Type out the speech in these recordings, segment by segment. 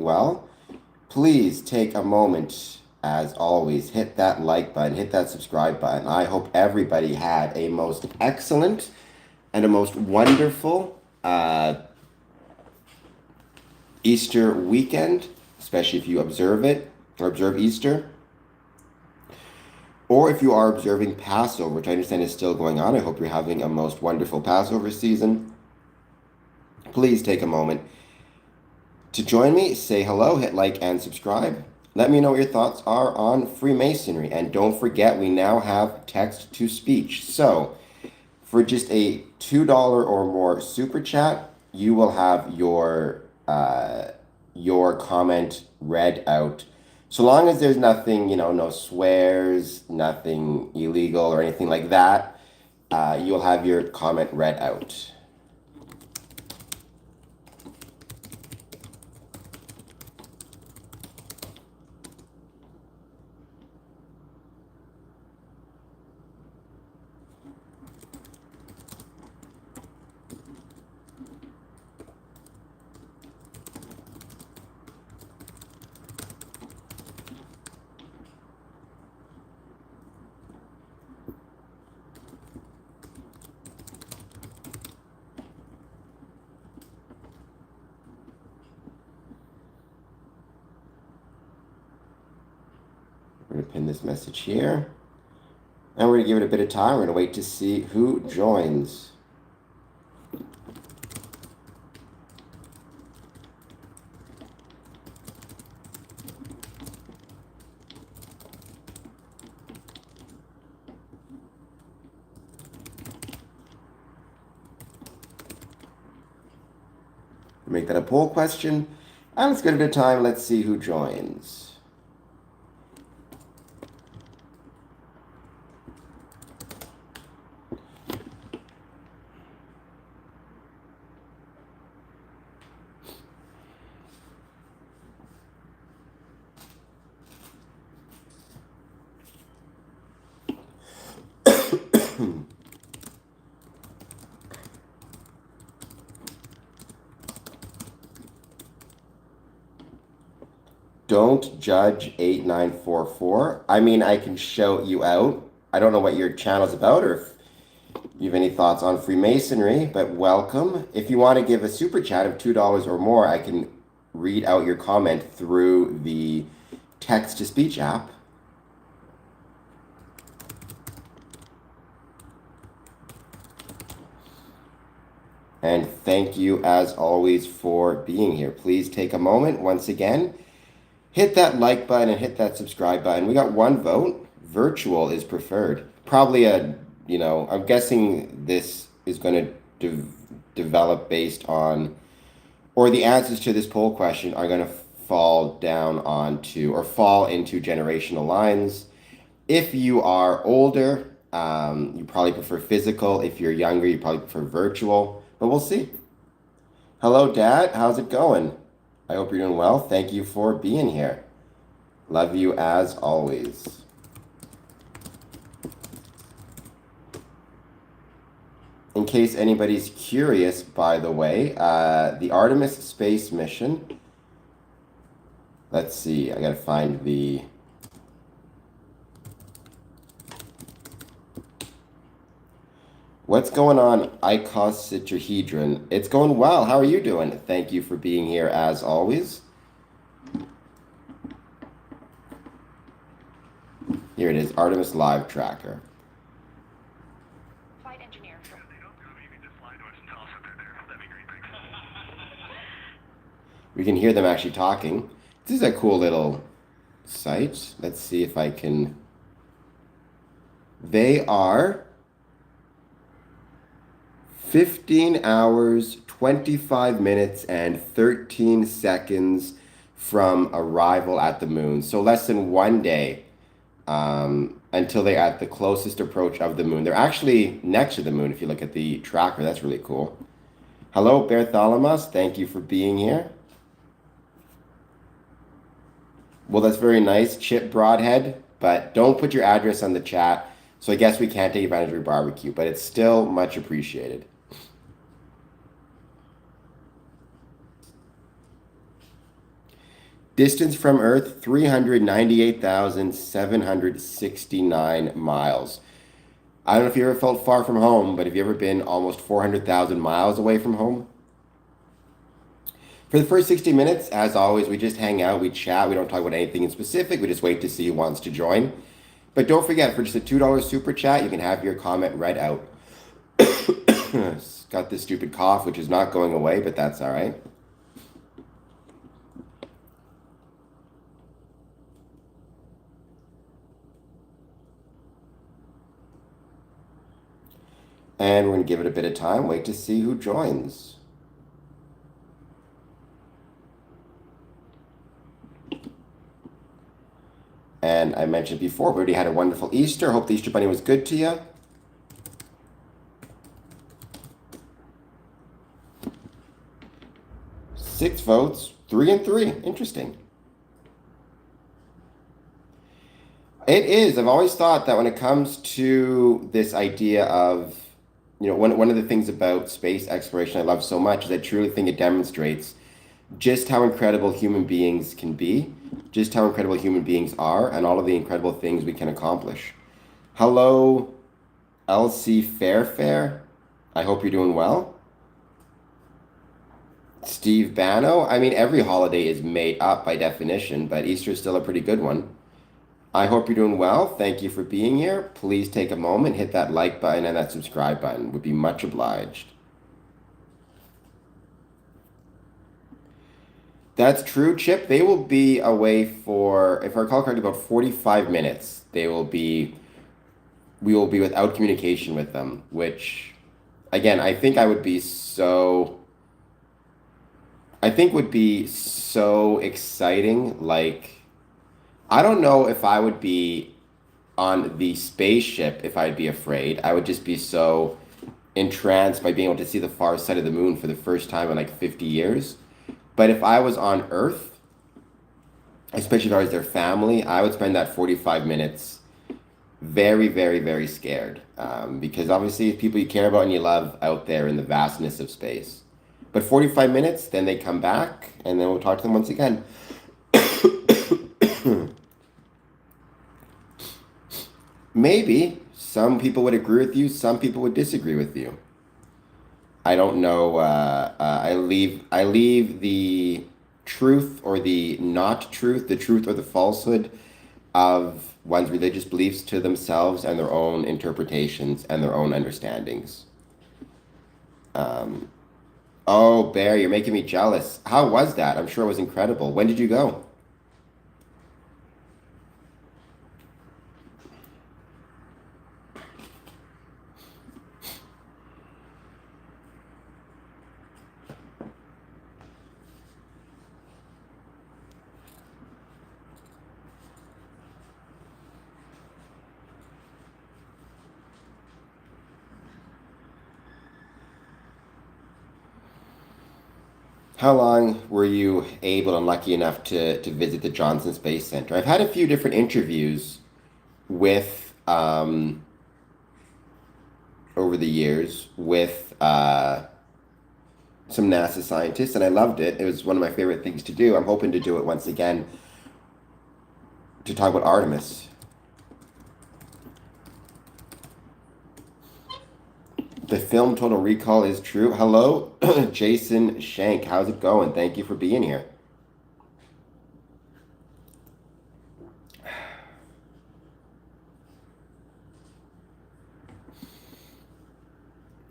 well. Please take a moment, as always, hit that like button, hit that subscribe button. I hope everybody had a most excellent and a most wonderful Easter weekend, especially if you observe it or observe Easter. Or if you are observing Passover, which I understand is still going on. I hope you're having a most wonderful Passover season. Please take a moment to join me, say hello, hit like and subscribe. Let me know what your thoughts are on Freemasonry. And don't forget, we now have text to speech. So for just a $2 or more super chat, you will have your comment read out. So long as there's nothing, no swears, nothing illegal or anything like that, you'll have your comment read out. We're going to pin this message here. And we're going to give it a bit of time. We're going to wait to see who joins. Make that a poll question. And let's give it a time. Let's see who joins. Don't judge 8944. I mean, I can show you out. I don't know what your channel's about or if you have any thoughts on Freemasonry, but welcome. If you want to give a super chat of $2 or more, I can read out your comment through the text-to-speech app. And thank you, as always, for being here. Please take a moment once again. Hit that like button and hit that subscribe button. We got one vote. Virtual is preferred. Probably I'm guessing this is going to develop based on, or the answers to this poll question are going to fall into generational lines. If you are older, you probably prefer physical. If you're younger, you probably prefer virtual, but we'll see. Hello, Dad. How's it going? I hope you're doing well. Thank you for being here. Love you as always. In case anybody's curious, by the way, the Artemis space mission. Let's see. I got to find the... What's going on, icosahedron? It's going well. How are you doing? Thank you for being here as always. Here it is, Artemis Live Tracker. Flight engineer. We can hear them actually talking. This is a cool little site. Let's see if I can... They are 15 hours, 25 minutes, and 13 seconds from arrival at the moon. So less than 1 day until they're at the closest approach of the moon. They're actually next to the moon if you look at the tracker. That's really cool. Hello, Bartholomew. Thank you for being here. Well, that's very nice, Chip Broadhead, but don't put your address on the chat. So I guess we can't take advantage of your barbecue, but it's still much appreciated. Distance from Earth, 398,769 miles. I don't know if you ever felt far from home, but have you ever been almost 400,000 miles away from home? For the first 60 minutes, as always, we just hang out, we chat, we don't talk about anything in specific, we just wait to see who wants to join. But don't forget, for just a $2 super chat, you can have your comment read out. Got this stupid cough, which is not going away, but that's all right. And we're going to give it a bit of time, wait to see who joins. And I mentioned before, we already had a wonderful Easter. Hope the Easter Bunny was good to you. Six votes, 3 and 3. Interesting. It is. I've always thought that when it comes to this idea of, one of the things about space exploration I love so much is I truly think it demonstrates just how incredible human beings can be, just how incredible human beings are, and all of the incredible things we can accomplish. Hello, Elsie Fairfair. I hope you're doing well. Steve Bano. I mean, every holiday is made up by definition, but Easter is still a pretty good one. I hope you're doing well. Thank you for being here. Please take a moment, hit that like button and that subscribe button. Would be much obliged. That's true, Chip. They will be away for, if I recall correctly, about 45 minutes. We will be without communication with them, which, again, I think would be so exciting. Like, I don't know if I would be on the spaceship if I'd be afraid. I would just be so entranced by being able to see the far side of the moon for the first time in like 50 years. But if I was on Earth, especially if I was their family, I would spend that 45 minutes very, very, very scared. Because obviously people you care about and you love out there in the vastness of space. But 45 minutes, then they come back, and then we'll talk to them once again. Maybe some people would agree with you, some people would disagree with you. I don't know. I leave the truth or the not truth, the truth or the falsehood of one's religious beliefs to themselves and their own interpretations and their own understandings. Oh, Bear, you're making me jealous. How was that? I'm sure it was incredible. When did you go? How long were you able and lucky enough to visit the Johnson Space Center? I've had a few different interviews with, over the years, with some NASA scientists, and I loved it. It was one of my favorite things to do. I'm hoping to do it once again to talk about Artemis. The film Total Recall is true. Hello, Jason Shank. How's it going? Thank you for being here.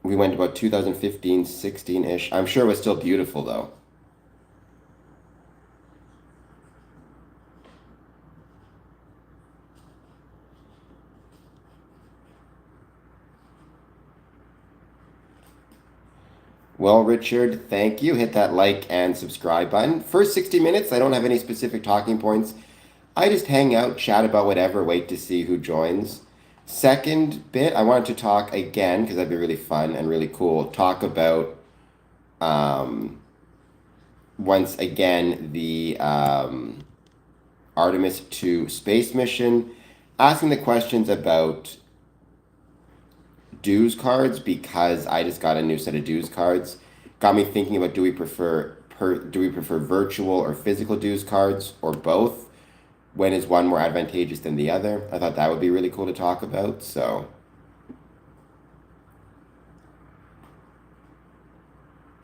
We went about 2015, 16-ish. I'm sure it was still beautiful, though. Well, Richard, thank you. Hit that like and subscribe button. First 60 minutes, I don't have any specific talking points. I just hang out, chat about whatever, wait to see who joins. Second bit, I wanted to talk again, because that'd be really fun and really cool, talk about, once again, the Artemis 2 space mission, asking the questions about dues cards, because I just got a new set of dues cards. Got me thinking about, do we prefer do we prefer virtual or physical dues cards or both? When is one more advantageous than the other? I thought that would be really cool to talk about. So,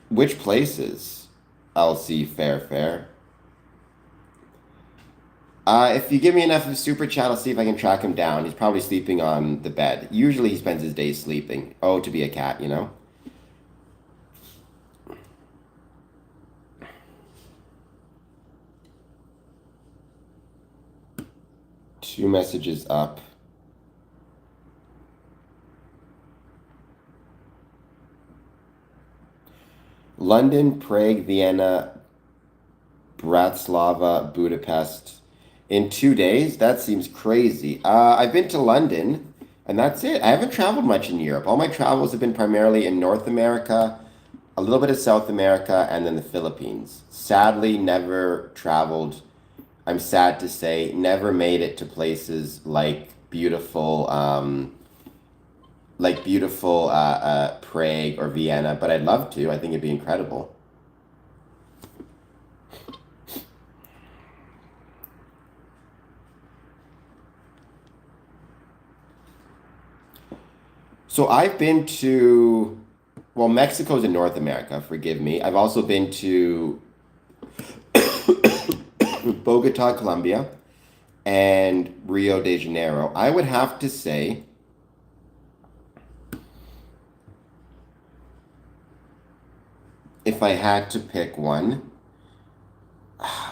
which places? LC Fair. If you give me enough of a super chat, I'll see if I can track him down. He's probably sleeping on the bed. Usually he spends his days sleeping. Oh, to be a cat, you know? Two messages up. London, Prague, Vienna, Bratislava, Budapest. In 2 days? That seems crazy. I've been to London, and that's it. I haven't traveled much in Europe. All my travels have been primarily in North America, a little bit of South America, and then the Philippines. Sadly, never traveled. I'm sad to say, never made it to places like beautiful, Prague or Vienna, but I'd love to. I think it'd be incredible. So I've been to, well, Mexico's in North America, forgive me. I've also been to Bogota, Colombia, and Rio de Janeiro. I would have to say, if I had to pick one,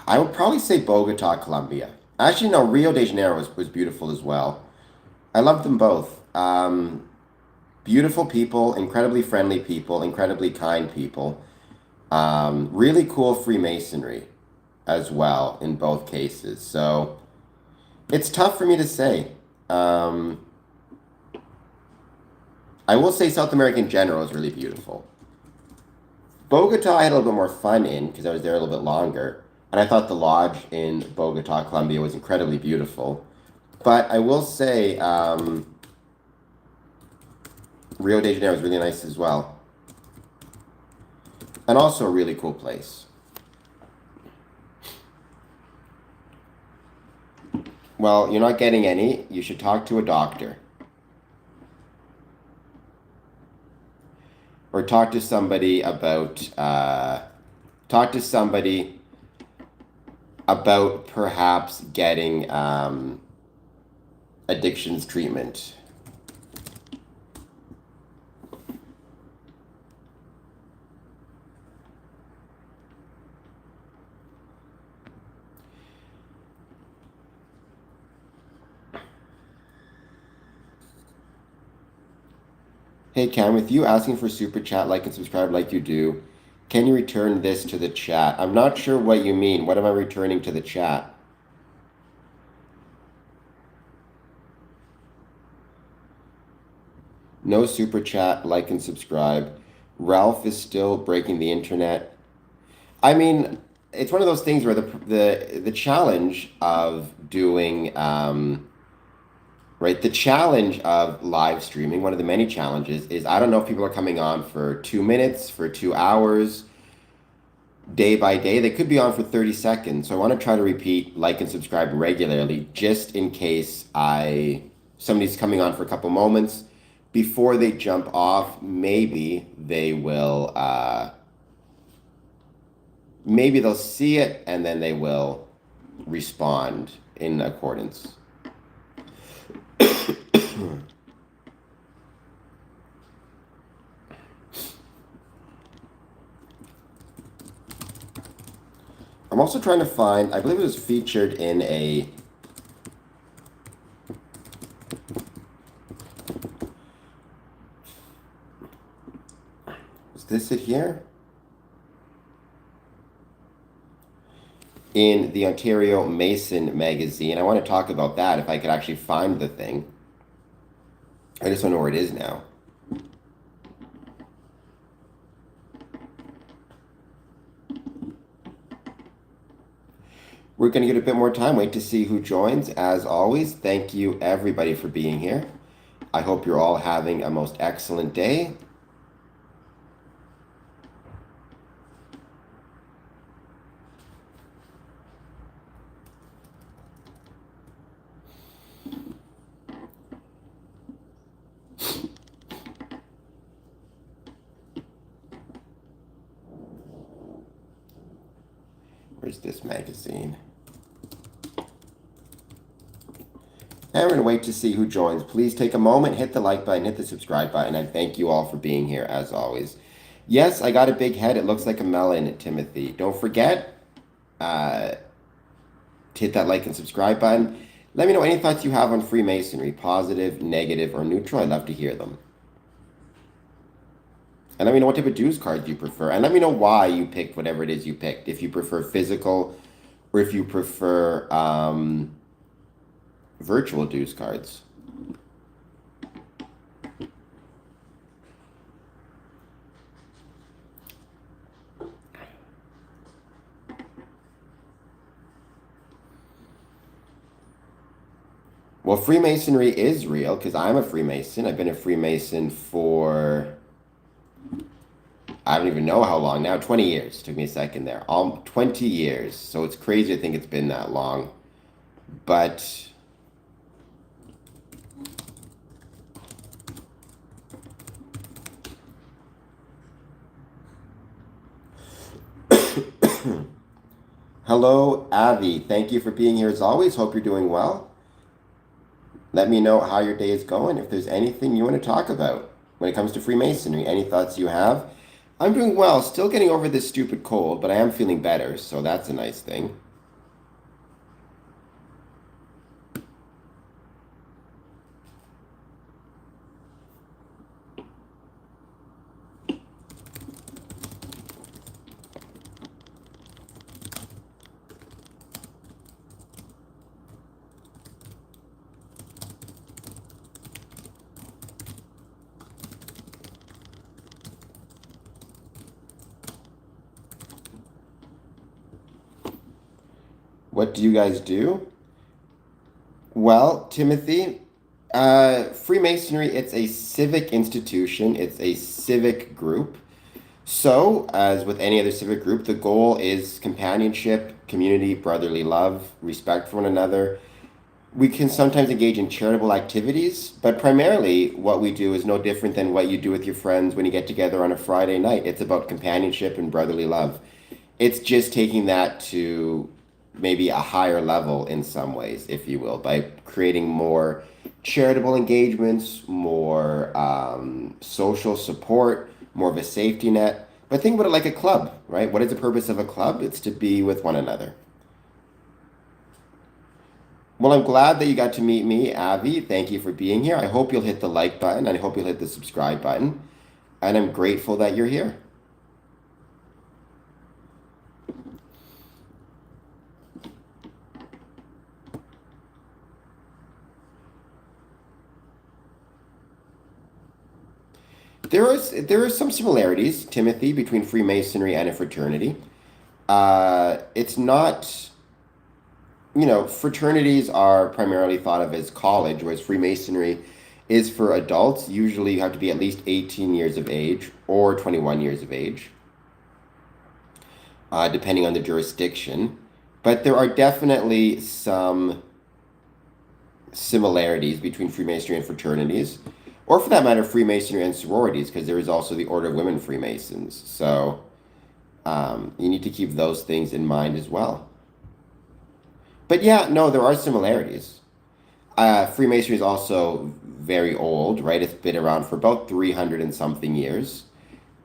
I would probably say Bogota, Colombia. Actually, no, Rio de Janeiro was beautiful as well. I love them both. Beautiful people, incredibly friendly people, incredibly kind people. Really cool Freemasonry as well in both cases. So it's tough for me to say. I will say South America in general is really beautiful. Bogota I had a little bit more fun in because I was there a little bit longer. And I thought the lodge in Bogota, Colombia was incredibly beautiful. But I will say Rio de Janeiro is really nice as well. And also a really cool place. Well, you're not getting any. You should talk to a doctor. Or talk to somebody about perhaps getting addictions treatment. Hey Cam, with you asking for super chat, like and subscribe like you do, can you return this to the chat? I'm not sure what you mean. What am I returning to the chat? No super chat, like and subscribe. Ralph is still breaking the internet. I mean, it's one of those things where the challenge of doing right, the challenge of live streaming, one of the many challenges, is I don't know if people are coming on for 2 minutes, for 2 hours, day by day. They could be on for 30 seconds. So I want to try to repeat like and subscribe regularly just in case somebody's coming on for a couple moments. Before they jump off, maybe they will maybe they'll see it and then they will respond in accordance. I'm also trying to find, I believe it was featured in a is this it here? In the Ontario Mason magazine. I want to talk about that if I could actually find the thing. I just don't know where it is now. We're going to get a bit more time. Wait to see who joins. As always, thank you everybody for being here. I hope you're all having a most excellent day. Where's this magazine? And we're going to wait to see who joins. Please take a moment, hit the like button, hit the subscribe button, and thank you all for being here as always. Yes, I got a big head. It looks like a melon, Timothy. Don't forget to hit that like and subscribe button. Let me know any thoughts you have on Freemasonry, positive, negative, or neutral. I'd love to hear them. And let me know what type of dues cards you prefer. And let me know why you picked whatever it is you picked. If you prefer physical or if you prefer virtual dues cards. Well, Freemasonry is real because I'm a Freemason. I've been a Freemason for, I don't even know how long now, 20 years. Took me a second there. 20 years. So it's crazy to think it's been that long. But hello, Avi. Thank you for being here as always. Hope you're doing well. Let me know how your day is going. If there's anything you want to talk about when it comes to Freemasonry, any thoughts you have. I'm doing well. Still getting over this stupid cold, but I am feeling better, so that's a nice thing. What do you guys do? Well, Timothy, Freemasonry, it's a civic institution. It's a civic group. So, as with any other civic group, the goal is companionship, community, brotherly love, respect for one another. We can sometimes engage in charitable activities, but primarily what we do is no different than what you do with your friends when you get together on a Friday night. It's about companionship and brotherly love. It's just taking that to maybe a higher level in some ways, if you will, by creating more charitable engagements, more social support, more of a safety net. But think about it like a club, right? What is the purpose of a club? It's to be with one another. Well, I'm glad that you got to meet me, Avi. Thank you for being here. I hope you'll hit the like button and I hope you'll hit the subscribe button. And I'm grateful that you're here. There are some similarities, Timothy, between Freemasonry and a fraternity. It's not, fraternities are primarily thought of as college, whereas Freemasonry is for adults. Usually you have to be at least 18 years of age or 21 years of age, depending on the jurisdiction. But there are definitely some similarities between Freemasonry and fraternities, or for that matter, Freemasonry and sororities, because there is also the Order of Women Freemasons. So you need to keep those things in mind as well. But yeah, no, there are similarities. Freemasonry is also very old, right? It's been around for about 300 and something years,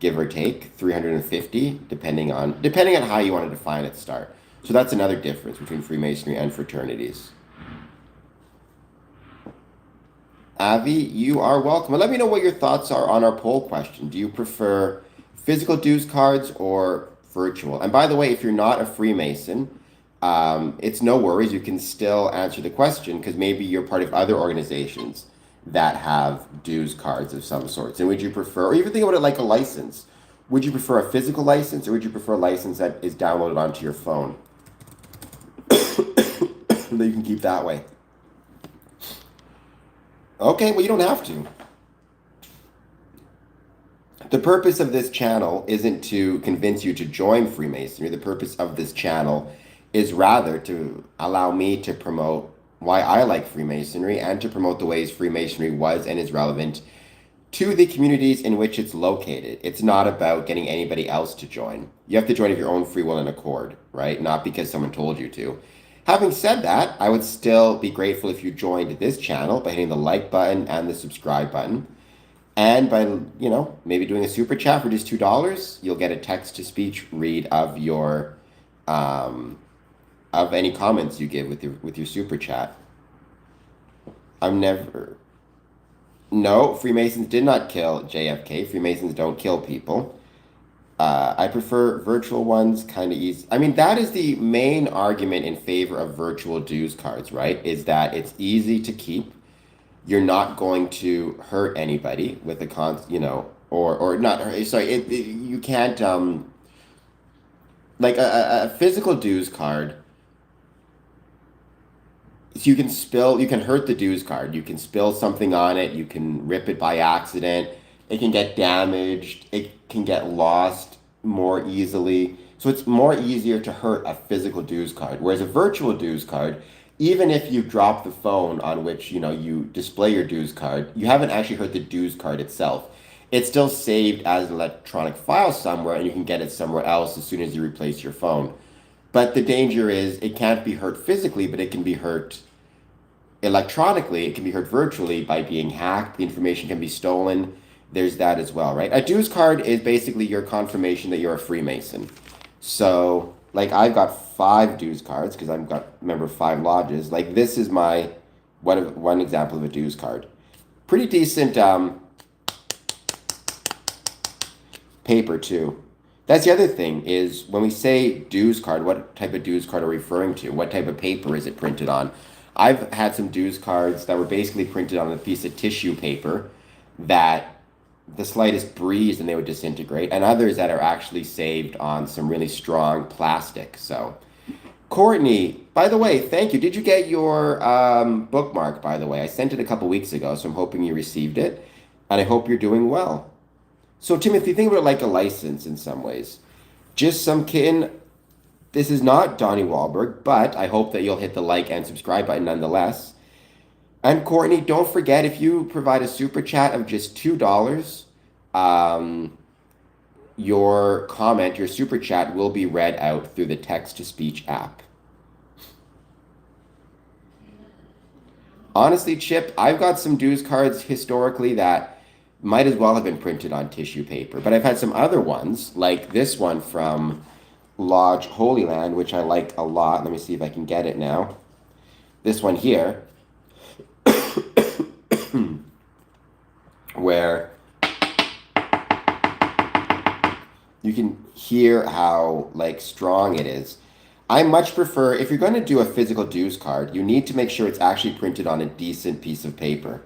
give or take, 350, depending on how you want to define its start. So that's another difference between Freemasonry and fraternities. Avi, you are welcome. And let me know what your thoughts are on our poll question. Do you prefer physical dues cards or virtual? And by the way, if you're not a Freemason, it's no worries. You can still answer the question because maybe you're part of other organizations that have dues cards of some sorts. And would you prefer, or even think about it like a license, would you prefer a physical license or would you prefer a license that is downloaded onto your phone that you can keep that way? Okay, well, you don't have to. The purpose of this channel isn't to convince you to join Freemasonry. The purpose of this channel is rather to allow me to promote why I like Freemasonry and to promote the ways Freemasonry was and is relevant to the communities in which it's located. It's not about getting anybody else to join. You have to join of your own free will and accord, right? Not because someone told you to. Having said that, I would still be grateful if you joined this channel by hitting the like button and the subscribe button. And by, maybe doing a super chat for just $2, you'll get a text-to-speech read of your of any comments you give with your super chat. No, Freemasons did not kill JFK. Freemasons don't kill people. I prefer virtual ones, kind of easy. I mean, that is the main argument in favor of virtual dues cards, right? Is that it's easy to keep. You're not going to hurt anybody with the or not. Sorry, you can't like a physical dues card. So you can hurt the dues card. You can spill something on it. You can rip it by accident. It can get damaged. It can get lost more easily. So it's more easier to hurt a physical dues card. Whereas a virtual dues card, even if you drop the phone on which, you display your dues card, you haven't actually hurt the dues card itself. It's still saved as an electronic file somewhere, and you can get it somewhere else as soon as you replace your phone. But the danger is it can't be hurt physically, but it can be hurt electronically. It can be hurt virtually by being hacked. The information can be stolen. There's that as well, right? A dues card is basically your confirmation that you're a Freemason. So, like, I've got 5 dues cards because I've got member of 5 lodges. Like, this is my one example of a dues card. Pretty decent paper too. That's the other thing is when we say dues card, what type of dues card are we referring to? What type of paper is it printed on? I've had some dues cards that were basically printed on a piece of tissue paper that the slightest breeze and they would disintegrate, and others that are actually saved on some really strong plastic. So, Courtney, by the way, thank you. Did you get your bookmark, by the way? I sent it a couple weeks ago, so I'm hoping you received it, and I hope you're doing well. So, Timothy, think about it like a license in some ways. Just some kitten. This is not Donnie Wahlberg, but I hope that you'll hit the like and subscribe button nonetheless. And Courtney, don't forget, if you provide a super chat of just $2, your comment, your super chat will be read out through the text-to-speech app. Honestly, Chip, I've got some dues cards historically that might as well have been printed on tissue paper, but I've had some other ones, like this one from Lodge Holy Land, which I like a lot. Let me see if I can get it now. This one here, where you can hear how strong it is. I much prefer, if you're going to do a physical dues card, you need to make sure it's actually printed on a decent piece of paper,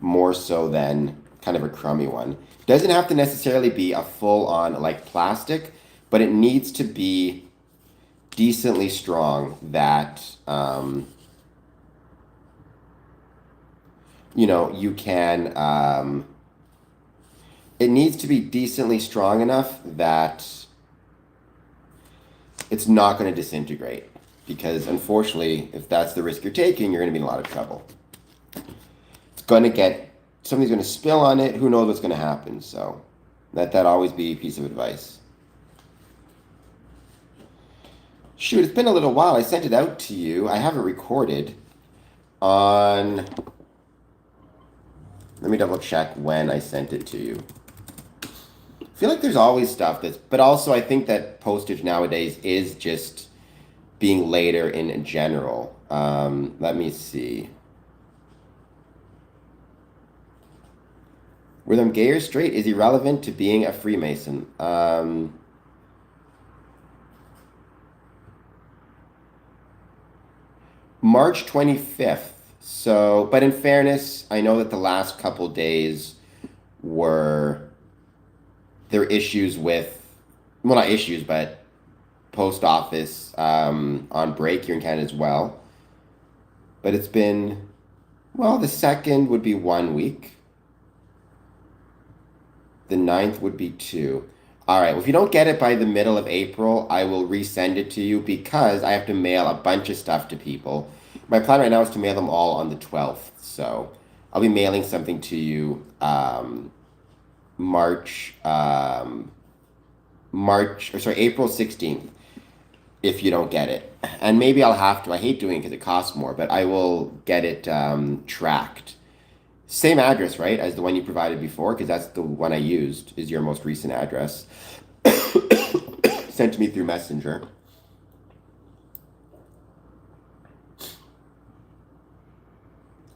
more so than kind of a crummy one. Doesn't have to necessarily be a full-on plastic, but it needs to be decently strong that you can. It needs to be decently strong enough that it's not going to disintegrate, because unfortunately, if that's the risk you're taking, you're going to be in a lot of trouble. It's going to somebody's going to spill on it. Who knows what's going to happen? So let that always be a piece of advice. Shoot, it's been a little while. I sent it out to you. I have it recorded on... Let me double check when I sent it to you. I feel like there's always stuff but also I think that postage nowadays is just being later in general. Let me see. Were them gay or straight is irrelevant to being a Freemason. March 25th. So, but in fairness, I know that the last couple days there were issues with, well, not issues, but post office on break here in Canada as well. But it's been, well, the 2nd would be 1 week. The 9th would be 2. All right, well, if you don't get it by the middle of April, I will resend it to you because I have to mail a bunch of stuff to people. My plan right now is to mail them all on the 12th. So I'll be mailing something to you April 16th if you don't get it. And maybe I'll have to. I hate doing it because it costs more, but I will get it tracked. Same address, right, as the one you provided before, because that's the one I used, is your most recent address. Sent to me through Messenger.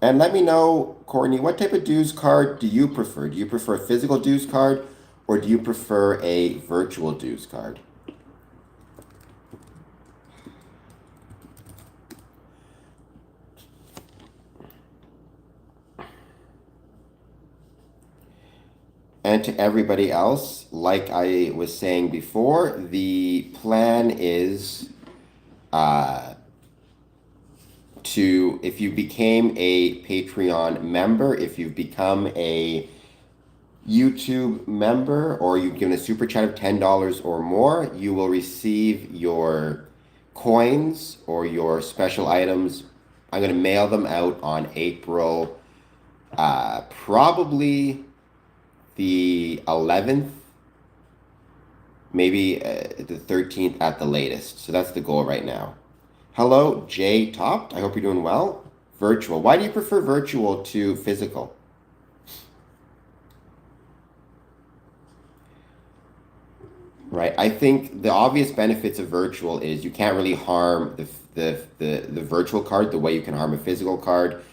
And let me know, Courtney, what type of dues card do you prefer? Do you prefer a physical dues card or do you prefer a virtual dues card? And to everybody else, like I was saying before, the plan is if you became a Patreon member, if you've become a YouTube member, or you've given a super chat of $10 or more, you will receive your coins or your special items. I'm going to mail them out on April, probably the 11th, maybe the 13th at the latest. So that's the goal right now. Hello, Jay Topt. I hope you're doing well. Virtual. Why do you prefer virtual to physical? Right. I think the obvious benefits of virtual is you can't really harm the virtual card the way you can harm a physical card.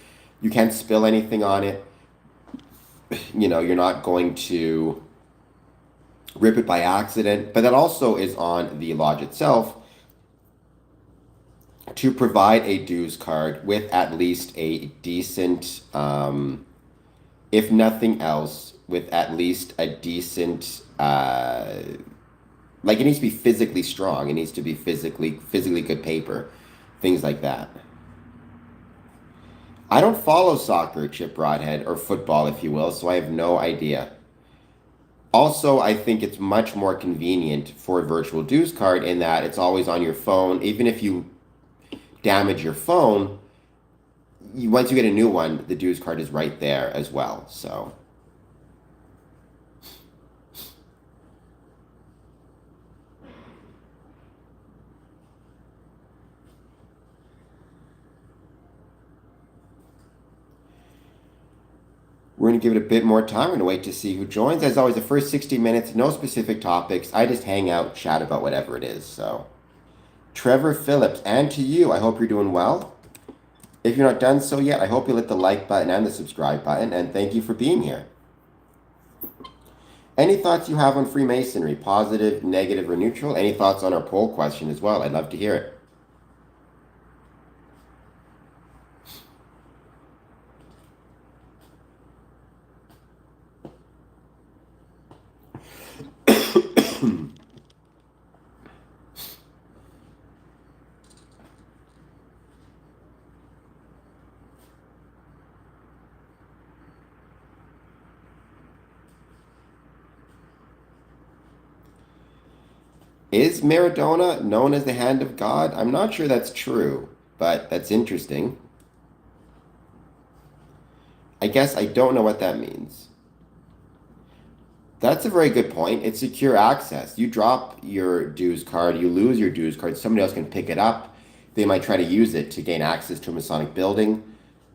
You can't spill anything on it. You know, you're not going to rip it by accident. But that also is on the lodge itself to provide a dues card with at least a decent, if nothing else, with at least a decent, like it needs to be physically strong. It needs to be physically good paper, things like that. I don't follow soccer, Chip Broadhead, or football, if you will, so I have no idea. Also, I think it's much more convenient for a virtual dues card in that it's always on your phone. Even if you damage your phone, once you get a new one, the dues card is right there as well. So we're going to give it a bit more time. We're going to wait to see who joins. As always, the first 60 minutes, no specific topics. I just hang out, chat about whatever it is. So Trevor Phillips, and to you, I hope you're doing well. If you're not done so yet, I hope you hit the like button and the subscribe button, and thank you for being here. Any thoughts you have on Freemasonry, positive, negative, or neutral? Any thoughts on our poll question as well? I'd love to hear it. Is Maradona known as the hand of God? I'm not sure that's true, but that's interesting. I guess I don't know what that means. That's a very good point. It's secure access. You drop your dues card, you lose your dues card, somebody else can pick it up. They might try to use it to gain access to a Masonic building,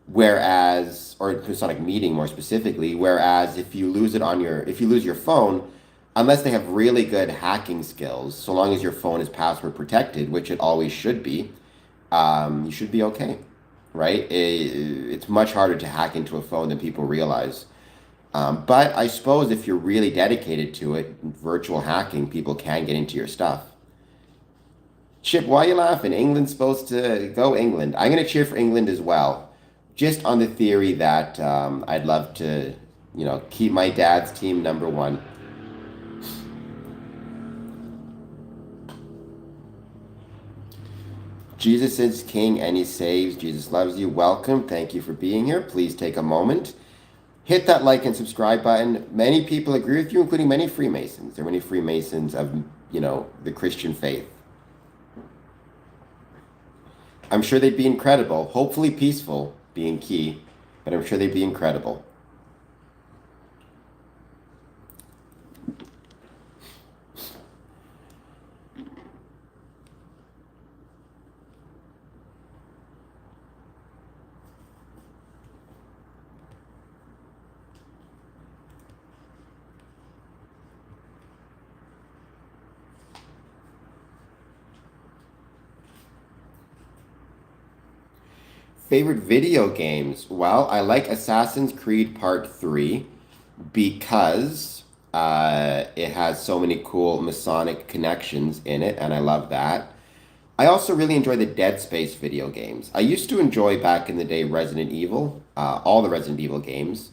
whereas, or a Masonic meeting more specifically, whereas if you lose your phone, unless they have really good hacking skills, so long as your phone is password protected, which it always should be, you should be okay, right? It's much harder to hack into a phone than people realize. But I suppose if you're really dedicated to it, virtual hacking, people can get into your stuff. Chip, why are you laughing? England's supposed to go England. I'm going to cheer for England as well, just on the theory that I'd love to, keep my dad's team number one. Jesus is King and He saves. Jesus loves you. Welcome. Thank you for being here. Please take a moment. Hit that like and subscribe button. Many people agree with you, including many Freemasons. There are many Freemasons of, the Christian faith. I'm sure they'd be incredible. Hopefully peaceful being key, but I'm sure they'd be incredible. Favorite video games? Well, I like Assassin's Creed Part 3 because it has so many cool Masonic connections in it, and I love that. I also really enjoy the Dead Space video games. I used to enjoy back in the day Resident Evil, all the Resident Evil games,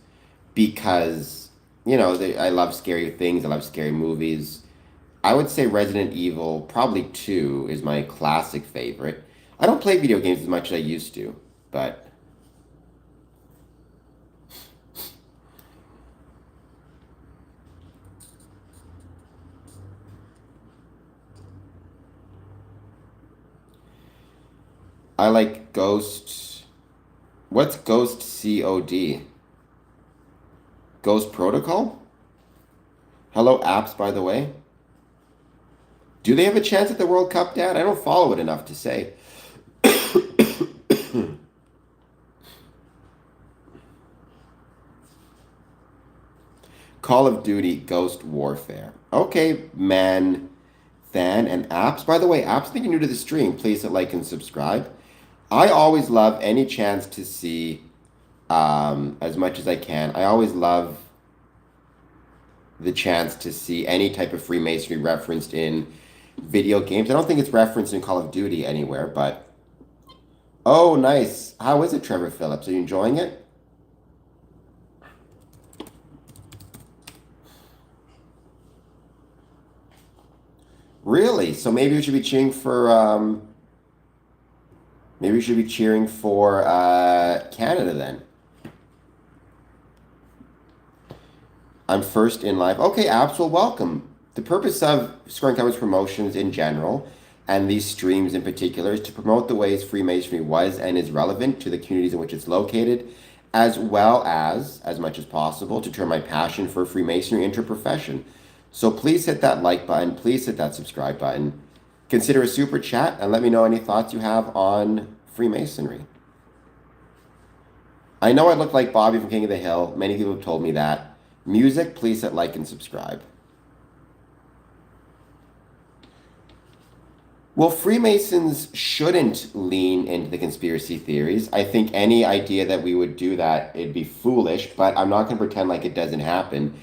because, I love scary things, I love scary movies. I would say Resident Evil, probably 2, is my classic favorite. I don't play video games as much as I used to, but I like Ghost. What's Ghost COD? Ghost Protocol? Hello, apps, by the way. Do they have a chance at the World Cup, Dad? I don't follow it enough to say. Call of Duty Ghost Warfare. Okay, man, Than, and apps. By the way, apps, if you're new to the stream, please hit like and subscribe. I always love any chance to see, as much as I can. I always love the chance to see any type of Freemasonry referenced in video games. I don't think it's referenced in Call of Duty anywhere, but oh, nice. How is it, Trevor Phillips? Are you enjoying it? Really? So maybe we should be cheering for Canada then. I'm first in live. Okay, apps, well, welcome. The purpose of Scoring Comments Promotions in general, and these streams in particular, is to promote the ways Freemasonry was and is relevant to the communities in which it's located, as well as much as possible, to turn my passion for Freemasonry into a profession. So please hit that like button, please hit that subscribe button. Consider a super chat and let me know any thoughts you have on Freemasonry. I know I look like Bobby from King of the Hill. Many people have told me that. Music, please hit like and subscribe. Well, Freemasons shouldn't lean into the conspiracy theories. I think any idea that we would do that, it'd be foolish, but I'm not going to pretend like it doesn't happen.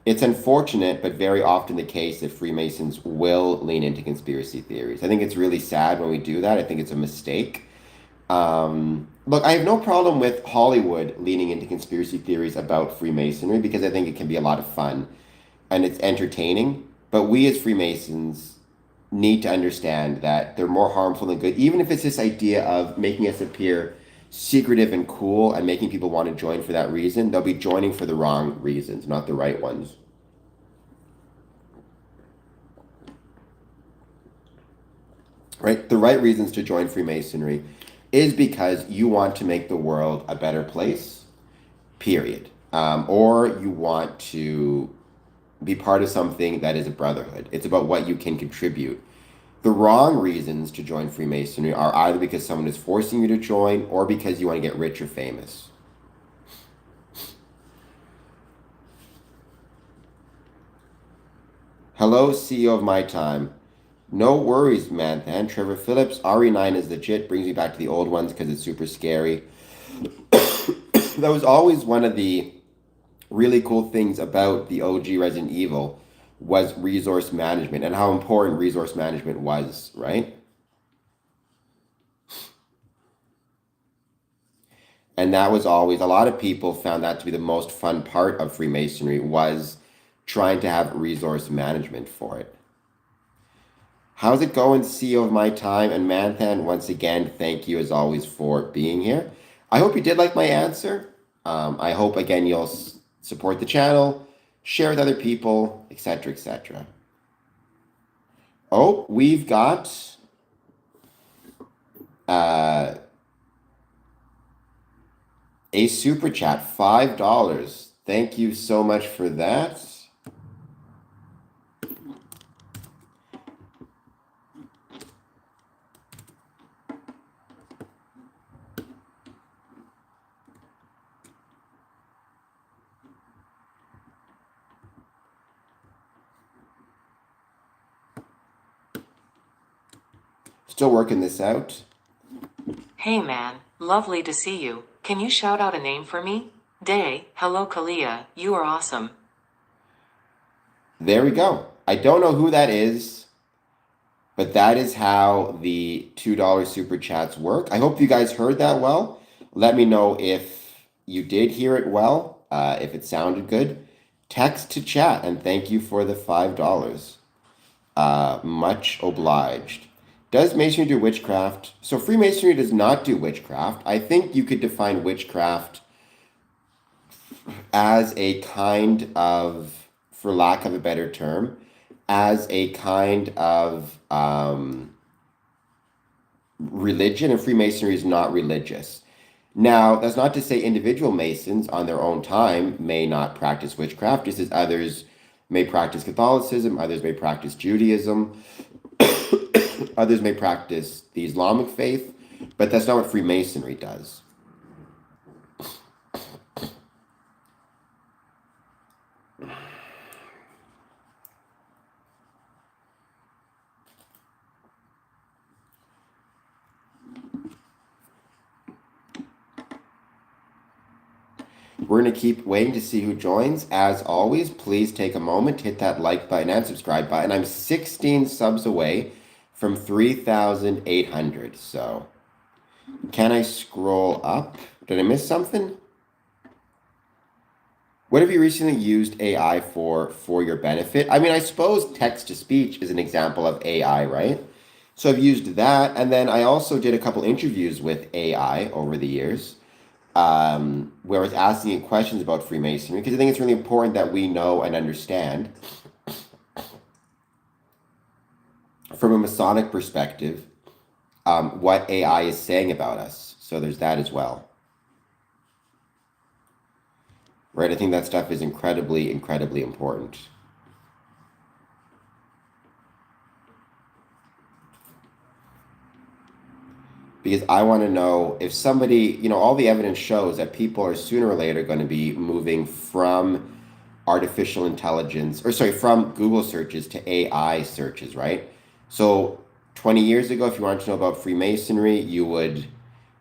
It's unfortunate, but very often the case that Freemasons will lean into conspiracy theories. I think it's really sad when we do that. I think it's a mistake. Look, I have no problem with Hollywood leaning into conspiracy theories about Freemasonry because I think it can be a lot of fun and it's entertaining. But we as Freemasons need to understand that they're more harmful than good, even if it's this idea of making us appear secretive and cool and making people want to join for that reason. They'll be joining for the wrong reasons, not the right ones. Right? The right reasons to join Freemasonry is because you want to make the world a better place, period. Or you want to be part of something that is a brotherhood. It's about what you can contribute. The wrong reasons to join Freemasonry are either because someone is forcing you to join or because you want to get rich or famous. Hello, CEO of My Time. No worries, man. And Trevor Phillips, RE9 is legit. Brings me back to the old ones because it's super scary. That was always one of the really cool things about the OG Resident Evil was resource management and how important resource management was, right? And that was always, a lot of people found that to be the most fun part of Freemasonry was trying to have resource management for it. How's it going, CEO of My Time? And Manthan, once again, thank you as always for being here. I hope you did like my answer. I hope, again, you'll support the channel, share with other people, etc., etc. Oh, we've got a super chat, $5. Thank you so much for that. Still working this out. Hey man, Lovely to see you. Can you shout out a name for me? Day, hello Kalia, you are awesome. There we go. I don't know who that is, but that is how the $2 super chats work. I hope you guys heard that well. Let me know if you did hear it well, if it sounded good. Text to chat, and thank you for the $5. Much obliged. Does Masonry do witchcraft? So Freemasonry does not do witchcraft. I think you could define witchcraft as a kind of, for lack of a better term, as a kind of religion, and Freemasonry is not religious. Now, that's not to say individual Masons on their own time may not practice witchcraft, just as others may practice Catholicism, others may practice Judaism, others may practice the Islamic faith, but that's not what Freemasonry does. We're going to keep waiting to see who joins. As always, please take a moment, hit that like button and subscribe button. I'm 16 subs away from 3,800. So, can I scroll up? Did I miss something? What have you recently used AI for your benefit? I mean, I suppose text to speech is an example of AI, right? So I've used that, and then I also did a couple interviews with AI over the years, where I was asking it questions about Freemasonry, because I think it's really important that we know and understand from a Masonic perspective what AI is saying about us. So there's that as well. Right? I think that stuff is incredibly, incredibly important. Because I want to know if somebody, all the evidence shows that people are sooner or later going to be moving from artificial intelligence, from Google searches to AI searches, right? So 20 years ago, if you wanted to know about Freemasonry, you would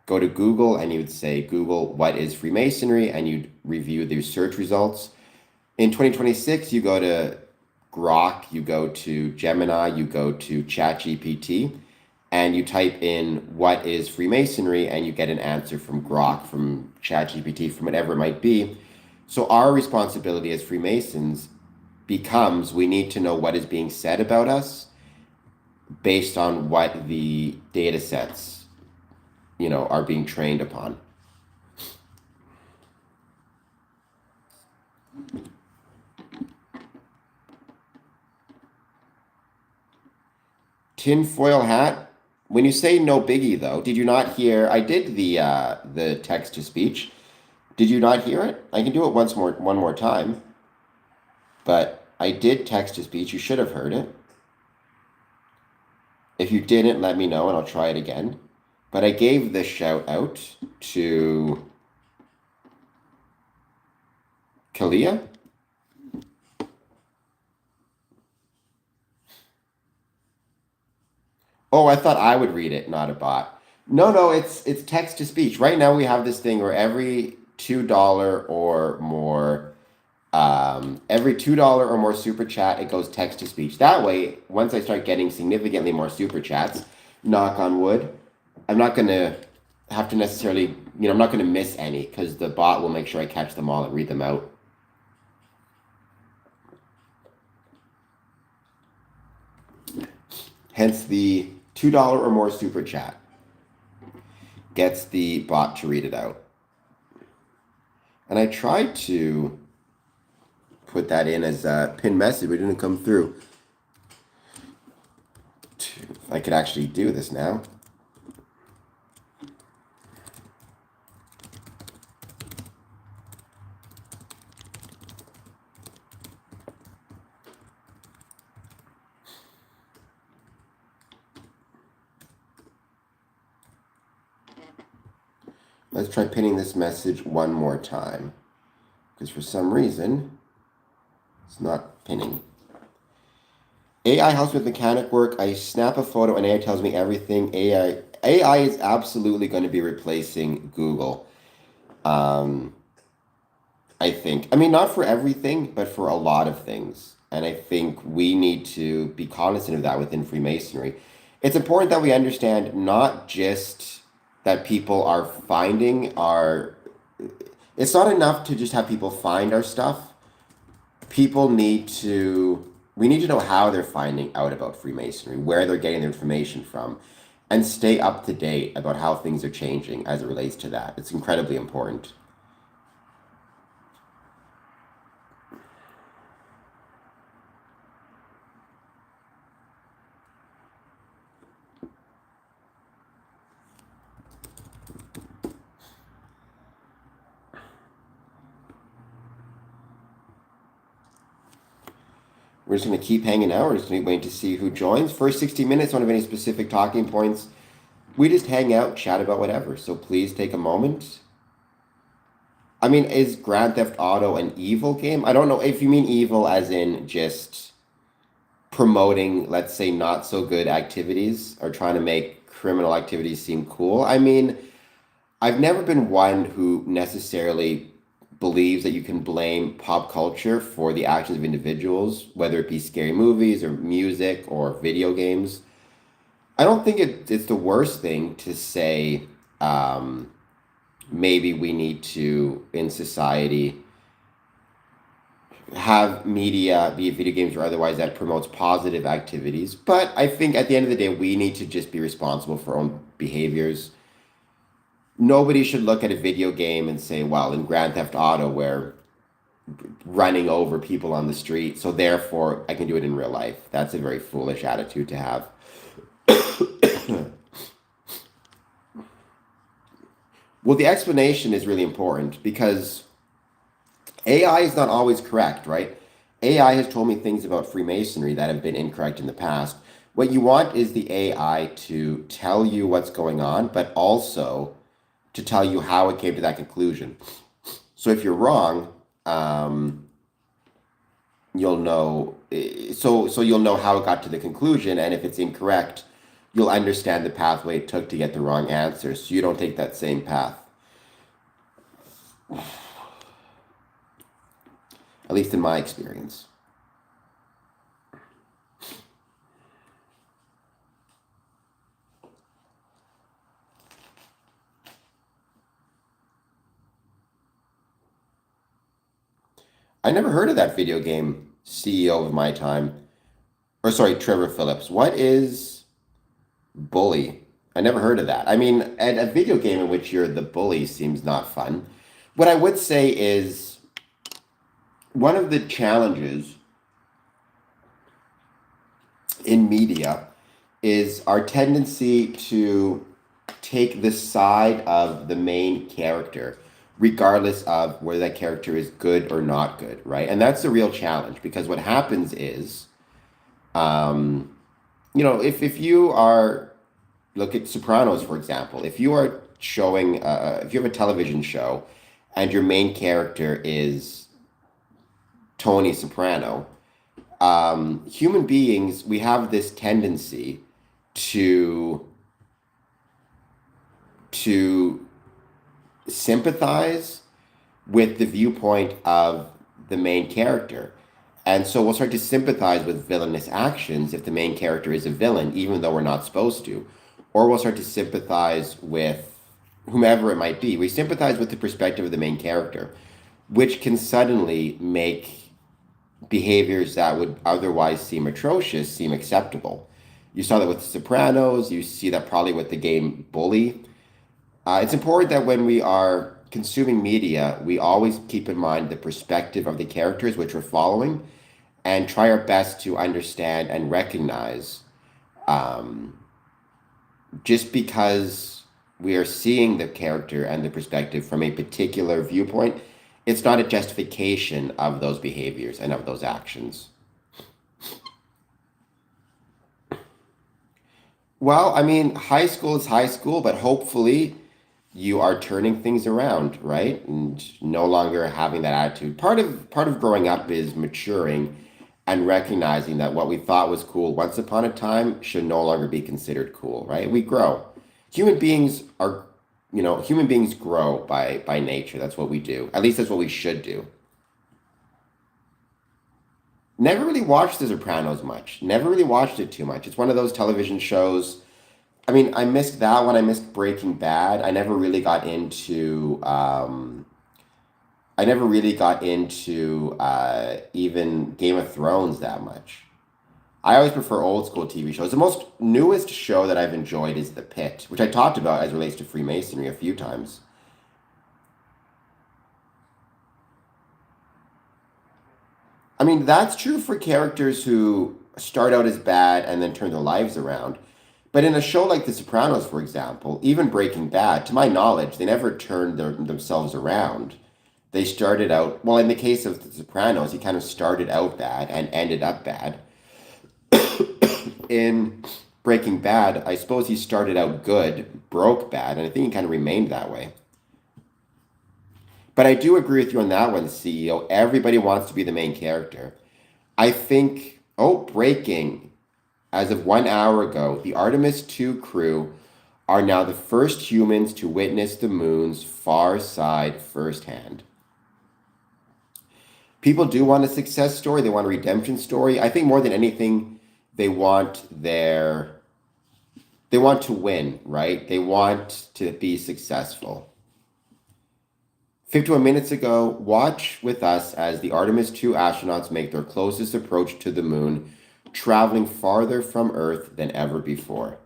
go to Google and you would say, Google, what is Freemasonry? And you'd review the search results. In 2026, you go to Grok, you go to Gemini, you go to ChatGPT, and you type in what is Freemasonry, and you get an answer from Grok, from ChatGPT, from whatever it might be. So our responsibility as Freemasons becomes, we need to know what is being said about us based on what the data sets, are being trained upon. Tinfoil hat. When you say no biggie, though, did you not hear? I did the text to speech. Did you not hear it? I can do it one more time. But I did text to speech. You should have heard it. If you didn't, let me know and I'll try it again. But I gave this shout out to Kalia. Oh, I thought I would read it, not a bot. No, it's text to speech. Right now we have this thing where every $2 or more, every $2 or more super chat, it goes text to speech. That way, once I start getting significantly more super chats, knock on wood, I'm not gonna have to necessarily, I'm not gonna miss any because the bot will make sure I catch them all and read them out. Hence the $2 or more super chat gets the bot to read it out. And I tried to put that in as a pinned message, but it didn't come through. I could actually do this now. Let's try pinning this message one more time, because for some reason, it's not pinning. AI helps with mechanic work. I snap a photo and AI tells me everything. AI AI is absolutely going to be replacing Google. Um, I think. I mean, not for everything, but for a lot of things. And I think we need to be cognizant of that within Freemasonry. It's important that we understand not just that people are finding our. It's not enough to just have people find our stuff. People need to. We need to know how they're finding out about Freemasonry, where they're getting their information from, and stay up to date about how things are changing as it relates to that. It's incredibly important. We're just going to keep hanging out. We're just going to wait to see who joins. First 60 minutes, don't have any specific talking points. We just hang out, chat about whatever. So please take a moment. I mean, is Grand Theft Auto an evil game? I don't know if you mean evil as in just promoting, let's say, not so good activities or trying to make criminal activities seem cool. I mean, I've never been one who necessarily believes that you can blame pop culture for the actions of individuals, whether it be scary movies or music or video games. I don't think it's the worst thing to say maybe we need to, in society, have media, be it video games or otherwise, that promotes positive activities. But I think at the end of the day, we need to just be responsible for our own behaviors. Nobody should look at a video game and say, well, in Grand Theft Auto, we're running over people on the street, so therefore I can do it in real life. That's a very foolish attitude to have. Well, the explanation is really important because AI is not always correct, right? AI has told me things about Freemasonry that have been incorrect in the past. What you want is the AI to tell you what's going on, but also to tell you how it came to that conclusion. So if you're wrong, you'll know. So you'll know how it got to the conclusion, and if it's incorrect, you'll understand the pathway it took to get the wrong answer. So you don't take that same path. At least in my experience. I never heard of that video game CEO of my time. Or sorry, Trevor Phillips. What is bully? I never heard of that. I mean, and a video game in which you're the bully seems not fun. What I would say is one of the challenges in media is our tendency to take the side of the main character, regardless of whether that character is good or not good, right? And that's the real challenge because what happens is, if you are, look at Sopranos, for example, if you are showing, if you have a television show and your main character is Tony Soprano, human beings, we have this tendency to to sympathize with the viewpoint of the main character. And so we'll start to sympathize with villainous actions if the main character is a villain, even though we're not supposed to. Or we'll start to sympathize with whomever it might be. We sympathize with the perspective of the main character, which can suddenly make behaviors that would otherwise seem atrocious seem acceptable. You saw that with The Sopranos, you see that probably with the game Bully. It's important that when we are consuming media, we always keep in mind the perspective of the characters which we're following and try our best to understand and recognize just because we are seeing the character and the perspective from a particular viewpoint, it's not a justification of those behaviors and of those actions. Well, I mean, high school is high school, but hopefully you are turning things around, right? And no longer having that attitude. Part of growing up is maturing and recognizing that what we thought was cool once upon a time should no longer be considered cool, right? We grow. Human beings are, human beings grow by nature. That's what we do. At least that's what we should do. Never really watched The Sopranos much. Never really watched it too much. It's one of those television shows. I mean, I missed that one. I missed Breaking Bad. I never really got into. I never really got into even Game of Thrones that much. I always prefer old school TV shows. The most newest show that I've enjoyed is The Pit, which I talked about as relates to Freemasonry a few times. I mean, that's true for characters who start out as bad and then turn their lives around. But in a show like The Sopranos, for example, even Breaking Bad, to my knowledge, they never turned themselves around. They started out, well, in the case of The Sopranos, he kind of started out bad and ended up bad. In Breaking Bad, I suppose he started out good, broke bad, and I think he kind of remained that way. But I do agree with you on that one, CEO. Everybody wants to be the main character. I think, oh, breaking. As of 1 hour ago, the Artemis 2 crew are now the first humans to witness the moon's far side firsthand. People do want a success story, they want a redemption story. I think more than anything, they want they want to win, right? They want to be successful. 51 minutes ago, watch with us as the Artemis 2 astronauts make their closest approach to the moon, traveling farther from Earth than ever before.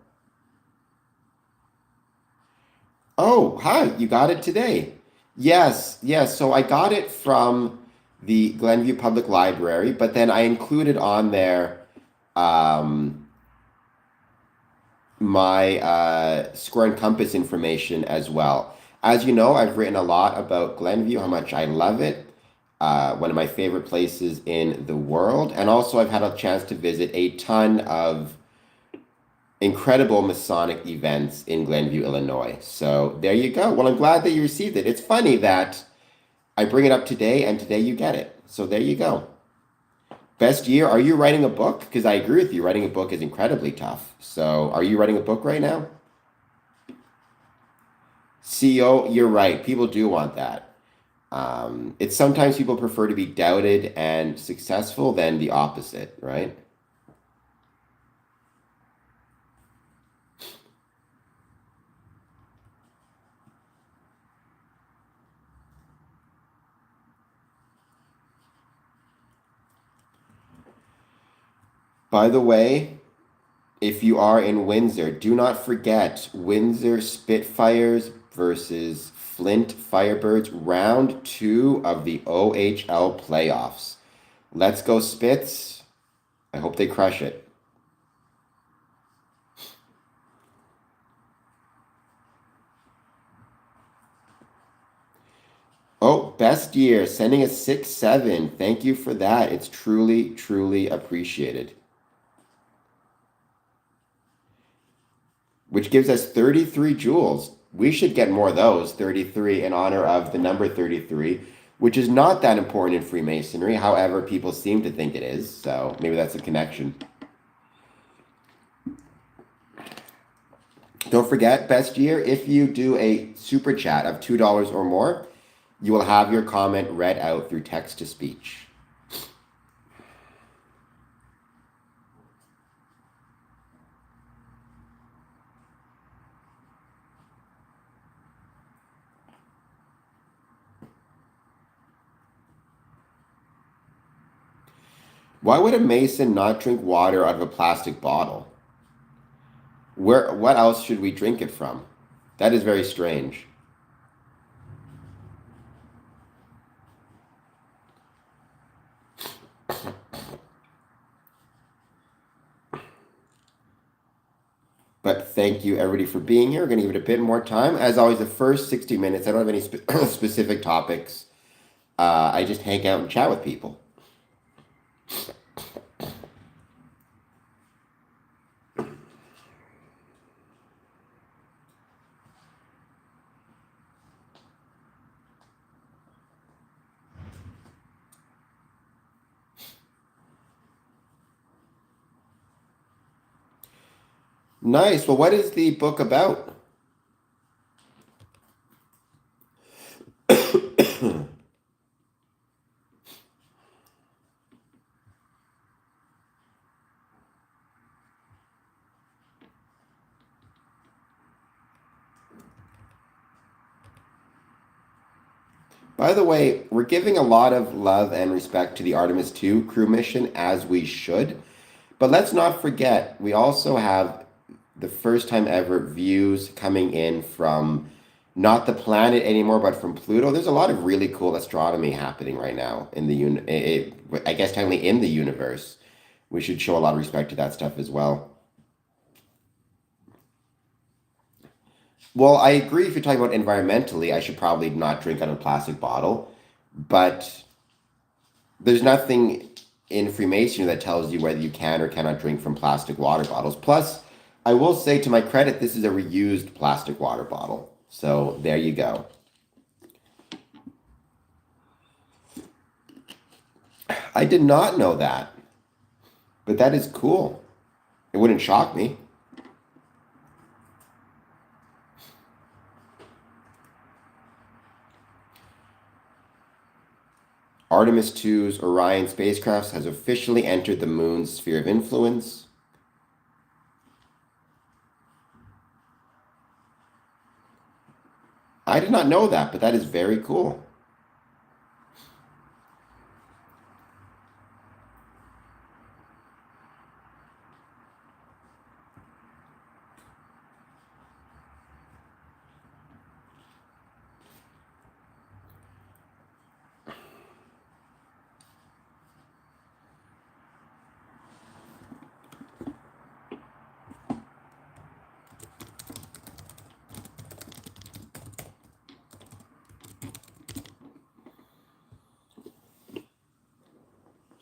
Oh, hi, you got it today. Yes, yes. So I got it from the Glenview Public Library, but then I included on there um, my square and compass information as well. As you know, I've written a lot about Glenview, how much I love it, one of my favorite places in the world. And also, I've had a chance to visit a ton of incredible Masonic events in Glenview, Illinois. So there you go. Well, I'm glad that you received it. It's funny that I bring it up today and today you get it. So there you go. Best year, are you writing a book? Because I agree with you, writing a book is incredibly tough. So are you writing a book right now? CEO, you're right. People do want that. It's sometimes people prefer to be doubted and successful than the opposite, right? By the way, if you are in Windsor, do not forget Windsor Spitfires versus Flint Firebirds, round two of the OHL playoffs. Let's go, Spits. I hope they crush it. Oh, best year, sending a 6-7. Thank you for that. It's truly, truly appreciated. Which gives us 33 joules. We should get more of those, 33, in honor of the number 33, which is not that important in Freemasonry. However, people seem to think it is, so maybe that's a connection. Don't forget, best year, if you do a super chat of $2 or more, you will have your comment read out through text to speech. Why would a Mason not drink water out of a plastic bottle? What else should we drink it from? That is very strange. But thank you everybody for being here. We're going to give it a bit more time. As always, the first 60 minutes, I don't have any specific topics. I just hang out and chat with people. Nice. Well, what is the book about? By the way, we're giving a lot of love and respect to the Artemis 2 crew mission, as we should. But let's not forget, we also have the first time ever views coming in from not the planet anymore, but from Pluto. There's a lot of really cool astronomy happening right now in I guess technically in the universe. We should show a lot of respect to that stuff as well. Well, I agree if you're talking about environmentally, I should probably not drink out of a plastic bottle, but there's nothing in Freemasonry that tells you whether you can or cannot drink from plastic water bottles. Plus, I will say to my credit, this is a reused plastic water bottle. So there you go. I did not know that, but that is cool. It wouldn't shock me. Artemis 2's Orion spacecraft has officially entered the moon's sphere of influence. I did not know that, but that is very cool.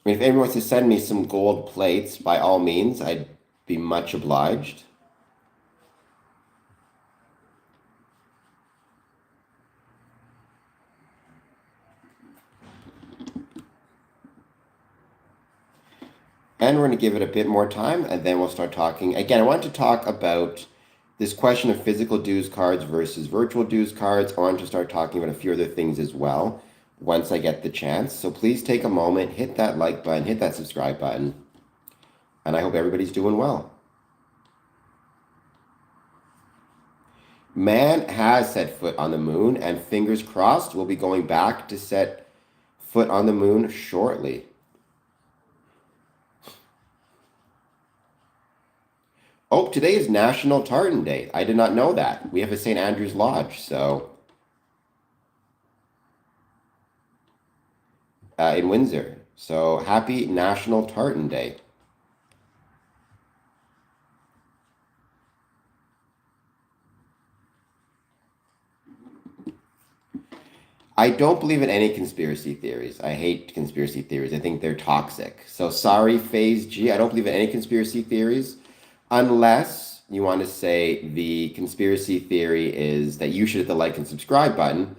I mean, if anyone wants to send me some gold plates, by all means, I'd be much obliged. And we're going to give it a bit more time, and then we'll start talking. Again, I want to talk about this question of physical dues cards versus virtual dues cards. I want to start talking about a few other things as well once I get the chance. So please take a moment, hit that like button, hit that subscribe button, and I hope everybody's doing well. Man has set foot on the moon, and fingers crossed, we'll be going back to set foot on the moon shortly. Oh, today is National Tartan Day. I did not know that. We have a St. Andrew's Lodge, so in Windsor. So happy National Tartan Day. I don't believe in any conspiracy theories. I hate conspiracy theories. I think they're toxic. So sorry, Phase G. I don't believe in any conspiracy theories unless you want to say the conspiracy theory is that you should hit the like and subscribe button,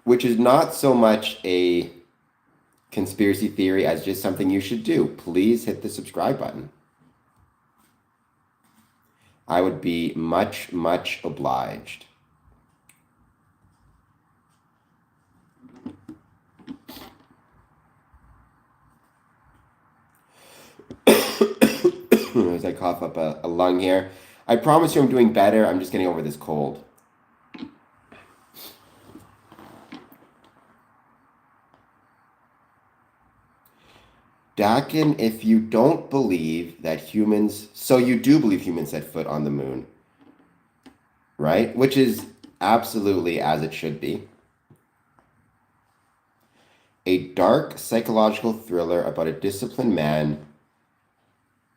which is not so much a conspiracy theory as just something you should do. Please hit the subscribe button. I would be much, much obliged. As I cough up a lung here. I promise you I'm doing better. I'm just getting over this cold. Dakin, if you don't believe that humans, so you do believe humans set foot on the moon, right? Which is absolutely as it should be. A dark psychological thriller about a disciplined man.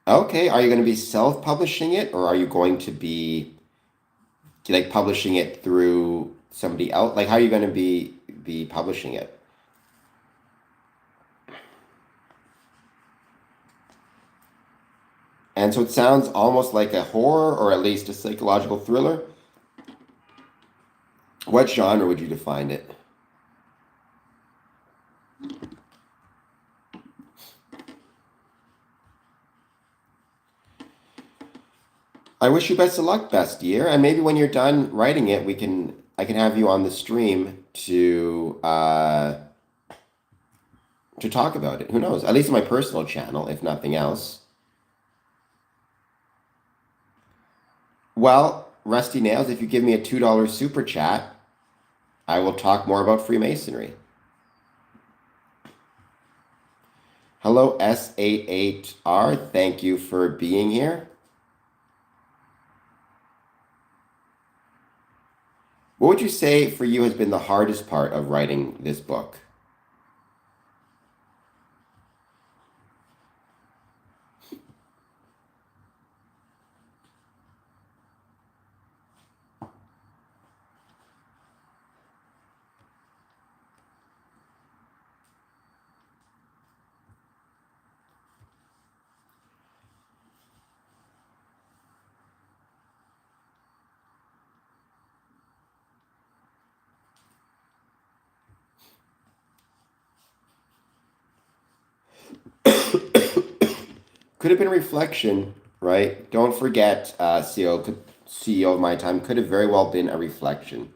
Okay, are you going to be self-publishing it, or are you going to be like publishing it through somebody else? Like, how are you going to be publishing it? And so it sounds almost like a horror, or at least a psychological thriller. What genre would you define it? I wish you best of luck, best year, and maybe when you're done writing it, I can have you on the stream to talk about it. Who knows? At least on my personal channel, if nothing else. Well, Rusty Nails, if you give me a $2 super chat, I will talk more about Freemasonry. Hello, S88R. Thank you for being here. What would you say for you has been the hardest part of writing this book? Could have been reflection, right? Don't forget, CEO of my time could have very well been a reflection.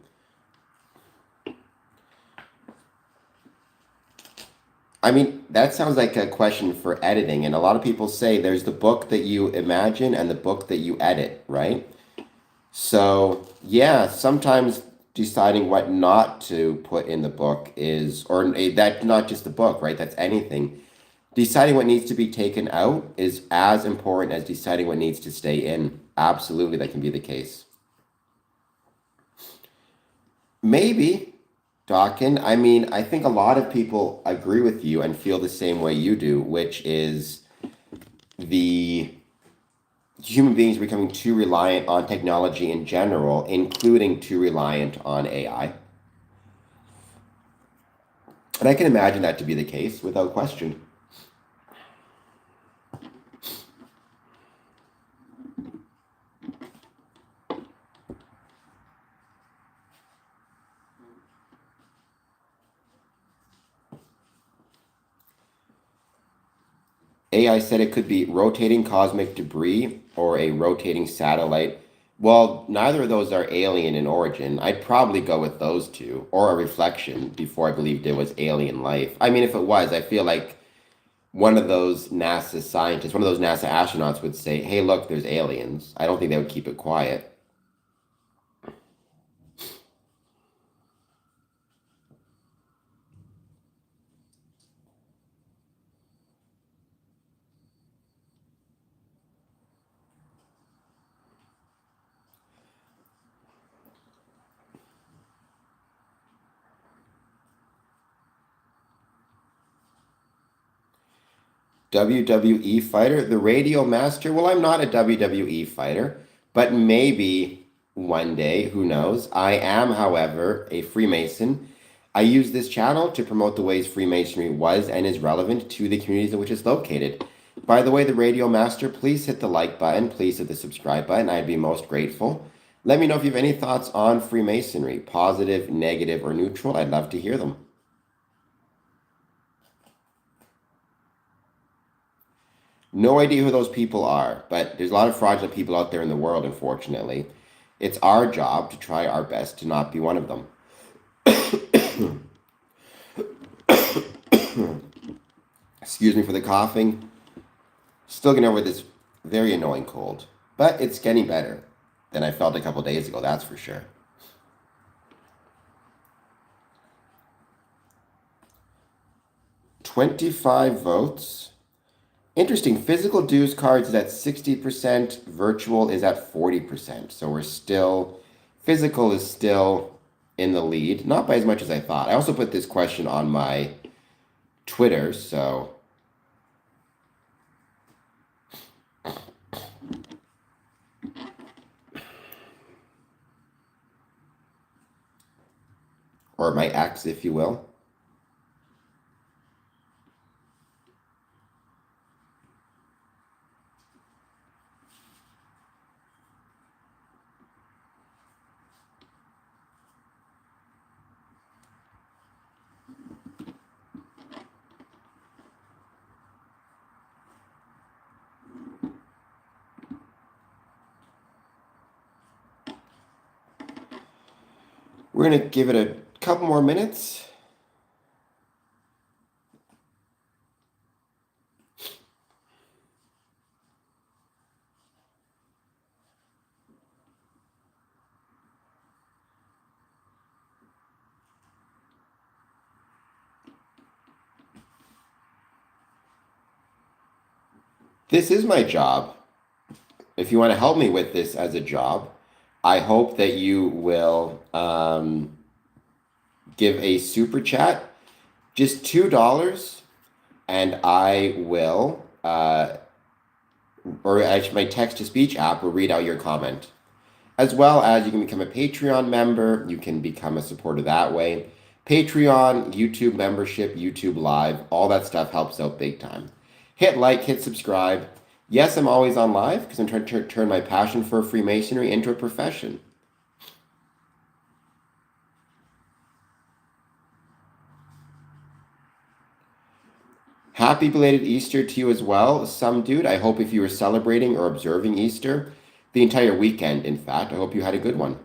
I mean, that sounds like a question for editing, and a lot of people say there's the book that you imagine and the book that you edit, right? So, yeah, sometimes deciding what not to put in the book is, or that's not just the book, right? That's anything. Deciding what needs to be taken out is as important as deciding what needs to stay in. Absolutely, that can be the case. Maybe, Dawkin. I mean, I think a lot of people agree with you and feel the same way you do, which is the human beings becoming too reliant on technology in general, including too reliant on AI. And I can imagine that to be the case without question. AI said it could be rotating cosmic debris or a rotating satellite. Well, neither of those are alien in origin. I'd probably go with those two, or a reflection before I believed it was alien life. I mean, if it was, I feel like one of those NASA scientists, one of those NASA astronauts would say, hey, look, there's aliens. I don't think they would keep it quiet. WWE fighter, the radio master. Well, I'm not a WWE fighter, but maybe one day, who knows? I am, however, a Freemason. I use this channel to promote the ways Freemasonry was and is relevant to the communities in which it's located. By the way, the radio master, please hit the like button, please hit the subscribe button. I'd be most grateful. Let me know if you have any thoughts on Freemasonry, positive, negative, or neutral. I'd love to hear them. No idea who those people are, but there's a lot of fraudulent people out there in the world, unfortunately. It's our job to try our best to not be one of them. Excuse me for the coughing. Still getting over this very annoying cold, but it's getting better than I felt a couple days ago, that's for sure. 25 votes. Interesting. Physical dues cards is at 60%. Virtual is at 40%. So we're still, physical is still in the lead. Not by as much as I thought. I also put this question on my Twitter, so. Or my X, if you will. We're going to give it a couple more minutes. This is my job. If you want to help me with this as a job, I hope that you will give a super chat, just $2, and I will, or actually my text to speech app will read out your comment. As well as you can become a Patreon member, you can become a supporter that way. Patreon, YouTube membership, YouTube Live, all that stuff helps out big time. Hit like, hit subscribe. Yes, I'm always on live because I'm trying to turn my passion for Freemasonry into a profession. Happy belated Easter to you as well, some dude. I hope if you were celebrating or observing Easter, the entire weekend, in fact, I hope you had a good one.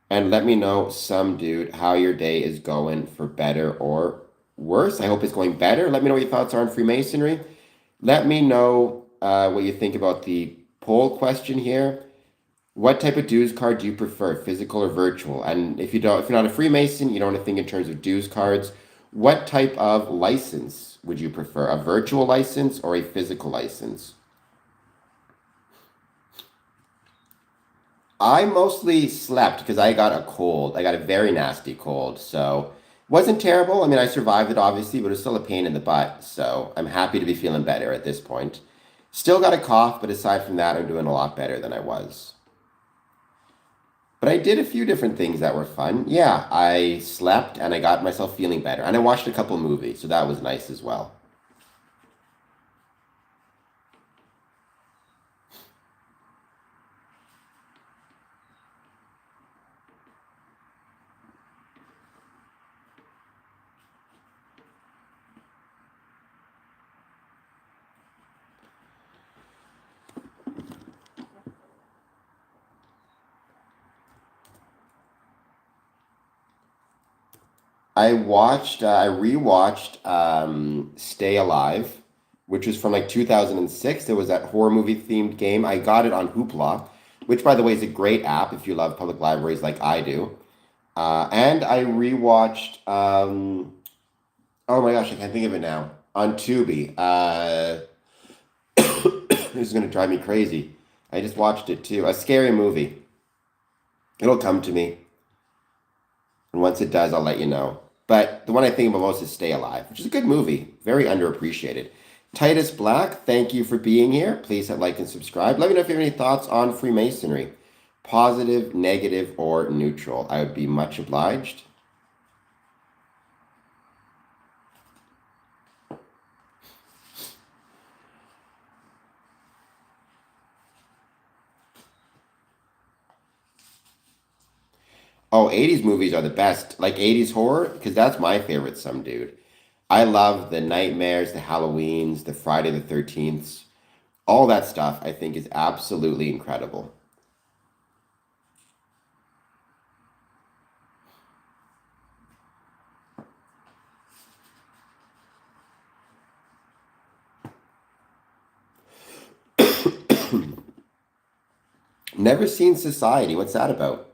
And let me know, some dude, how your day is going, for better or worse. I hope it's going better. Let me know what your thoughts are on Freemasonry. Let me know what you think about the poll question here. What type of dues card do you prefer, physical or virtual? And if you're not a Freemason, you don't want to think in terms of dues cards. What type of license would you prefer, a virtual license or a physical license? I mostly slept because I got a cold. I got a very nasty cold, so wasn't terrible. I mean, I survived it obviously, but it was still a pain in the butt. So I'm happy to be feeling better at this point. Still got a cough, but aside from that, I'm doing a lot better than I was. But I did a few different things that were fun. Yeah, I slept and I got myself feeling better. And I watched a couple movies, so that was nice as well. I rewatched Stay Alive, which was from like 2006. It was that horror movie themed game. I got it on Hoopla, which by the way is a great app if you love public libraries like I do. And I rewatched, oh my gosh, I can't think of it now, on Tubi. This is going to drive me crazy. I just watched it too. A scary movie. It'll come to me. And once it does, I'll let you know. But the one I think about most is Stay Alive, which is a good movie, very underappreciated. Titus Black, thank you for being here. Please hit like and subscribe. Let me know if you have any thoughts on Freemasonry, positive, negative, or neutral. I would be much obliged. Oh, 80s movies are the best. Like 80s horror, because that's my favorite, some dude. I love the nightmares, the Halloweens, the Friday the 13th. All that stuff I think is absolutely incredible. Never seen Society. What's that about?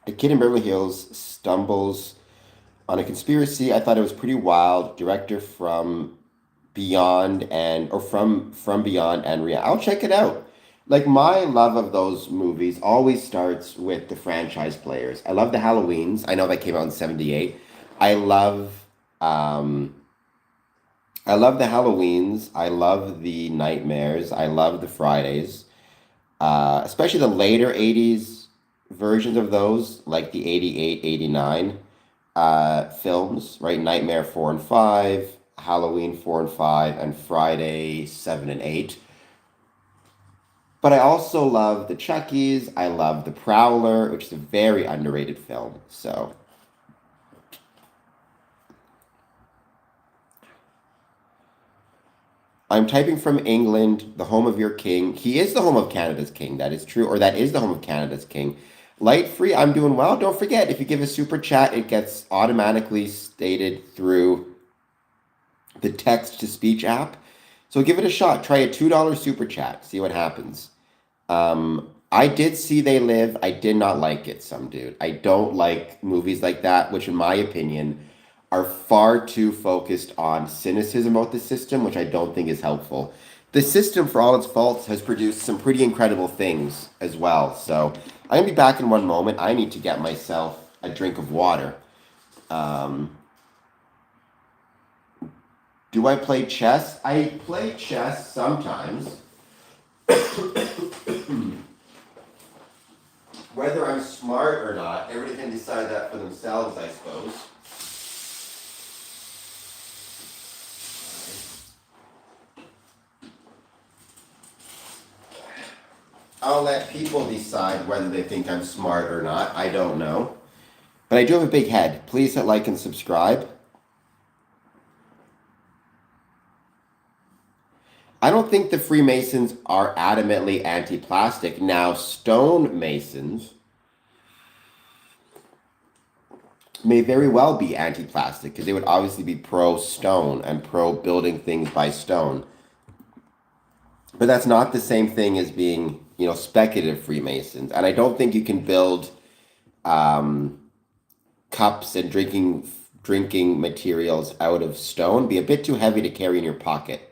A kid in Beverly Hills stumbles on a conspiracy. I thought it was pretty wild. Director from Beyond and or from Beyond and I'll check it out. Like my love of those movies always starts with the franchise players. I love the Halloweens. I know that came out in 78. I love um I love the Halloweens. I love the Nightmares. I love the Fridays. Especially the later 80s versions of those, like the 88, 89 films, right? Nightmare 4 and 5, Halloween 4 and 5, and Friday 7 and 8. But I also love the Chuckies. I love the Prowler, which is a very underrated film. So I'm typing from England, the home of your king. He is the home of Canada's king. That is true, or that is the home of Canada's king. Light free, I'm doing well. Don't forget, if you give a super chat, it gets automatically stated through the text to speech app. So give it a shot. Try a $2 super chat. See what happens. I did see They Live. I did not like it, some dude. I don't like movies like that, which, in my opinion, are far too focused on cynicism about the system, which I don't think is helpful. The system, for all its faults, has produced some pretty incredible things as well. So I'm gonna be back in one moment. I need to get myself a drink of water. Um, do I play chess? I play chess sometimes. Whether I'm smart or not, everybody can decide that for themselves, I suppose. I'll let people decide whether they think I'm smart or not. I don't know. But I do have a big head. Please hit like and subscribe. I don't think the Freemasons are adamantly anti-plastic. Now, stonemasons may very well be anti-plastic because they would obviously be pro-stone and pro-building things by stone. But that's not the same thing as being, speculative Freemasons. And I don't think you can build um, cups and drinking materials out of stone. Be a bit too heavy to carry in your pocket.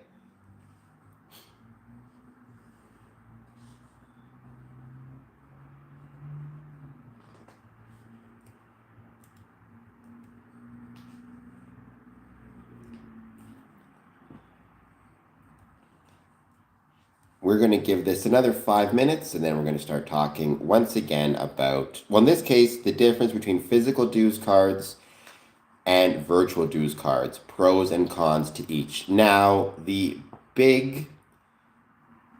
We're going to give this another 5 minutes and then we're going to start talking once again about, well, in this case, the difference between physical dues cards and virtual dues cards, pros and cons to each. Now, the big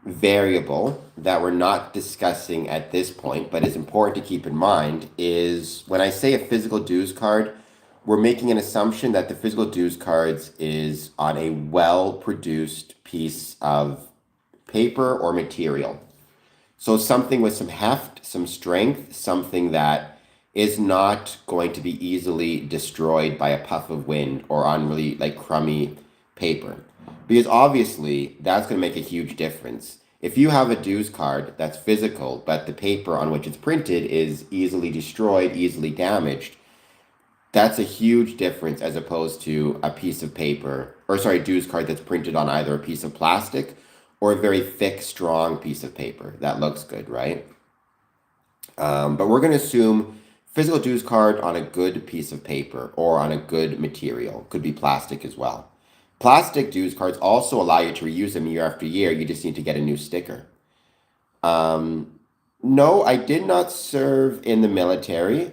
variable that we're not discussing at this point, but is important to keep in mind, is when I say a physical dues card, we're making an assumption that the physical dues cards is on a well-produced piece of paper or material. So something with some heft, some strength, something that is not going to be easily destroyed by a puff of wind or on really like crummy paper. Because obviously that's going to make a huge difference. If you have a dues card that's physical, but the paper on which it's printed is easily destroyed, easily damaged, that's a huge difference as opposed to a piece of paper, or sorry, dues card that's printed on either a piece of plastic or a very thick, strong piece of paper. That looks good, right? But we're going to assume physical dues card on a good piece of paper or on a good material. Could be plastic as well. Plastic dues cards also allow you to reuse them year after year. You just need to get a new sticker. No, I did not serve in the military.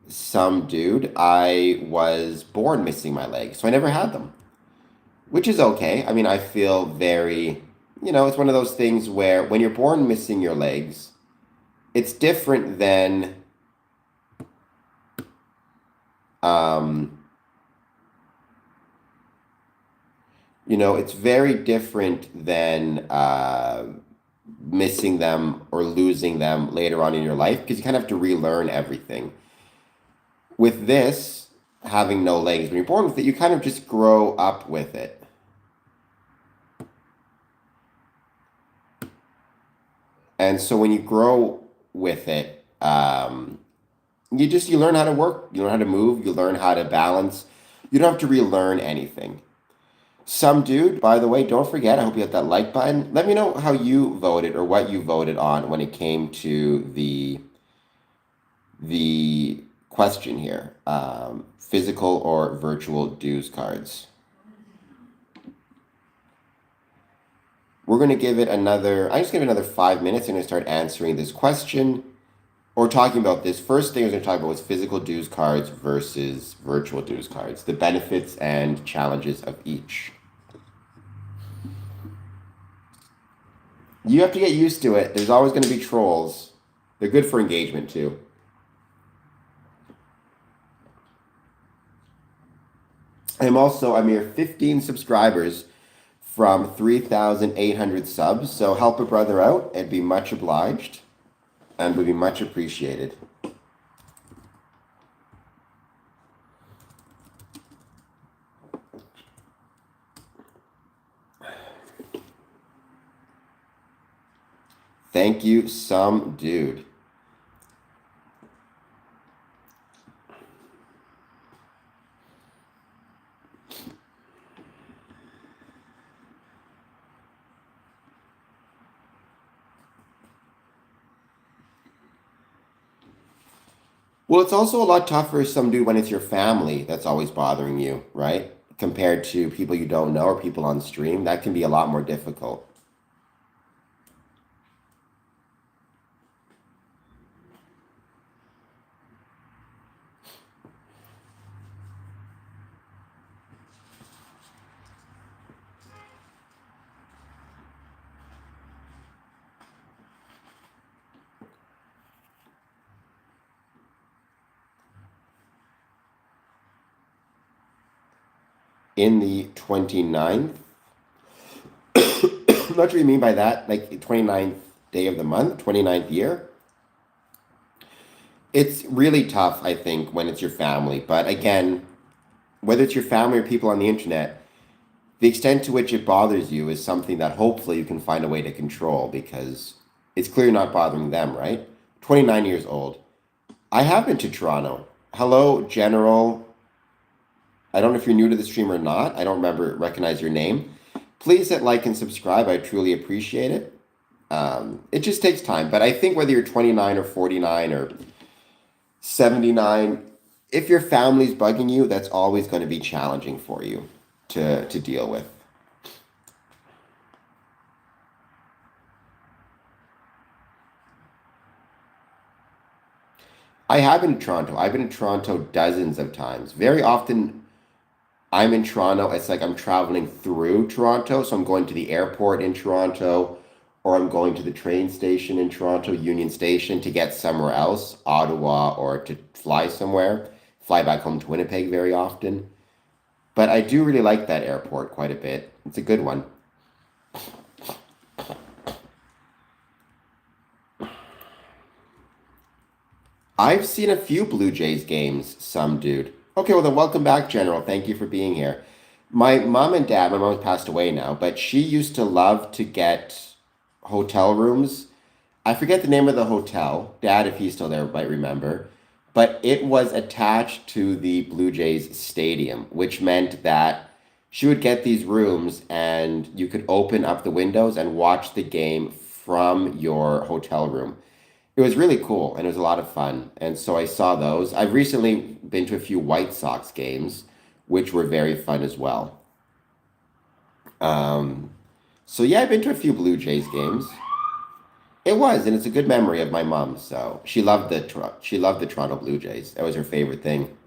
Some dude. I was born missing my leg, so I never had them, which is okay. I mean, I feel very, it's one of those things where when you're born missing your legs, it's different than, it's very different than missing them or losing them later on in your life because you kind of have to relearn everything. With this, having no legs when you're born with it, you kind of just grow up with it. And so when you grow with it, you learn how to work, you learn how to move, you learn how to balance. You don't have to relearn anything. Some dude, by the way, don't forget, I hope you hit that like button. Let me know how you voted or what you voted on when it came to the question here. Physical or virtual dues cards. We're going to give it another, I just give it another 5 minutes. I'm going to start answering this question or talking about this. First thing I was going to talk about was physical dues cards versus virtual dues cards, the benefits and challenges of each. You have to get used to it. There's always going to be trolls. They're good for engagement too. I'm here 15 subscribers from 3,800 subs. So help a brother out. It'd be much obliged and would be much appreciated. Thank you, some dude. Well, it's also a lot tougher, some dude, when it's your family that's always bothering you, right? Compared to people you don't know or people on stream. That can be a lot more difficult. In the 29th, I'm not sure what you mean by that, like the 29th day of the month, 29th year. It's really tough, I think, when it's your family. But again, whether it's your family or people on the internet, the extent to which it bothers you is something that hopefully you can find a way to control because it's clearly not bothering them, right? 29 years old. I have been to Toronto. Hello, General. I don't know if you're new to the stream or not. I don't recognize your name. Please hit like and subscribe. I truly appreciate it. It just takes time. But I think whether you're 29 or 49 or 79, if your family's bugging you, that's always going to be challenging for you to deal with. I have been to Toronto. I've been to Toronto dozens of times. Very often I'm in Toronto. It's like I'm traveling through Toronto. So I'm going to the airport in Toronto, or I'm going to the train station in Toronto, Union Station, to get somewhere else, Ottawa, or to fly somewhere, fly back home to Winnipeg very often. But I do really like that airport quite a bit. It's a good one. I've seen a few Blue Jays games, some dude. Okay, well then welcome back, General. Thank you for being here. My mom and dad, my mom's passed away now, but she used to love to get hotel rooms. I forget the name of the hotel. Dad, if he's still there, might remember. But it was attached to the Blue Jays stadium, which meant that she would get these rooms and you could open up the windows and watch the game from your hotel room. It was really cool and it was a lot of fun. And so I saw those. I've recently been to a few White Sox games, which were very fun as well. Um, so yeah, I've been to a few Blue Jays games. It was, and it's a good memory of my mom. So she loved the Toronto Blue Jays. That was her favorite thing.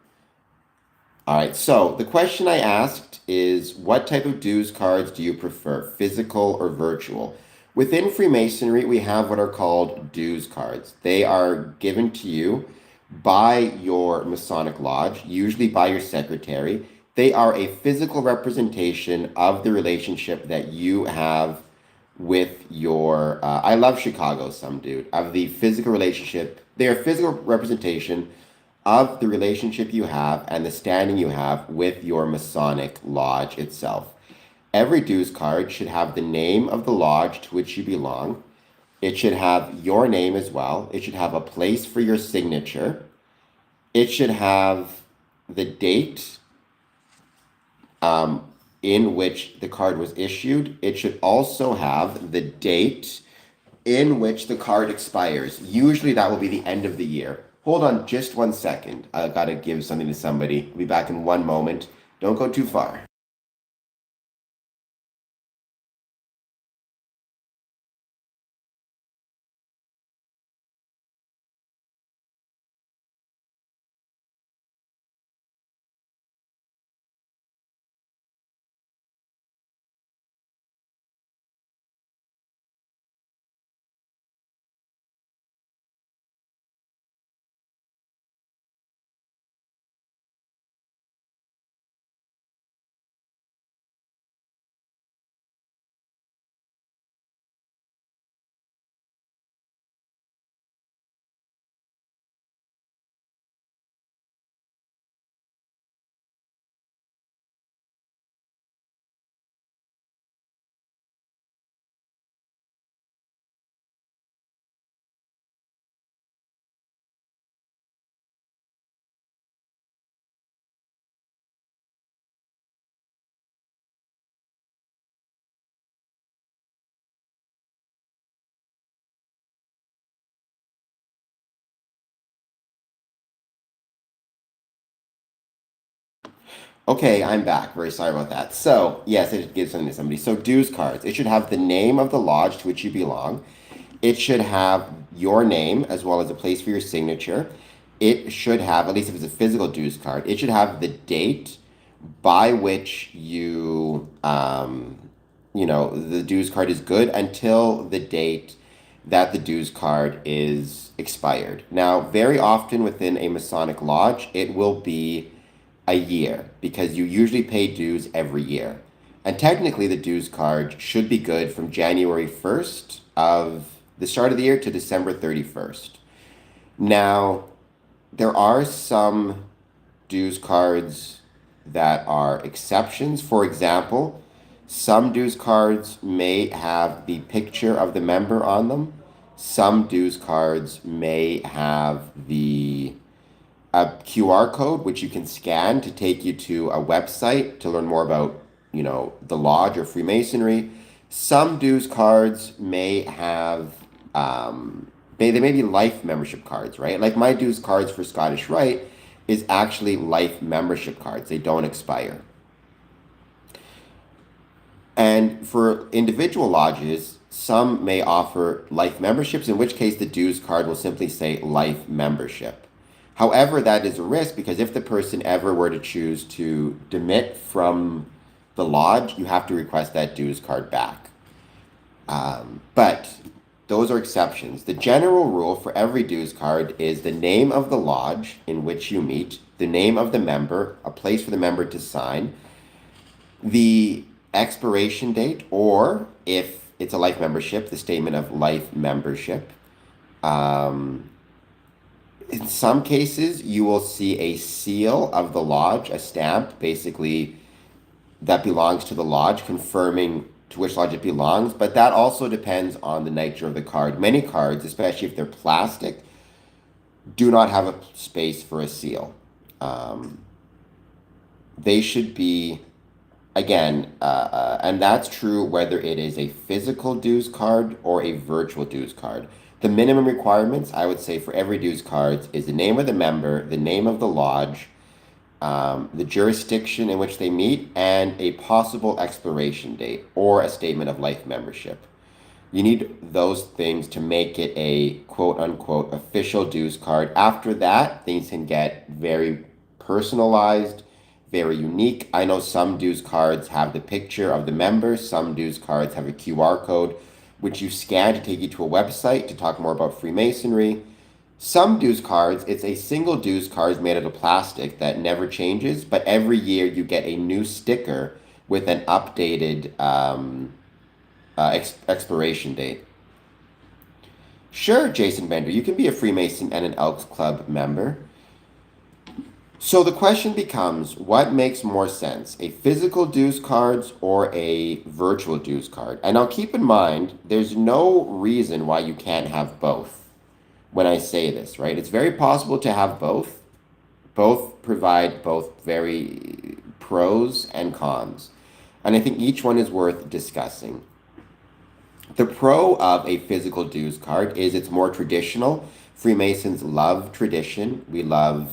All right. So the question I asked is, what type of dues cards do you prefer, physical or virtual? Within Freemasonry, we have what are called dues cards. They are given to you by your Masonic lodge, usually by your secretary. They are a physical representation of the relationship that you have with your, I love Chicago, some dude, of the physical relationship. They are a physical representation of the relationship you have and the standing you have with your Masonic lodge itself. Every dues card should have the name of the lodge to which you belong. It should have your name as well. It should have a place for your signature. It should have the date in which the card was issued. It should also have the date in which the card expires. Usually that will be the end of the year. Hold on just 1 second. I gotta give something to somebody. I'll be back in one moment. Don't go too far. Okay, I'm back. Very sorry about that. So, yes, it gives something to somebody. So, dues cards. It should have the name of the lodge to which you belong. It should have your name as well as a place for your signature. It should have, at least if it's a physical dues card, it should have the date by which the dues card is good until the date that the dues card is expired. Now, very often within a Masonic lodge, it will be a year because you usually pay dues every year. And technically, the dues card should be good from January 1st of the start of the year to December 31st. Now, there are some dues cards that are exceptions. For example, some dues cards may have the picture of the member on them. Some dues cards may have a QR code which you can scan to take you to a website to learn more about, the lodge or Freemasonry. Some dues cards may have they may be life membership cards, right? Like my dues cards for Scottish Rite is actually life membership cards. They don't expire. And for individual lodges, some may offer life memberships, in which case the dues card will simply say life membership. However, that is a risk because if the person ever were to choose to demit from the lodge, you have to request that dues card back. But those are exceptions. The general rule for every dues card is the name of the lodge in which you meet, the name of the member, a place for the member to sign, the expiration date, or if it's a life membership, the statement of life membership. Um, in some cases, you will see a seal of the lodge, a stamp, basically that belongs to the lodge, confirming to which lodge it belongs. But that also depends on the nature of the card. Many cards, especially if they're plastic, do not have a space for a seal. Um, they should be, again, and that's true whether it is a physical dues card or a virtual dues card. The minimum requirements, I would say, for every dues card is the name of the member, the name of the lodge, the jurisdiction in which they meet, and a possible expiration date or a statement of life membership. You need those things to make it a quote unquote official dues card. After that, things can get very personalized, very unique. I know some dues cards have the picture of the member, some dues cards have a QR code, which you scan to take you to a website to talk more about Freemasonry. Some dues cards, it's a single dues card made out of plastic that never changes, but every year you get a new sticker with an updated expiration date. Sure, Jason Bender, you can be a Freemason and an Elks Club member. So the question becomes, what makes more sense, a physical dues cards or a virtual dues card? And now keep in mind, there's no reason why you can't have both when I say this, right? It's very possible to have both. Both provide both very pros and cons. and I think each one is worth discussing. The pro of a physical dues card is it's more traditional. Freemasons love tradition. We love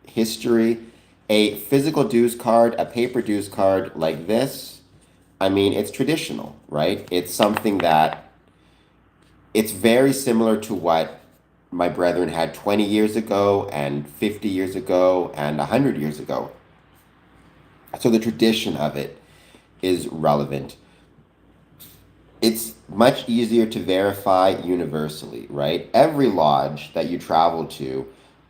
history. A physical dues card, a paper dues card like this, I mean, it's traditional, right? It's something that it's very similar to what my brethren had 20 years ago and 50 years ago and 100 years ago. So the tradition of it is relevant. It's much easier to verify universally, right? Every lodge that you travel to,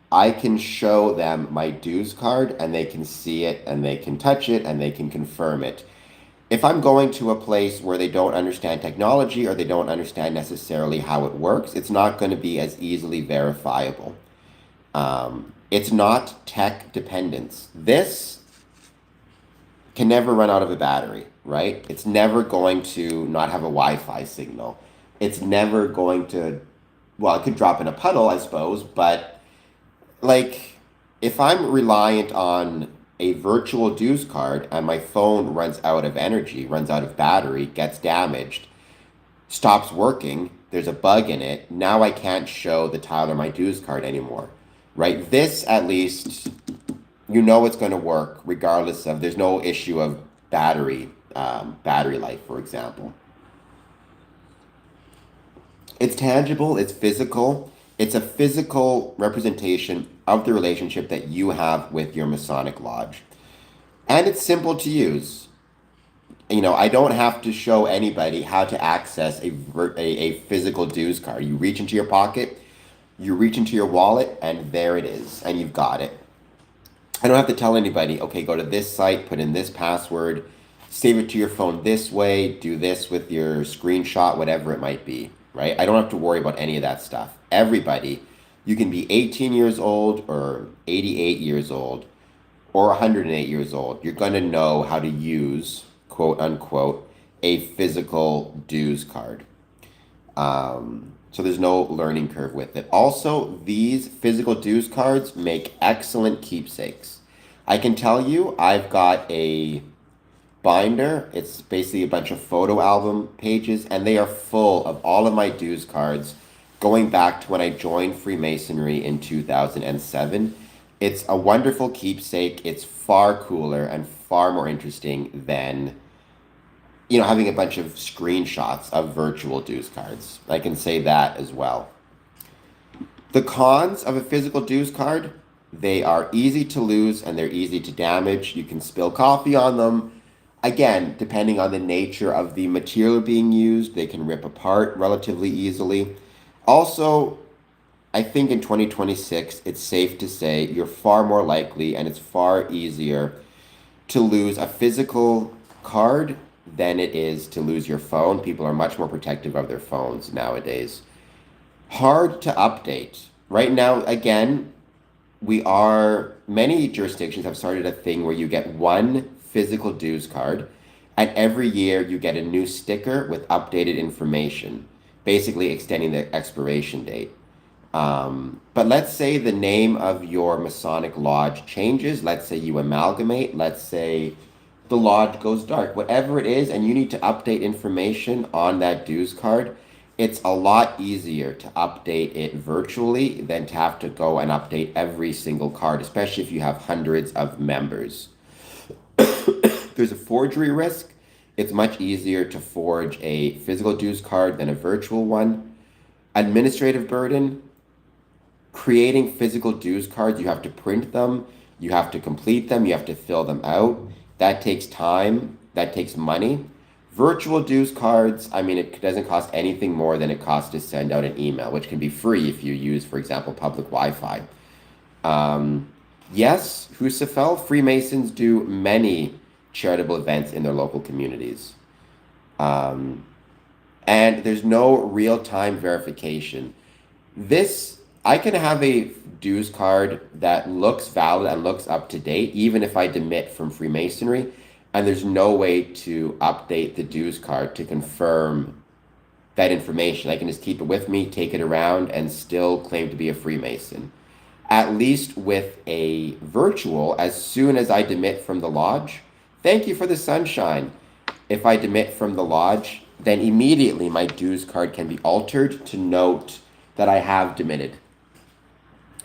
I can show them my dues card and they can see it and they can touch it and they can confirm it. If I'm going to a place where they don't understand technology or they don't understand necessarily how it works, it's not going to be as easily verifiable. It's not tech dependence. This can never run out of a battery, right? It's never going to not have a Wi-Fi signal. It's never going to, well, it could drop in a puddle, I suppose, but like if I'm reliant on a virtual dues card and my phone runs out of energy, runs out of battery, gets damaged, stops working, there's a bug in it, now I can't show the Tyler my dues card anymore, right? This at least you know it's going to work regardless of there's no issue of battery life, for example. It's tangible, it's physical, it's a physical representation of the relationship that you have with your Masonic lodge, and it's simple to use. You know, I don't have to show anybody how to access a physical dues card. You reach into your pocket, you reach into your wallet, and there it is, and you've got it. I don't have to tell anybody, okay, go to this site, put in this password, save it to your phone this way, do this with your screenshot, whatever it might be, right? I don't have to worry about any of that stuff. Everybody, you can be 18 years old or 88 years old or 108 years old. You're going to know how to use, quote unquote, a physical dues card. So there's no learning curve with it. Also, these physical dues cards make excellent keepsakes. I can tell you, I've got a binder. It's basically a bunch of photo album pages, and they are full of all of my dues cards going back to when I joined Freemasonry in 2007. It's a wonderful keepsake. It's far cooler and far more interesting than having a bunch of screenshots of virtual dues cards. I can say that as well. The cons of a physical dues card, they are easy to lose and they're easy to damage. You can spill coffee on them. Again, depending on the nature of the material being used, they can rip apart relatively easily. Also, I think in 2026, it's safe to say you're far more likely and it's far easier to lose a physical card than it is to lose your phone. People are much more protective of their phones nowadays. Hard to update. Right now, again, many jurisdictions have started a thing where you get one physical dues card, and every year you get a new sticker with updated information, basically extending the expiration date. But let's say the name of your Masonic lodge changes. Let's say you amalgamate. Let's say the lodge goes dark, whatever it is, and you need to update information on that dues card, it's a lot easier to update it virtually than to have to go and update every single card, especially if you have hundreds of members. There's a forgery risk. It's much easier to forge a physical dues card than a virtual one. Administrative burden. Creating physical dues cards, you have to print them, you have to complete them, you have to fill them out. That takes time, that takes money. Virtual dues cards, I mean, it doesn't cost anything more than it costs to send out an email, which can be free if you use, for example, public Wi-Fi. Yes, Husafel, Freemasons do many charitable events in their local communities. And there's no real-time verification. I can have a dues card that looks valid and looks up to date, even if I demit from Freemasonry, and there's no way to update the dues card to confirm that information. I can just keep it with me, take it around, and still claim to be a Freemason. At least with a virtual, as soon as I demit from the lodge, thank you for the sunshine. If I demit from the lodge, then immediately my dues card can be altered to note that I have demitted.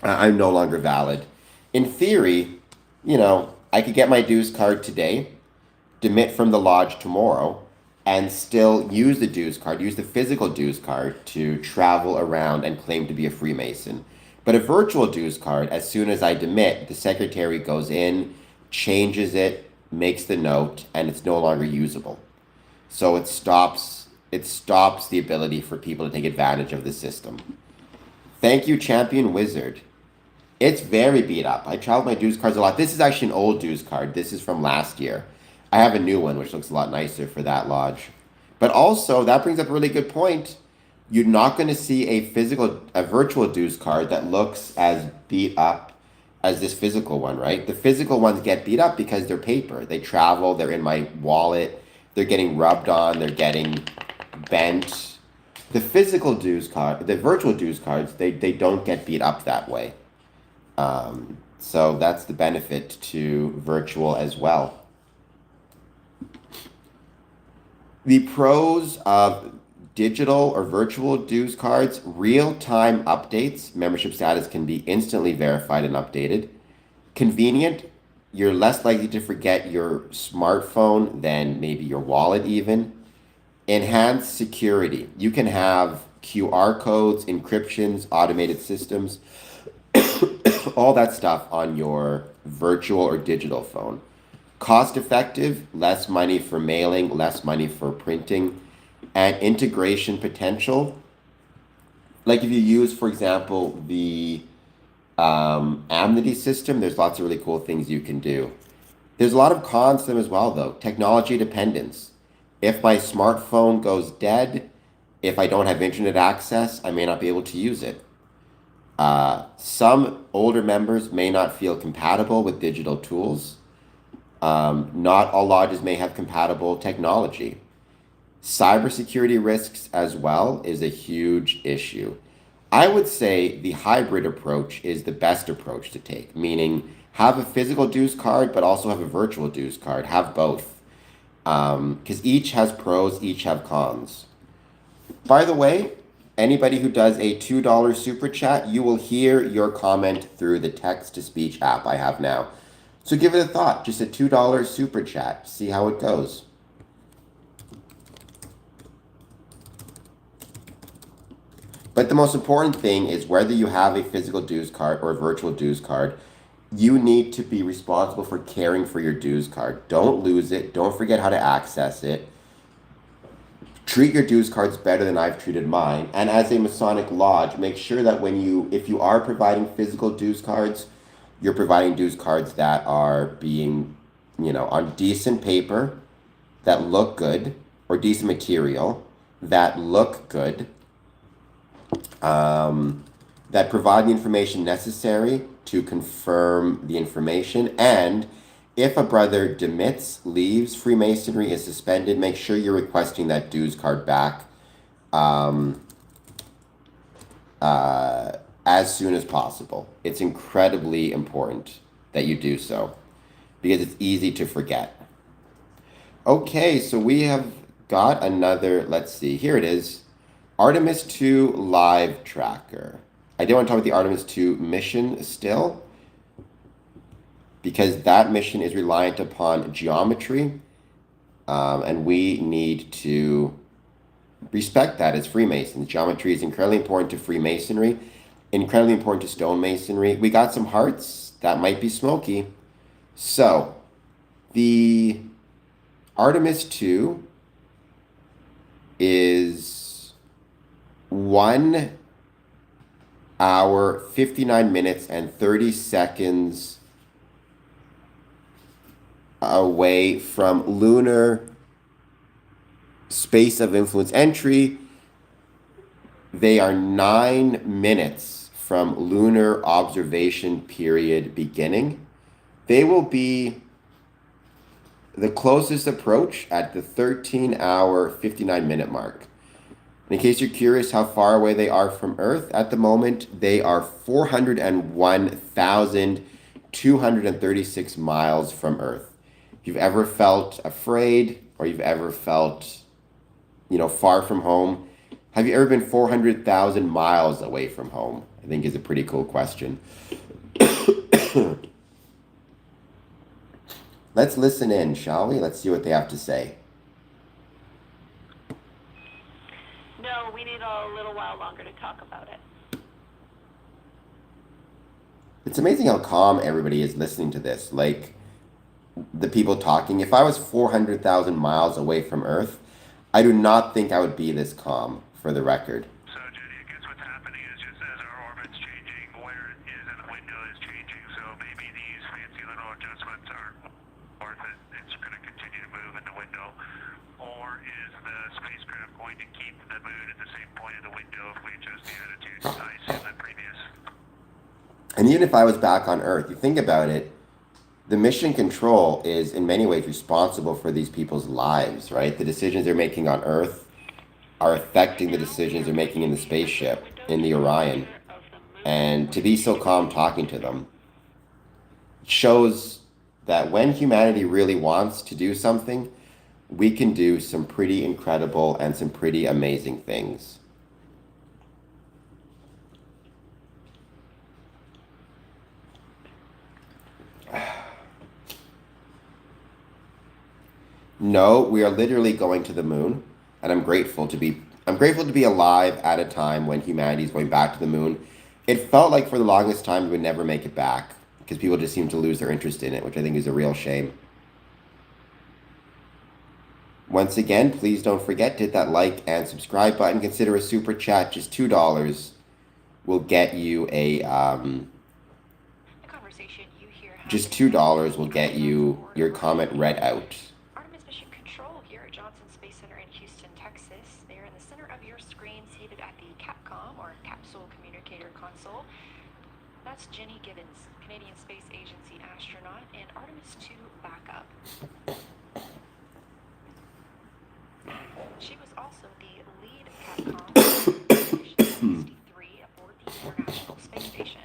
I'm no longer valid. In theory, I could get my dues card today, demit from the lodge tomorrow, and still use the dues card, use the physical dues card to travel around and claim to be a Freemason. But a virtual dues card, as soon as I demit, the secretary goes in, changes it, makes the note, and it's no longer usable. So it stops the ability for people to take advantage of the system. Thank you, Champion Wizard. It's very beat up. I traveled my dues cards a lot. This is actually an old dues card. This is from last year. I have a new one, which looks a lot nicer for that lodge. But also, that brings up a really good point. You're not going to see a virtual dues card that looks as beat up as this physical one, right? The physical ones get beat up because they're paper. They travel, they're in my wallet, they're getting rubbed on, they're getting bent. The virtual dues cards, they don't get beat up that way. So that's the benefit to virtual as well. The pros of digital or virtual dues cards: real-time updates. Membership status can be instantly verified and updated. Convenient. You're less likely to forget your smartphone than maybe your wallet even. Enhanced security. You can have QR codes, encryptions, automated systems, all that stuff on your virtual or digital phone. Cost effective, less money for mailing, less money for printing, and integration potential. Like if you use, for example, the Amnesty system, there's lots of really cool things you can do. There's a lot of cons to them as well, though. Technology dependence. If my smartphone goes dead, if I don't have internet access, I may not be able to use it. Some older members may not feel compatible with digital tools. Not all lodges may have compatible technology. Cybersecurity risks as well is a huge issue. I would say the hybrid approach is the best approach to take, meaning have a physical dues card, but also have a virtual dues card. Have both. Because each has pros, each have cons. By the way, anybody who does a $2 super chat, you will hear your comment through the text-to-speech app I have now. So give it a thought. Just a $2 super chat. See how it goes. But the most important thing is whether you have a physical dues card or a virtual dues card, you need to be responsible for caring for your dues card. Don't lose it. Don't forget how to access it. Treat your dues cards better than I've treated mine. And as a Masonic lodge, make sure that if you are providing physical dues cards, you're providing dues cards that are being, on decent paper, that look good, or decent material, that look good, that provide the information necessary to confirm the information. And if a brother demits, leaves Freemasonry, is suspended, make sure you're requesting that dues card back as soon as possible. It's incredibly important that you do so because it's easy to forget. Okay, so we have got another, let's see, here it is. Artemis 2 live tracker. I do want to talk about the Artemis 2 mission still, because that mission is reliant upon geometry, and we need to respect that as Freemasons. Geometry is incredibly important to Freemasonry, incredibly important to stonemasonry. We got some hearts that might be smoky. So, the Artemis 2 is 1 hour, 59 minutes, and 30 seconds away from lunar space of influence entry. They are 9 minutes from lunar observation period beginning. They will be the closest approach at the 13-hour, 59-minute mark. In case you're curious how far away they are from Earth, at the moment, they are 401,236 miles from Earth. If you've ever felt afraid, or you've ever felt, far from home? Have you ever been 400,000 miles away from home? I think is a pretty cool question. Let's listen in, shall we? Let's see what they have to say. No, we need a little while longer to talk about it. It's amazing how calm everybody is listening to this. Like, the people talking. If I was 400,000 miles away from Earth, I do not think I would be this calm, for the record. So, Jenny, I guess what's happening is just as our orbit's changing, where it is in the window is changing, so maybe these fancy little adjustments are worth it. It's going to continue to move in the window. Or is the spacecraft going to keep the moon at the same point of the window if we adjust the attitude nice in the previous? And even if I was back on Earth, you think about it, the mission control is in many ways responsible for these people's lives, right? The decisions they're making on Earth are affecting the decisions they're making in the spaceship, in the Orion. And to be so calm talking to them shows that when humanity really wants to do something, we can do some pretty incredible and some pretty amazing things. No, we are literally going to the moon, and I'm grateful to be alive at a time when humanity is going back to the moon. It felt like for the longest time we would never make it back because people just seem to lose their interest in it, which I think is a real shame. Once again, please don't forget to hit that like and subscribe button. Consider a super chat. Just $2 will get you a just $2 will get you your comment read out. Artemis Mission Control here at Johnson Space Center in Houston, Texas. They are in the center of your screen, seated at the CAPCOM, or Capsule Communicator Console. That's Jenny Gibbons, Canadian Space Agency astronaut, and Artemis 2 backup. She was also the lead CAPCOM Mission 63 aboard the International Space Station.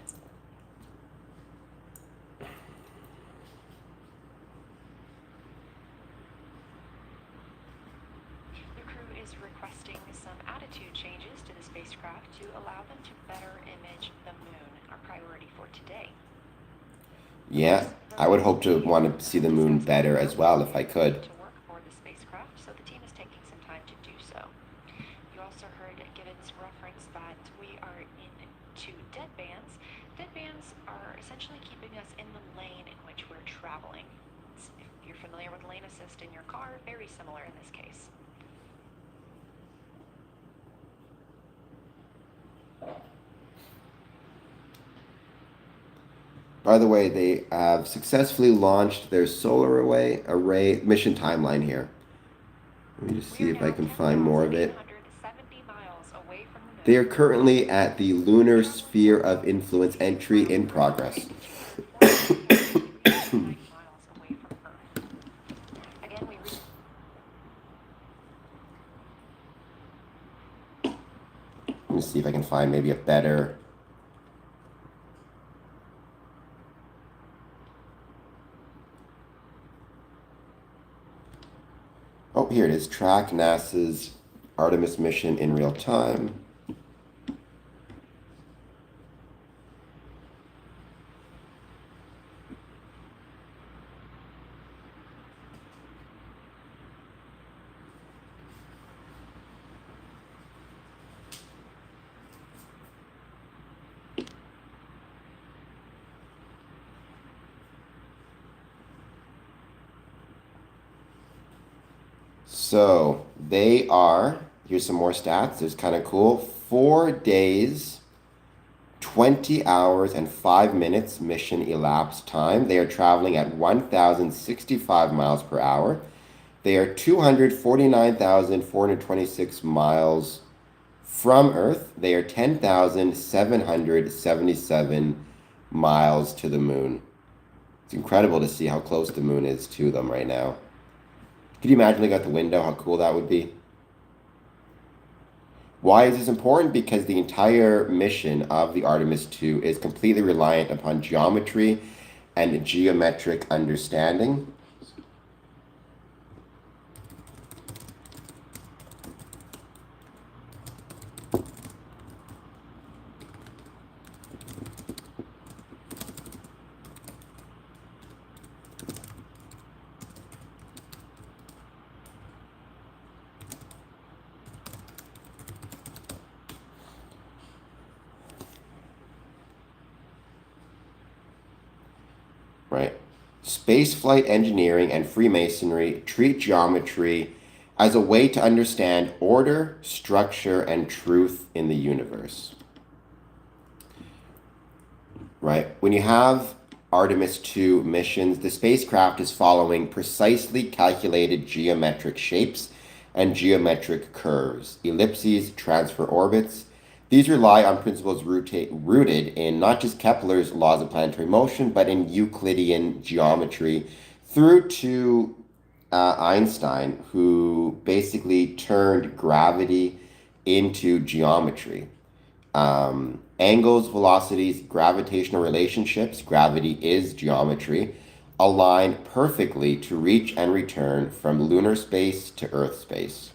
The crew is requesting some attitude changes to the spacecraft to allow them to better image the moon, our priority for today. Yeah, I would hope to want to see the moon better as well if I could. To work aboard the spacecraft, so the team is taking some time to do so. You also heard Gibbons reference that we are into deadbands. Deadbands are essentially keeping us in the lane in which we're traveling. If you're familiar with lane assist in your car, very similar in this case. By the way, they have successfully launched their solar array mission timeline here. Let me just see if I can find more of it. They are currently at the lunar sphere of influence entry in progress. Let me see if I can find maybe a better... Oh, here it is. Track NASA's Artemis mission in real time. So they are, here's some more stats. It's kind of cool. 4 days, 20 hours, and 5 minutes mission elapsed time. They are traveling at 1,065 miles per hour. They are 249,426 miles from Earth. They are 10,777 miles to the moon. It's incredible to see how close the moon is to them right now. Could you imagine looking out the window, how cool that would be? Why is this important? Because the entire mission of the Artemis 2 is completely reliant upon geometry and geometric understanding. right? Spaceflight engineering and Freemasonry treat geometry as a way to understand order, structure, and truth in the universe, right? When you have Artemis 2 missions, the spacecraft is following precisely calculated geometric shapes and geometric curves, ellipses, transfer orbits. These rely on principles rooted in not just Kepler's laws of planetary motion, but in Euclidean geometry through to Einstein, who basically turned gravity into geometry. Angles, velocities, gravitational relationships, gravity is geometry, align perfectly to reach and return from lunar space to Earth space.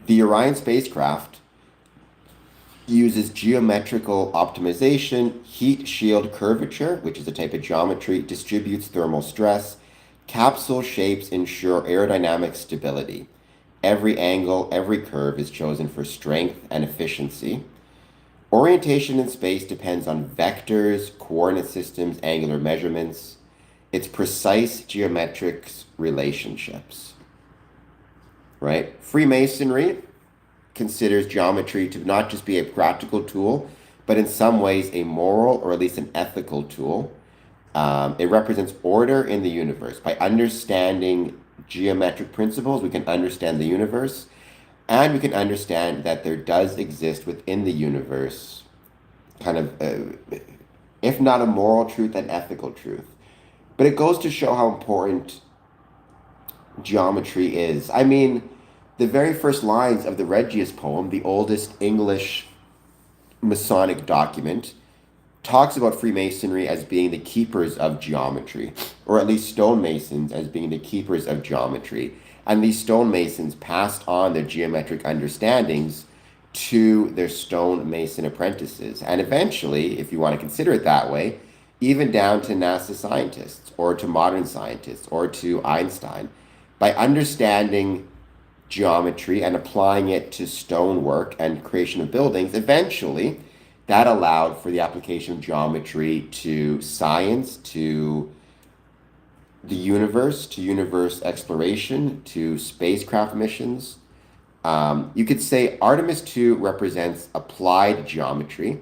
The Orion spacecraft uses geometrical optimization, heat shield curvature, which is a type of geometry, distributes thermal stress. Capsule shapes ensure aerodynamic stability. Every angle, every curve is chosen for strength and efficiency. Orientation in space depends on vectors, coordinate systems, angular measurements. It's precise geometric relationships, right? Freemasonry considers geometry to not just be a practical tool, but in some ways a moral or at least an ethical tool. It represents order in the universe. By understanding geometric principles, we can understand the universe, and we can understand that there does exist within the universe kind of, if not a moral truth, an ethical truth. But it goes to show how important geometry is. I mean, the very first lines of the Regius poem, the oldest English Masonic document, talks about Freemasonry as being the keepers of geometry, or at least stonemasons as being the keepers of geometry. And these stonemasons passed on their geometric understandings to their stonemason apprentices. And eventually, if you want to consider it that way, even down to NASA scientists, or to modern scientists, or to Einstein. By understanding geometry and applying it to stonework and creation of buildings, eventually that allowed for the application of geometry to science, to the universe, to universe exploration, to spacecraft missions. You could say Artemis 2 represents applied geometry,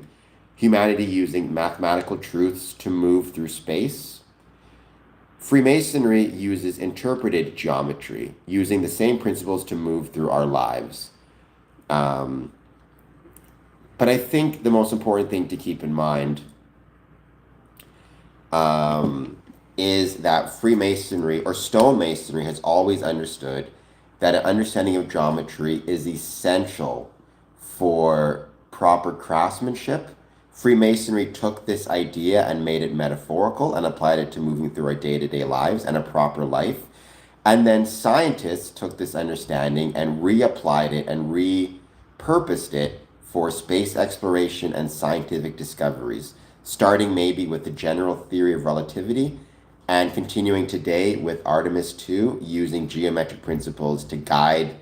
humanity using mathematical truths to move through space. Freemasonry uses interpreted geometry, using the same principles to move through our lives. But I think the most important thing to keep in mind is that Freemasonry or stonemasonry has always understood that an understanding of geometry is essential for proper craftsmanship. Freemasonry took this idea and made it metaphorical and applied it to moving through our day-to-day lives and a proper life. And then scientists took this understanding and reapplied it and repurposed it for space exploration and scientific discoveries, starting maybe with the general theory of relativity and continuing today with Artemis 2, using geometric principles to guide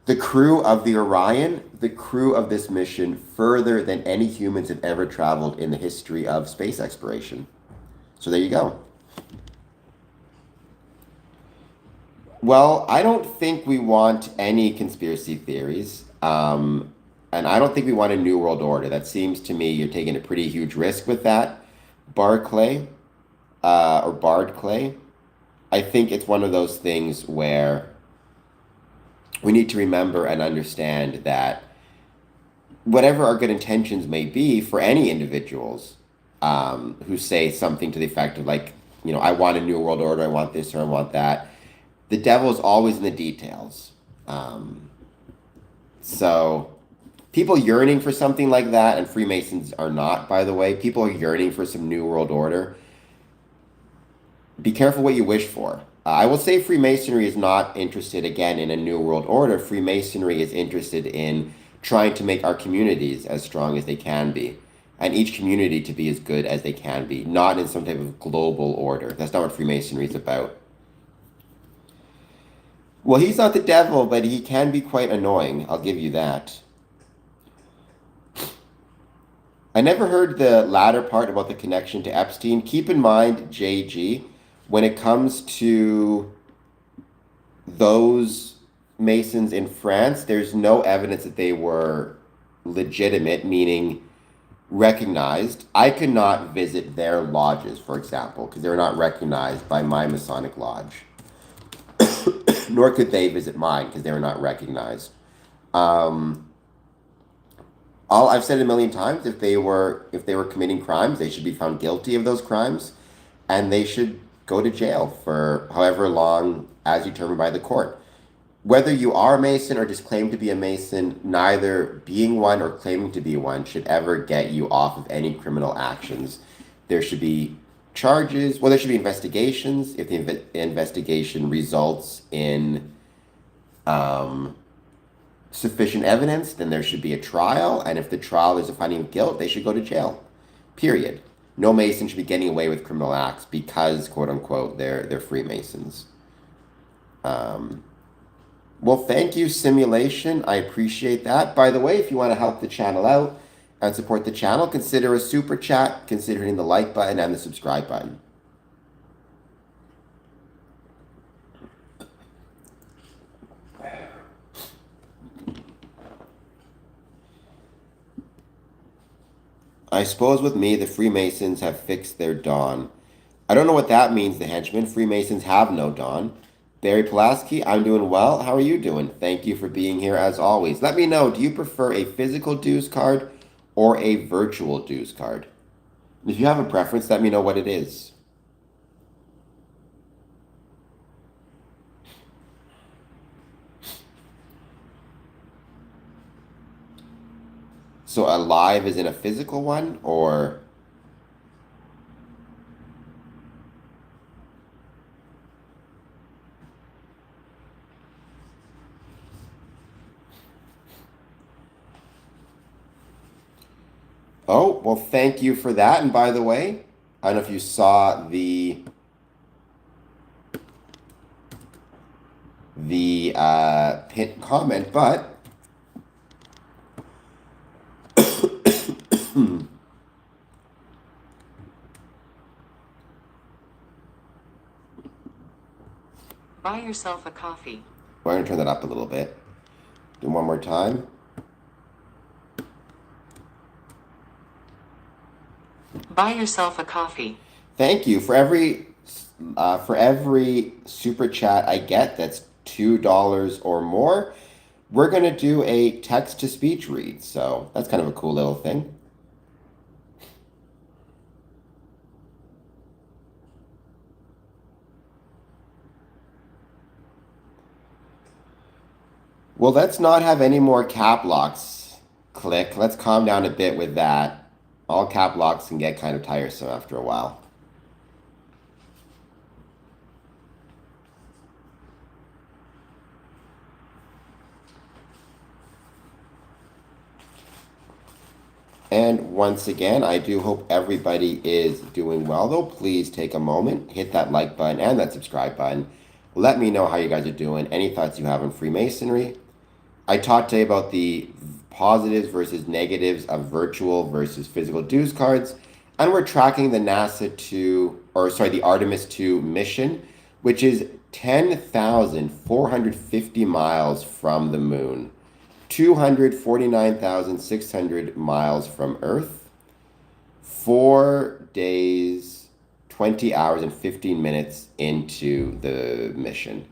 the crew of the Orion, the crew of this mission, further than any humans have ever traveled in the history of space exploration. So there you go. Well, I don't think we want any conspiracy theories. And I don't think we want a new world order. That seems to me you're taking a pretty huge risk with that. Barclay, or Bardclay. I think it's one of those things where we need to remember and understand that whatever our good intentions may be for any individuals who say something to the effect of like, you know, I want a new world order, I want this or I want that, the devil is always in the details. So people yearning for something like that, and Freemasons are not, by the way, people are yearning for some new world order. Be careful what you wish for. I will say Freemasonry is not interested, again, in a new world order. Freemasonry is interested in trying to make our communities as strong as they can be, and each community to be as good as they can be, not in some type of global order. That's not what Freemasonry is about. Well, he's not the devil, but he can be quite annoying. I'll give you that. I never heard the latter part about the connection to Epstein. Keep in mind, JG, when it comes to those Masons in France, there's no evidence that they were legitimate, meaning recognized. I could not visit their lodges, for example, because they're not recognized by my Masonic lodge. Nor could they visit mine because they were not recognized. All I've said a million times, if they were committing crimes, they should be found guilty of those crimes, and they should go to jail for however long as determined by the court. Whether you are a Mason or just claim to be a Mason, neither being one or claiming to be one should ever get you off of any criminal actions. There should be charges, well, there should be investigations. If the investigation results in sufficient evidence, then there should be a trial. And if the trial is a finding of guilt, they should go to jail. Period. No Mason should be getting away with criminal acts because, quote unquote, they're Freemasons. Well, thank you, Simulation. I appreciate that. By the way, if you want to help the channel out and support the channel, consider a super chat, consider hitting the like button and the subscribe button. I suppose with me, the Freemasons have fixed their dawn. I don't know what that means, the henchmen. Freemasons have no dawn. Barry Pulaski, I'm doing well. How are you doing? Thank you for being here as always. Let me know, do you prefer a physical dues card or a virtual dues card? If you have a preference, let me know what it is. So a live is in a physical one, or... Oh, well, thank you for that. And by the way, I don't know if you saw the pinned comment, but Buy yourself a coffee. we're going to turn that up a little bit. Do one more time. Buy yourself a coffee. Thank you. For every super chat I get that's $2 or more, we're going to do a text-to-speech read. So that's kind of a cool little thing. Well, let's not have any more cap locks. Click. Let's calm down a bit with that. All cap locks can get kind of tiresome after a while. And once again, I do hope everybody is doing well, though. Please take a moment, hit that like button and that subscribe button. Let me know how you guys are doing, any thoughts you have on Freemasonry. I talked today about the positives versus negatives of virtual versus physical dues cards, and we're tracking the the Artemis 2 mission, which is 10,450 miles from the moon, 249,600 miles from Earth, 4 days, 20 hours, and 15 minutes into the mission.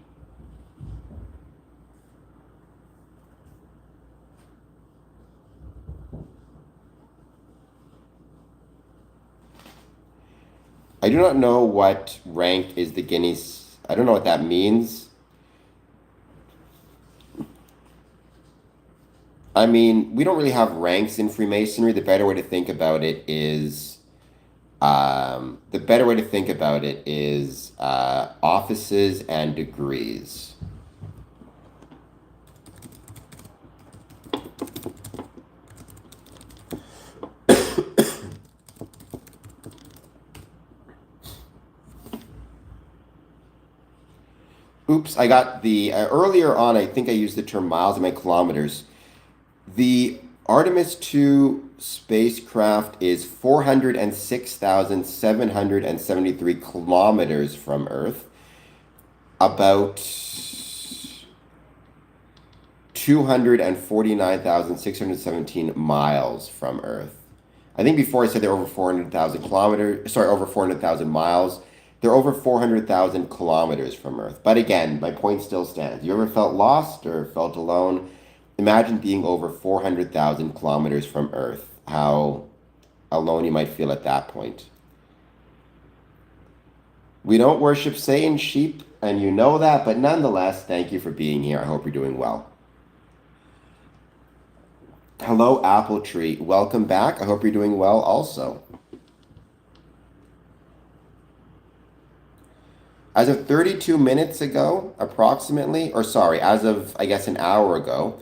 I do not know what rank is the Guinness. I don't know what that means. I mean, we don't really have ranks in Freemasonry. The better way to think about it is, offices and degrees. Oops, I got the, earlier on, I think I used the term miles in my kilometers. The Artemis 2 spacecraft is 406,773 kilometers from Earth, about 249,617 miles from Earth. I think before I said they're over 400,000 kilometers, sorry, over 400,000 miles. They're over 400,000 kilometers from Earth. But again, my point still stands. You ever felt lost or felt alone? Imagine being over 400,000 kilometers from Earth. How alone you might feel at that point. We don't worship Satan, sheep, and you know that, but nonetheless, thank you for being here. I hope you're doing well. Hello, Apple Tree. Welcome back. I hope you're doing well also. As of 32 minutes ago, approximately, or sorry, as of, I guess, an hour ago,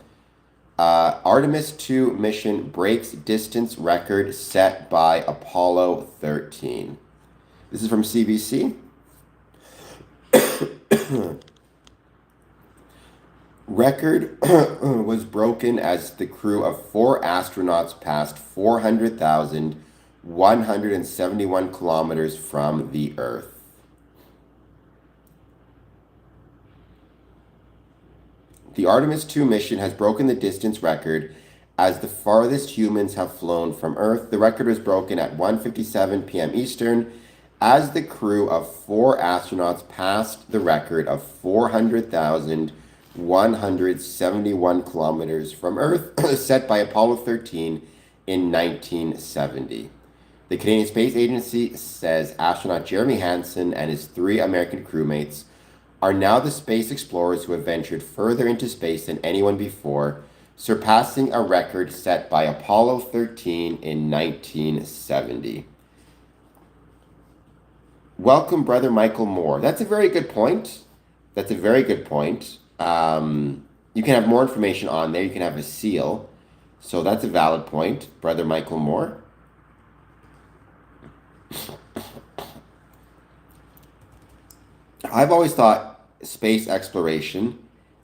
Artemis 2 mission breaks distance record set by Apollo 13. This is from CBC. Record was broken as the crew of 4 astronauts passed 400,171 kilometers from the Earth. The Artemis 2 mission has broken the distance record as the farthest humans have flown from Earth. The record was broken at 1:57 p.m. Eastern as the crew of 4 astronauts passed the record of 400,171 kilometers from Earth set by Apollo 13 in 1970. The Canadian Space Agency says astronaut Jeremy Hansen and his 3 American crewmates are now the space explorers who have ventured further into space than anyone before, surpassing a record set by Apollo 13 in 1970. Welcome, Brother Michael Moore. That's a very good point. You can have more information on there. You can have a seal. So that's a valid point, Brother Michael Moore. I've always thought space exploration,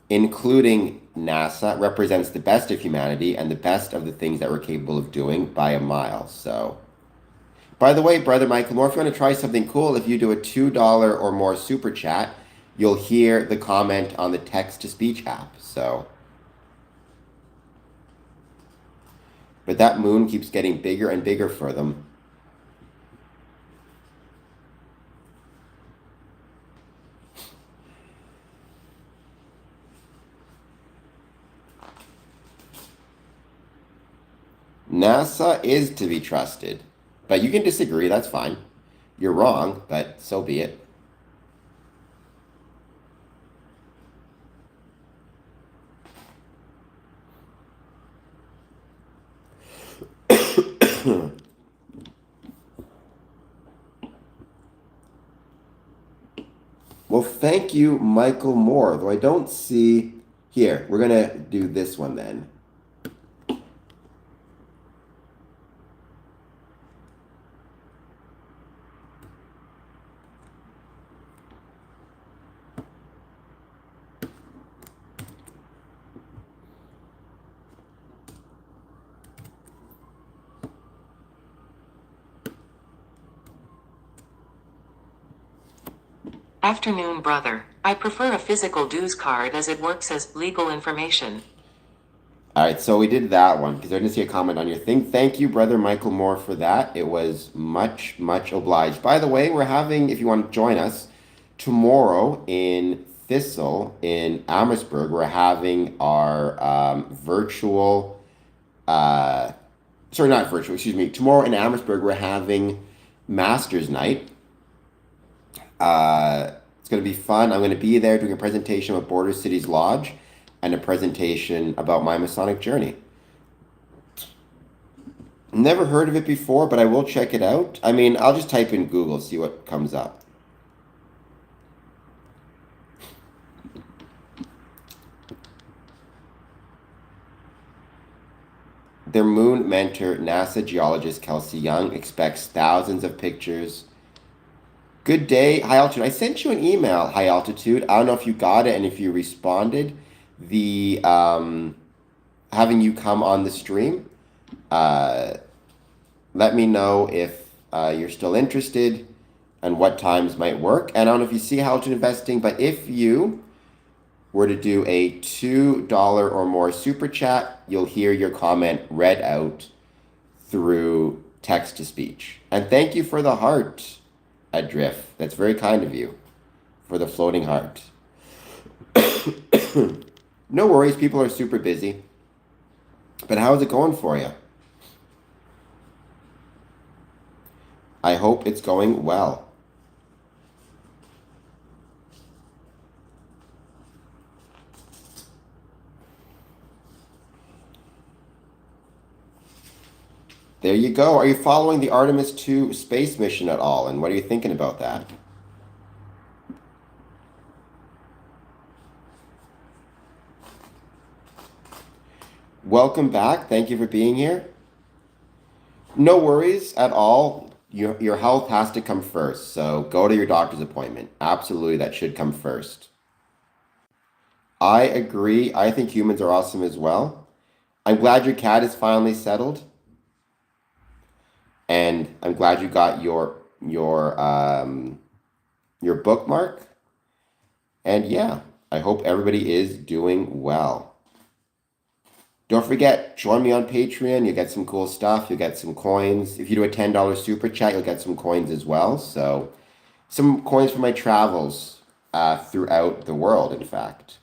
including NASA, represents the best of humanity and the best of the things that we're capable of doing by a mile. So, by the way, Brother Michael Moore, if you want to try something cool, if you do a $2 or more super chat, you'll hear the comment on the text-to-speech app. So, but that moon keeps getting bigger and bigger for them. NASA is to be trusted, but you can disagree, that's fine. You're wrong, but so be it. Well, thank you, Michael Moore, though I don't see... Here, we're going to do this one then. Afternoon, brother. I prefer a physical dues card as it works as legal information. All right, so we did that one because I didn't see a comment on your thing. Thank you, Brother Michael Moore, for that. It was much, much obliged. By the way, we're having, if you want to join us, tomorrow in Thistle in Amherstburg, we're having our virtual, sorry, not virtual, excuse me. Tomorrow in Amherstburg, we're having Masters Night. It's going to be fun. I'm going to be there doing a presentation about Border Cities Lodge and a presentation about my Masonic journey. Never heard of it before, but I will check it out. I mean, I'll just type in Google, see what comes up. Their moon mentor, NASA geologist Kelsey Young, expects thousands of pictures. Good day, High Altitude. I sent you an email, High Altitude. I don't know if you got it and if you responded. The having you come on the stream. let me know if you're still interested and what times might work. And I don't know if you see how to investing, but if you were to do a $2 or more super chat, you'll hear your comment read out through text to speech. And thank you for the heart, Adrift. That's very kind of you for the floating heart. No worries, people are super busy. But how's it going for you? I hope it's going well. There you go. Are you following the Artemis 2 space mission at all? And what are you thinking about that? Welcome back. Thank you for being here. No worries at all. Your health has to come first. So go to your doctor's appointment. Absolutely, that should come first. I agree. I think humans are awesome as well. I'm glad your cat is finally settled. And I'm glad you got your bookmark. And yeah, I hope everybody is doing well. Don't forget, join me on Patreon. You'll get some cool stuff. You'll get some coins. If you do a $10 super chat, you'll get some coins as well. So, some coins for my travels throughout the world, in fact.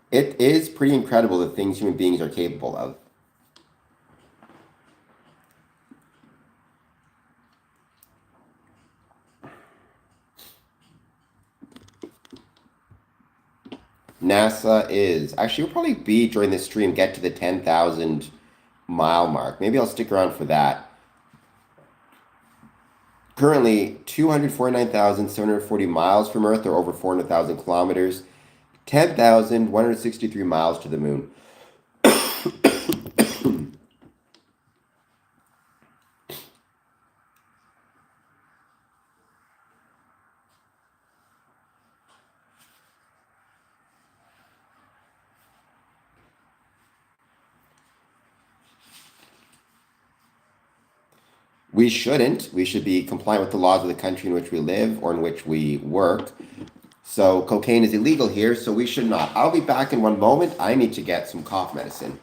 It is pretty incredible the things human beings are capable of. NASA is. Actually, we'll probably be during this stream, get to the 10,000 mile mark. Maybe I'll stick around for that. Currently, 249,740 miles from Earth, or over 400,000 kilometers. 10,163 miles to the moon. We shouldn't. We should be compliant with the laws of the country in which we live or in which we work. So cocaine is illegal here, so we should not. I'll be back in one moment. I need to get some cough medicine.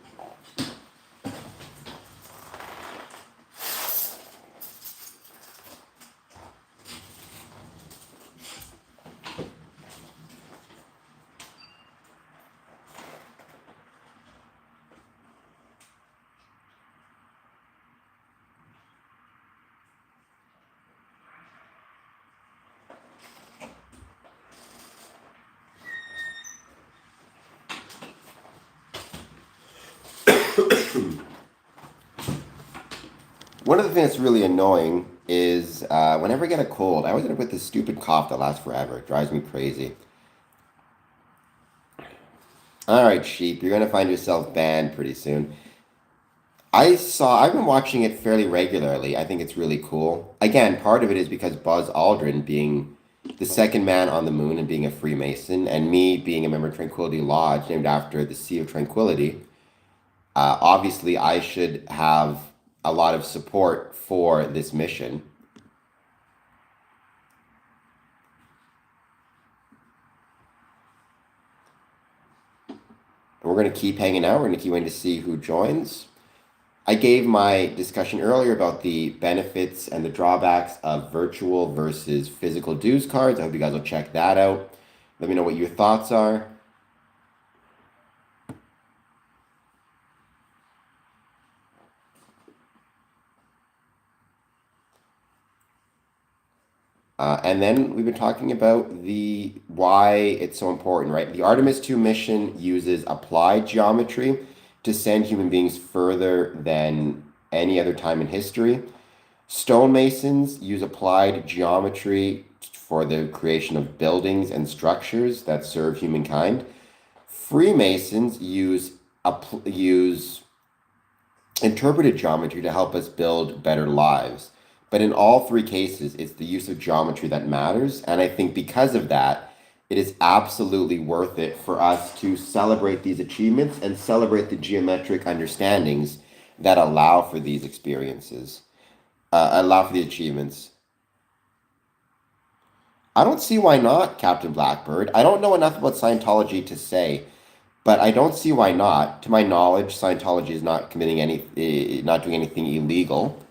One of the things that's really annoying is whenever I get a cold, I always end up with this stupid cough that lasts forever. It drives me crazy. All right, sheep, you're going to find yourself banned pretty soon. I've been watching it fairly regularly. I think it's really cool. Again, part of it is because Buzz Aldrin being the second man on the moon and being a Freemason, and me being a member of Tranquility Lodge, named after the Sea of Tranquility. Obviously, I should have a lot of support for this mission. And we're going to keep hanging out. We're going to keep waiting to see who joins. I gave my discussion earlier about the benefits and the drawbacks of virtual versus physical dues cards. I hope you guys will check that out. Let me know what your thoughts are. And then we've been talking about why it's so important, right? The Artemis 2 mission uses applied geometry to send human beings further than any other time in history. Stonemasons use applied geometry for the creation of buildings and structures that serve humankind. Freemasons use interpreted geometry to help us build better lives. But in all three cases, it's the use of geometry that matters. And I think because of that, it is absolutely worth it for us to celebrate these achievements and celebrate the geometric understandings that allow for these experiences, allow for the achievements. I don't see why not, Captain Blackbird. I don't know enough about Scientology to say, but I don't see why not. To my knowledge, Scientology is not not doing anything illegal.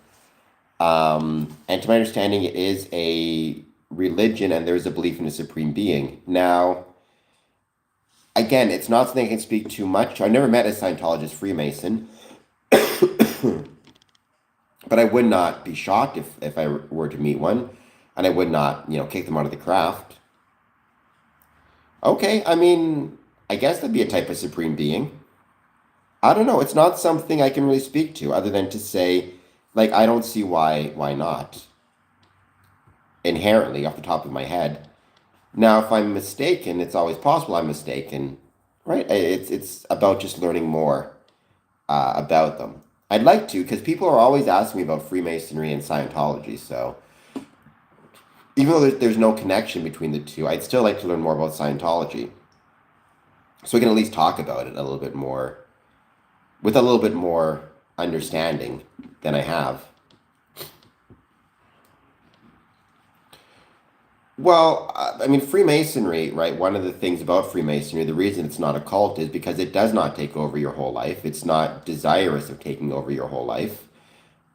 And to my understanding, it is a religion and there's a belief in a supreme being. Now, again, it's not something I can speak too much to. I've never met a Scientologist Freemason, but I would not be shocked if I were to meet one, and I would not, kick them out of the craft. Okay, I mean, I guess that'd be a type of supreme being. I don't know. It's not something I can really speak to other than to say, like, I don't see why not. Inherently, off the top of my head. Now, if I'm mistaken, it's always possible I'm mistaken, right? It's about just learning more about them. I'd like to, because people are always asking me about Freemasonry and Scientology. So even though there's no connection between the two, I'd still like to learn more about Scientology, so we can at least talk about it a little bit more, with a little bit more understanding than I have. Well, I mean, Freemasonry, right? One of the things about Freemasonry, the reason it's not a cult is because it does not take over your whole life. It's not desirous of taking over your whole life.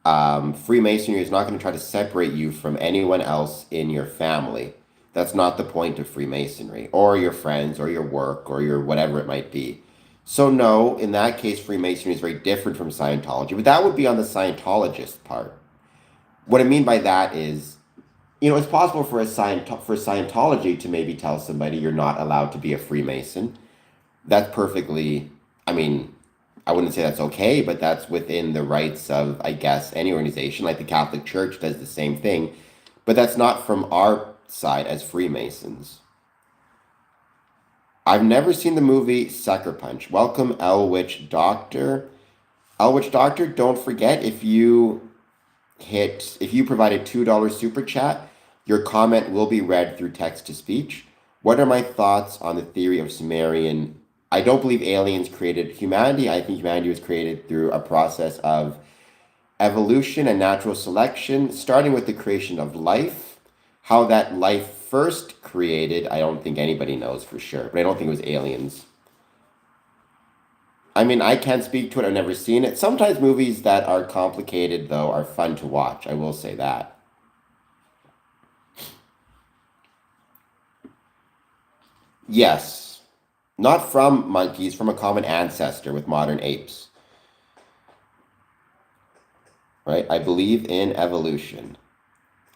Freemasonry is not going to try to separate you from anyone else in your family. That's not the point of Freemasonry, or your friends, or your work, or your whatever it might be. So no, in that case, Freemasonry is very different from Scientology, but that would be on the Scientologist part. What I mean by that is, it's possible for for Scientology to maybe tell somebody you're not allowed to be a Freemason. That's perfectly, I mean, I wouldn't say that's okay, but that's within the rights of, I guess, any organization. Like the Catholic Church does the same thing, but that's not from our side as Freemasons. I've never seen the movie Sucker Punch. Welcome, Elwitch Doctor. Elwitch Doctor, don't forget, if you provide a $2 super chat, your comment will be read through text to speech. What are my thoughts on the theory of Sumerian? I don't believe aliens created humanity. I think humanity was created through a process of evolution and natural selection, starting with the creation of life. How that life first created, I don't think anybody knows for sure, but I don't think it was aliens. I mean, I can't speak to it. I've never seen it. Sometimes movies that are complicated, though, are fun to watch. I will say that. Yes. Not from monkeys, from a common ancestor with modern apes. Right? I believe in evolution.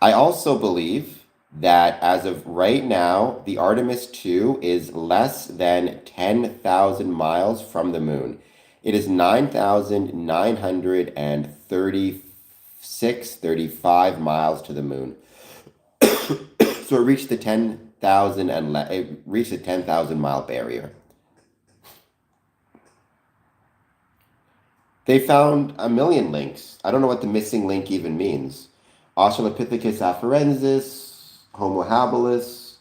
I also believe that as of right now, the Artemis 2 is less than 10,000 miles from the moon. It is 9,935 miles to the moon. So it reached the 10,000 mile barrier. They found a million links. I don't know what the missing link even means. Australopithecus afarensis, Homo habilis,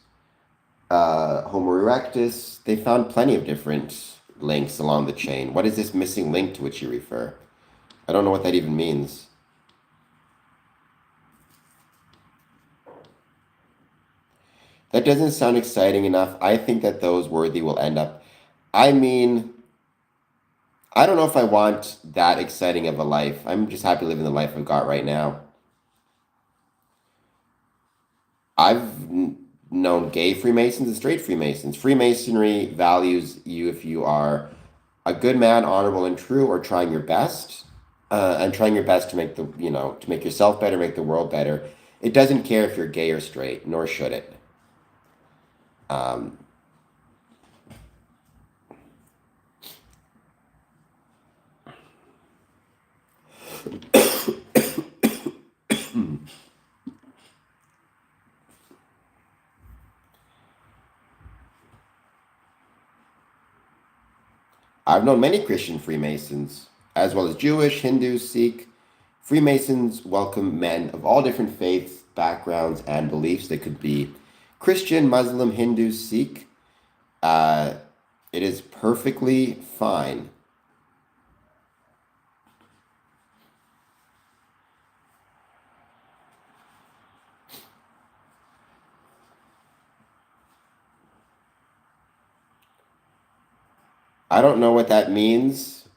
Homo erectus. They found plenty of different links along the chain. What is this missing link to which you refer? I don't know what that even means. That doesn't sound exciting enough. I think that those worthy will end up. I mean, I don't know if I want that exciting of a life. I'm just happy living the life I've got right now. I've known gay Freemasons and straight Freemasons. Freemasonry values you if you are a good man, honorable and true, or trying your best, and trying your best to make to make yourself better, make the world better. It doesn't care if you're gay or straight, nor should it. I've known many Christian Freemasons, as well as Jewish, Hindu, Sikh. Freemasons welcome men of all different faiths, backgrounds, and beliefs. They could be Christian, Muslim, Hindu, Sikh, it is perfectly fine. I don't know what that means.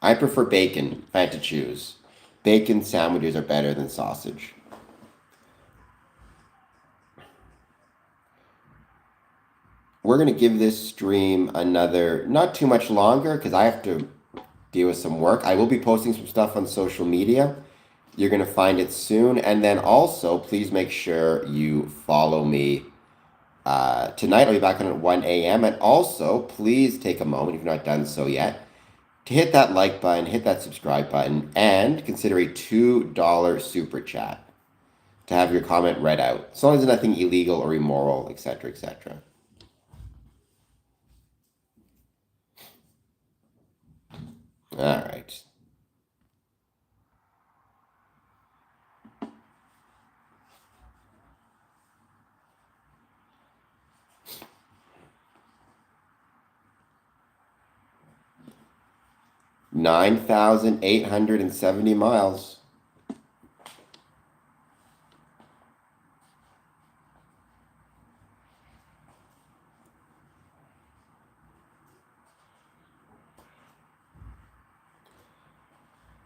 I prefer bacon if I had to choose. Bacon sandwiches are better than sausage. We're going to give this stream another, not too much longer, because I have to deal with some work. I will be posting some stuff on social media. You're going to find it soon. And then also, please make sure you follow me. Tonight, I'll be back on at 1 a.m. And also, please take a moment, if you're not done so yet, to hit that like button, hit that subscribe button, and consider a $2 super chat to have your comment read out. As long as there's nothing illegal or immoral, etc., etc. All right. $9,870 miles.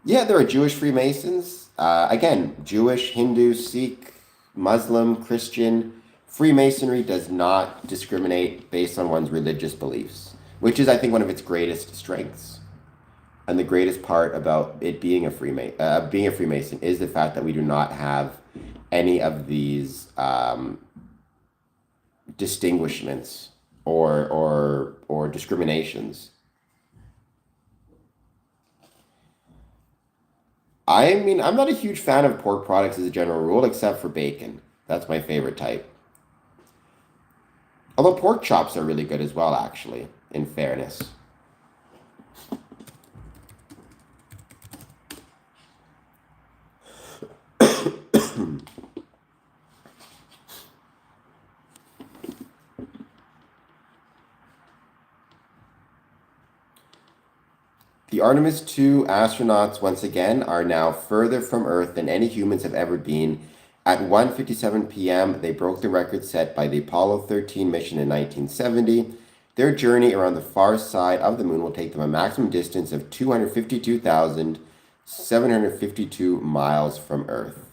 Yeah, there are Jewish Freemasons. Again, Jewish, Hindu, Sikh, Muslim, Christian. Freemasonry does not discriminate based on one's religious beliefs, which is, I think, one of its greatest strengths. And the greatest part about it being a Freemason is the fact that we do not have any of these distinguishments or discriminations. I mean, I'm not a huge fan of pork products as a general rule, except for bacon. That's my favorite type. Although pork chops are really good as well, actually, in fairness. The Artemis 2 astronauts, once again, are now further from Earth than any humans have ever been. At 1:57 p.m., they broke the record set by the Apollo 13 mission in 1970. Their journey around the far side of the moon will take them a maximum distance of 252,752 miles from Earth.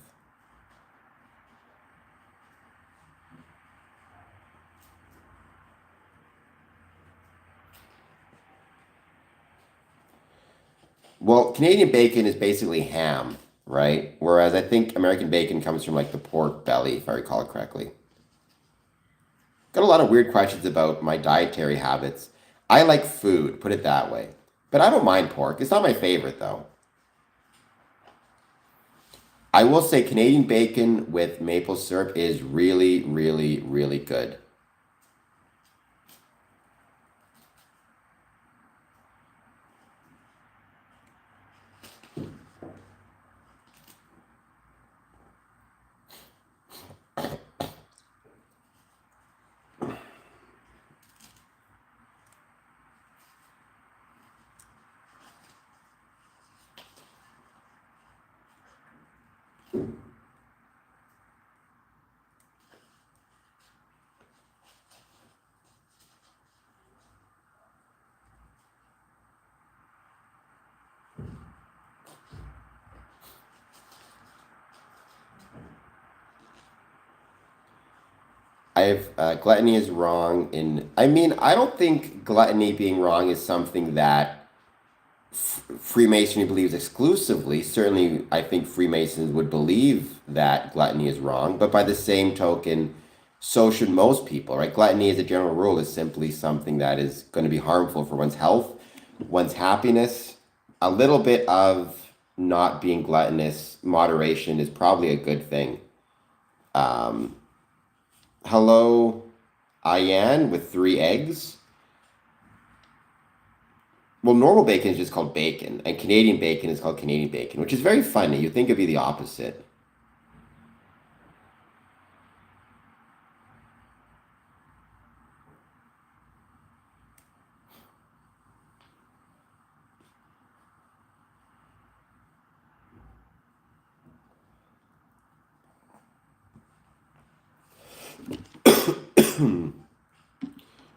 Well, Canadian bacon is basically ham, right? Whereas I think American bacon comes from like the pork belly, if I recall it correctly. Got a lot of weird questions about my dietary habits. I like food, put it that way. But I don't mind pork. It's not my favorite, though. I will say Canadian bacon with maple syrup is really, really, really good. Gluttony is wrong I mean, I don't think gluttony being wrong is something that Freemasonry believes exclusively. Certainly, I think Freemasons would believe that gluttony is wrong, but by the same token, so should most people, right? Gluttony, as a general rule, is simply something that is going to be harmful for one's health, one's happiness. A little bit of not being gluttonous, moderation is probably a good thing. Hello, Ayan with 3 eggs. Well, normal bacon is just called bacon, and Canadian bacon is called Canadian bacon, which is very funny. You'd think it'd be the opposite.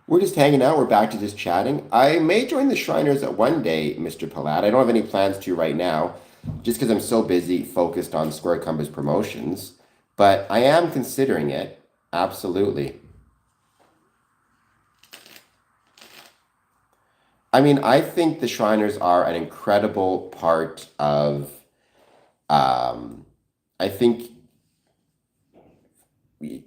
We're just hanging out. We're back to just chatting. I may join the Shriners at one day, Mr. Palat. I don't have any plans to right now, just because I'm so busy focused on Square Compass promotions. But I am considering it. Absolutely. I mean, I think the Shriners are an incredible part of, I think,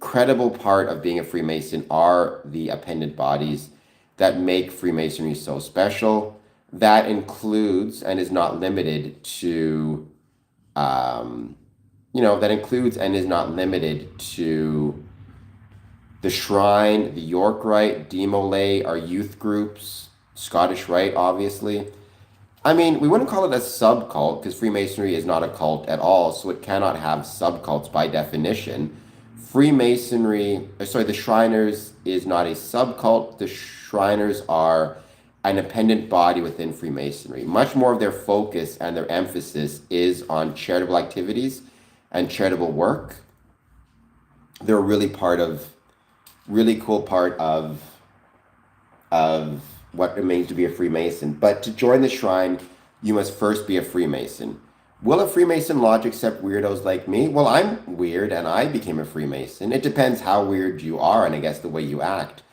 credible part of being a Freemason are the appendant bodies that make Freemasonry so special. That includes and is not limited to, that includes and is not limited to the Shrine, the York Rite, Demo Lay, our youth groups, Scottish Rite, obviously. I mean, we wouldn't call it a subcult because Freemasonry is not a cult at all, so it cannot have subcults by definition. The Shriners is not a subcult. The Shriners are an independent body within Freemasonry. Much more of their focus and their emphasis is on charitable activities and charitable work. They're a really cool part of what it means to be a Freemason. But to join the Shrine, you must first be a Freemason. Will a Freemason lodge accept weirdos like me? Well, I'm weird and I became a Freemason. It depends how weird you are and I guess the way you act.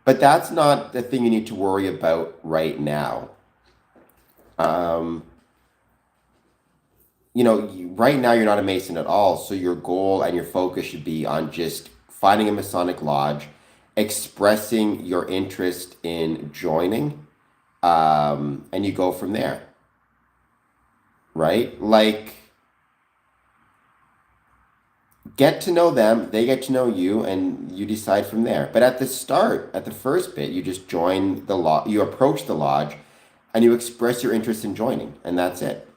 But that's not the thing you need to worry about right now. Right now you're not a Mason at all, so your goal and your focus should be on just finding a Masonic lodge, expressing your interest in joining, and you go from there. Right? Like, get to know them, they get to know you, and you decide from there. But at the start, at the first bit, you just join the lodge, you approach the lodge, and you express your interest in joining, and that's it.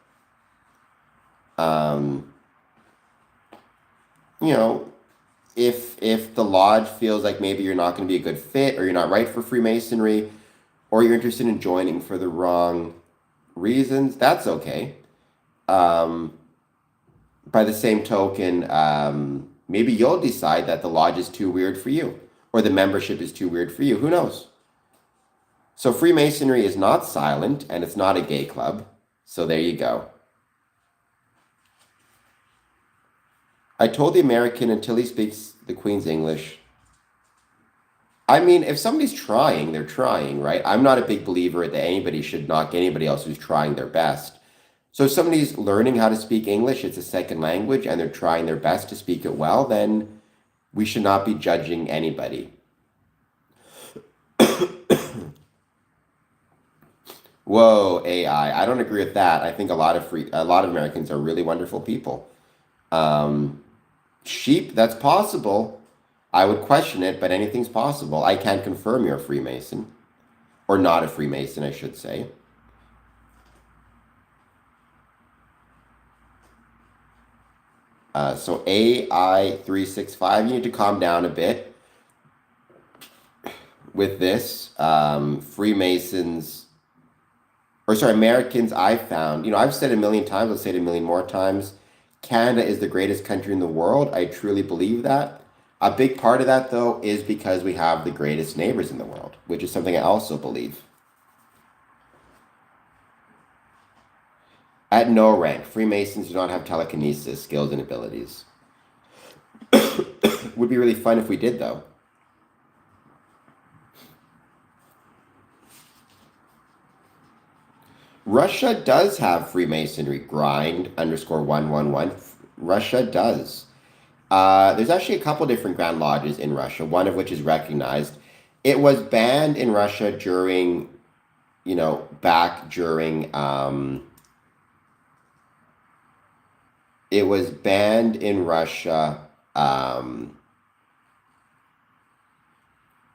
If the lodge feels like maybe you're not going to be a good fit, or you're not right for Freemasonry, or you're interested in joining for the wrong reasons, that's okay. By the same token, maybe you'll decide that the lodge is too weird for you, or the membership is too weird for you. Who knows? So Freemasonry is not silent, and it's not a gay club. So there you go. I told the American until he speaks the Queen's English. I mean, if somebody's trying, they're trying, right? I'm not a big believer that anybody should knock anybody else who's trying their best. So if somebody's learning how to speak English, it's a second language, and they're trying their best to speak it well, then we should not be judging anybody. Whoa, AI. I don't agree with that. I think a lot of Americans are really wonderful people. Sheep, that's possible. I would question it, but anything's possible. I can't confirm you're a Freemason. Or not a Freemason, I should say. So AI365, you need to calm down a bit with this. Americans I've found, I've said it a million times, I'll say it a million more times. Canada is the greatest country in the world. I truly believe that. A big part of that, though, is because we have the greatest neighbors in the world, which is something I also believe. At no rank, Freemasons do not have telekinesis skills and abilities. Would be really fun if we did, though. Russia does have Freemasonry, grind_111. Russia does. There's actually a couple different Grand Lodges in Russia, one of which is recognized. It was banned in Russia during, it was banned in Russia or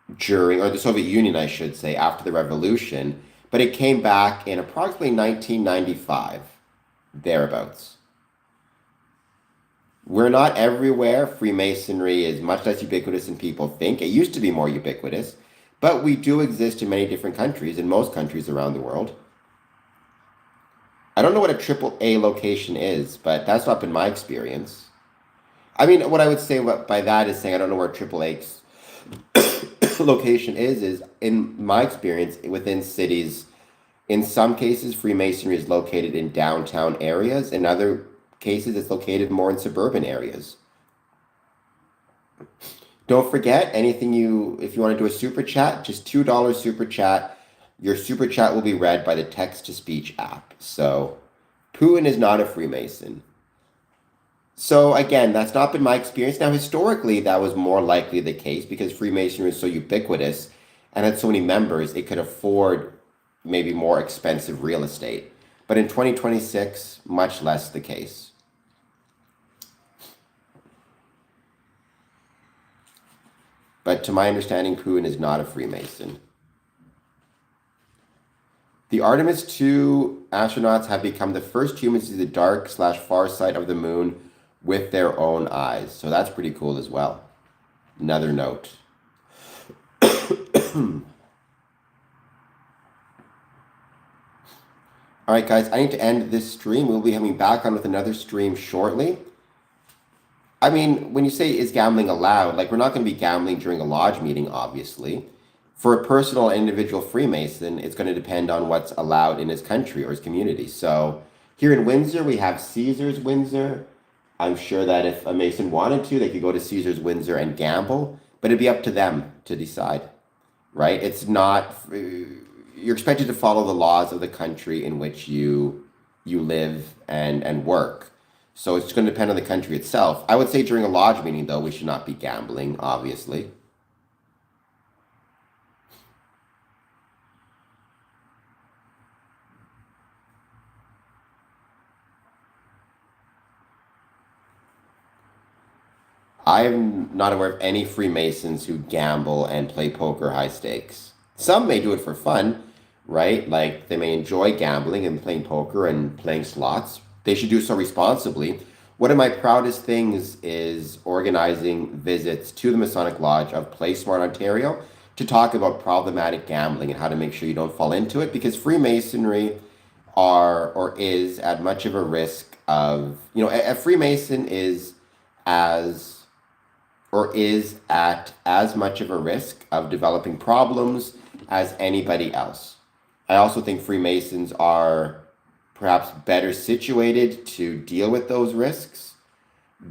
the Soviet Union, I should say, after the revolution, but it came back in approximately 1995, thereabouts. We're not everywhere. Freemasonry is much less ubiquitous than people think. It used to be more ubiquitous, but we do exist in many different countries, in most countries around the world. I don't know what a AAA location is, but that's not been my experience. I mean, what I would say by that is saying I don't know where AAA location is in my experience within cities. In some cases, Freemasonry is located in downtown areas. In other cases, it's located more in suburban areas. Don't forget anything if you want to do a super chat, just $2 super chat. Your super chat will be read by the text to speech app. So, Putin is not a Freemason. So again, that's not been my experience. Now, historically, that was more likely the case because Freemasonry is so ubiquitous and had so many members, it could afford maybe more expensive real estate. But in 2026, much less the case. But to my understanding, Putin is not a Freemason. The Artemis 2 astronauts have become the first humans to see the dark/far side of the moon with their own eyes. So that's pretty cool as well. Another note. All right, guys, I need to end this stream. We'll be coming back on with another stream shortly. I mean, when you say is gambling allowed, like we're not going to be gambling during a lodge meeting, obviously. For a personal individual Freemason, it's going to depend on what's allowed in his country or his community. So here in Windsor, we have Caesar's Windsor. I'm sure that if a Mason wanted to, they could go to Caesar's Windsor and gamble, but it'd be up to them to decide, right? It's not, you're expected to follow the laws of the country in which you live and work. So it's going to depend on the country itself. I would say during a lodge meeting, though, we should not be gambling, obviously. I'm not aware of any Freemasons who gamble and play poker high stakes. Some may do it for fun, right? Like they may enjoy gambling and playing poker and playing slots. They should do so responsibly. One of my proudest things is organizing visits to the Masonic Lodge of Play Smart, Ontario to talk about problematic gambling and how to make sure you don't fall into it because Freemasonry are or is at much of a risk of, a Freemason as is at as much of a risk of developing problems as anybody else. I also think Freemasons are perhaps better situated to deal with those risks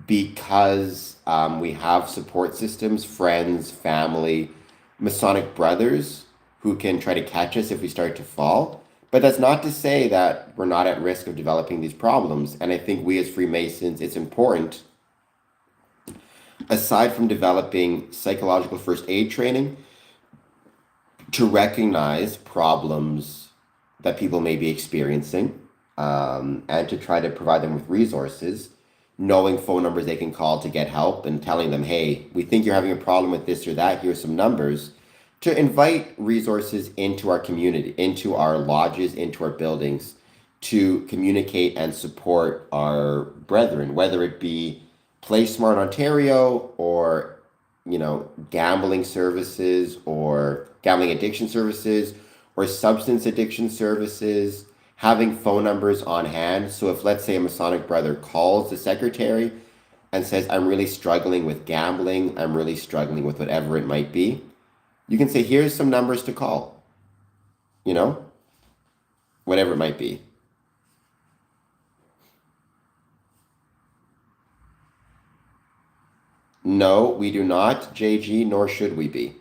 because we have support systems, friends, family, Masonic brothers who can try to catch us if we start to fall. But that's not to say that we're not at risk of developing these problems. And I think we as Freemasons, it's important, aside from developing psychological first aid training, to recognize problems that people may be experiencing and to try to provide them with resources, knowing phone numbers they can call to get help and telling them, hey, we think you're having a problem with this or that, here's some numbers, to invite resources into our community, into our lodges, into our buildings, to communicate and support our brethren, whether it be Play Smart Ontario or, gambling services or gambling addiction services or substance addiction services, having phone numbers on hand. So if, let's say, a Masonic brother calls the secretary and says, I'm really struggling with gambling, I'm really struggling with whatever it might be, you can say, here's some numbers to call, whatever it might be. No, we do not, JG, nor should we be.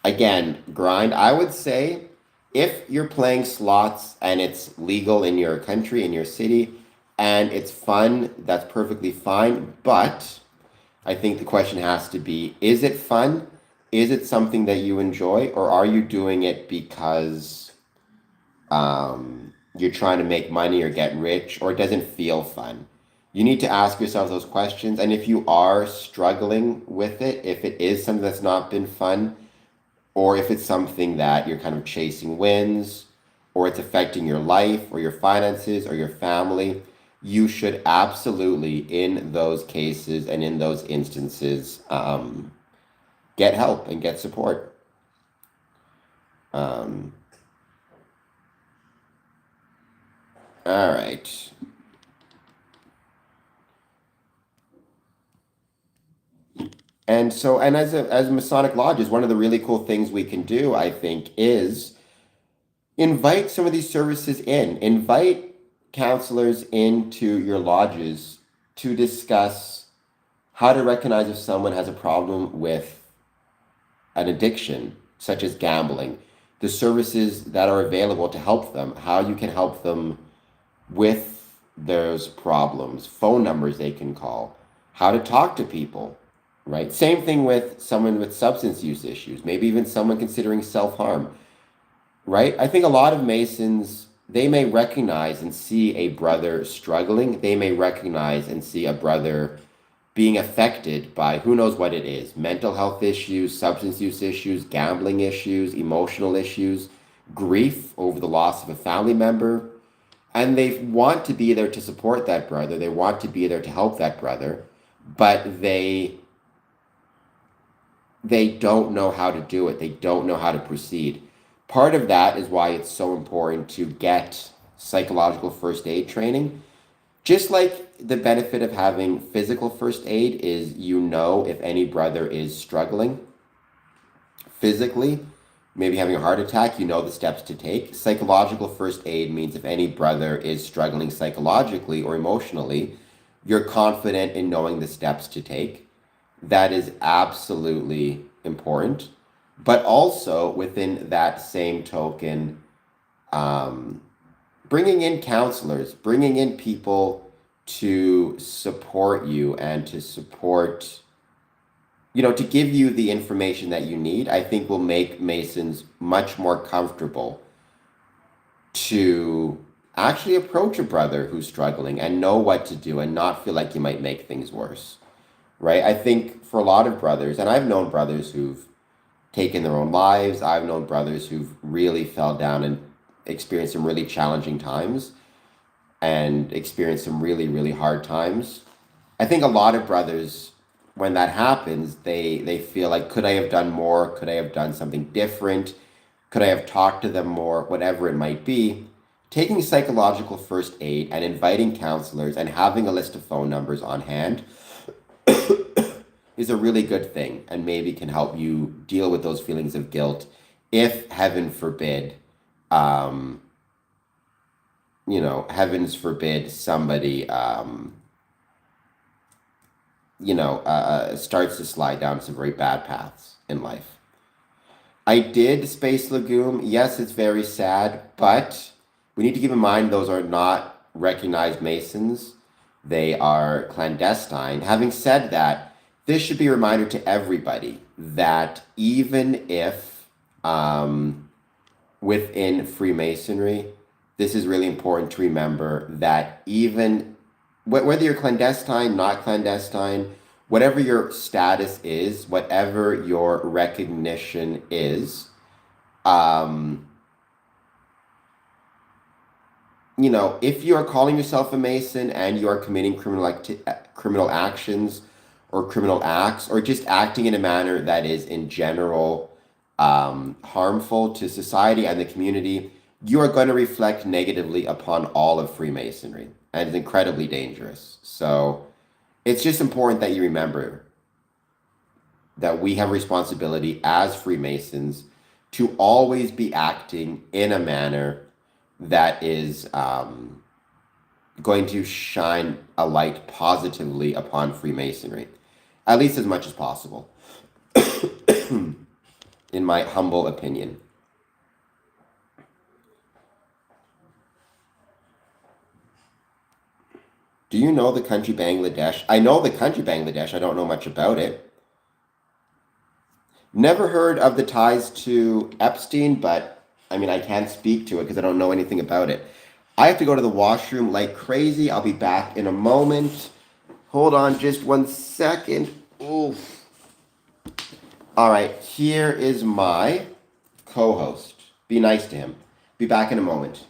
Again, grind. I would say if you're playing slots and it's legal in your country, in your city, and it's fun, that's perfectly fine. But I think the question has to be, is it fun? Is it something that you enjoy? Or are you doing it because you're trying to make money or get rich, or it doesn't feel fun? You need to ask yourself those questions. And if you are struggling with it, if it is something that's not been fun, or if it's something that you're kind of chasing wins, or it's affecting your life or your finances or your family, you should absolutely, in those cases and in those instances, get help and get support. All right. And so, and as Masonic lodges, one of the really cool things we can do, I think, is invite some of these services in. Invite counselors into your lodges to discuss how to recognize if someone has a problem with an addiction, such as gambling, the services that are available to help them, how you can help them with those problems, phone numbers they can call, how to talk to people, right? Same thing with someone with substance use issues, maybe even someone considering self-harm, right? I think a lot of Masons, they may recognize and see a brother struggling. They may recognize and see a brother being affected by who knows what it is, mental health issues, substance use issues, gambling issues, emotional issues, grief over the loss of a family member. And they want to be there to support that brother. They want to be there to help that brother, but they don't know how to do it. They don't know how to proceed. Part of that is why it's so important to get psychological first aid training. Just like the benefit of having physical first aid is if any brother is struggling physically, maybe having a heart attack, the steps to take. Psychological first aid means if any brother is struggling psychologically or emotionally, you're confident in knowing the steps to take. That is absolutely important. But also within that same token, bringing in counselors, bringing in people to support you and to support, to give you the information that you need, I think will make Masons much more comfortable to actually approach a brother who's struggling and know what to do and not feel like you might make things worse, right? I think for a lot of brothers, and I've known brothers who've taken their own lives, I've known brothers who've really fell down and experienced some really challenging times and experienced some really, really hard times. I think a lot of brothers, when that happens, they feel like, could I have done more? Could I have done something different? Could I have talked to them more? Whatever it might be. Taking psychological first aid and inviting counselors and having a list of phone numbers on hand is a really good thing and maybe can help you deal with those feelings of guilt if, heaven forbid, heavens forbid somebody, starts to slide down some very bad paths in life. I did Space Lagoon. Yes, it's very sad, but we need to keep in mind those are not recognized Masons. They are clandestine. Having said that, this should be a reminder to everybody that even if within Freemasonry, this is really important to remember that even whether you're clandestine, not clandestine, whatever your status is, whatever your recognition is, if you are calling yourself a Mason and you are committing criminal actions or criminal acts, or just acting in a manner that is in general harmful to society and the community, you are going to reflect negatively upon all of Freemasonry, and it's incredibly dangerous. So it's just important that you remember that we have responsibility as Freemasons to always be acting in a manner that is going to shine a light positively upon Freemasonry, at least as much as possible, in my humble opinion. Do you know the country Bangladesh? I know the country Bangladesh. I don't know much about it. Never heard of the ties to Epstein, but I can't speak to it because I don't know anything about it. I have to go to the washroom like crazy. I'll be back in a moment. Hold on just 1 second. Oof. All right, here is my co-host. Be nice to him. Be back in a moment.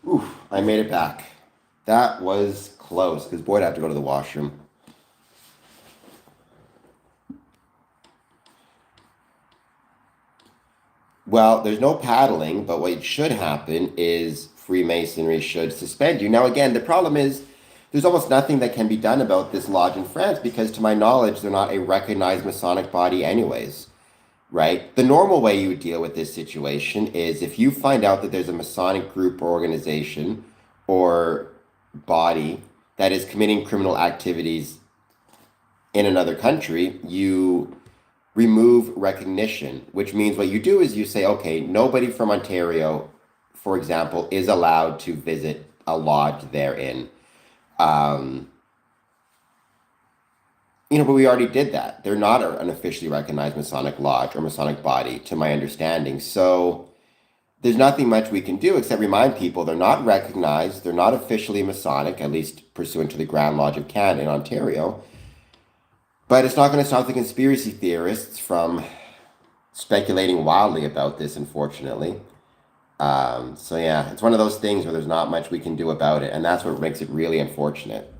Oof, I made it back. That was close, because boy, I'd have to go to the washroom. Well, there's no paddling, but what should happen is Freemasonry should suspend you. Now, again, the problem is there's almost nothing that can be done about this lodge in France because, to my knowledge, they're not a recognized Masonic body, anyways, right? The normal way you would deal with this situation is if you find out that there's a Masonic group or organization or body that is committing criminal activities in another country, you remove recognition, which means what you do is you say, okay, nobody from Ontario, for example, is allowed to visit a lodge therein. Um, but we already did that. They're not an officially recognized Masonic lodge or Masonic body, to my understanding. So there's nothing much we can do except remind people they're not recognized, they're not officially Masonic, at least pursuant to the Grand Lodge of Canada in Ontario. But it's not going to stop the conspiracy theorists from speculating wildly about this, unfortunately. So yeah, it's one of those things where there's not much we can do about it, and that's what makes it really unfortunate.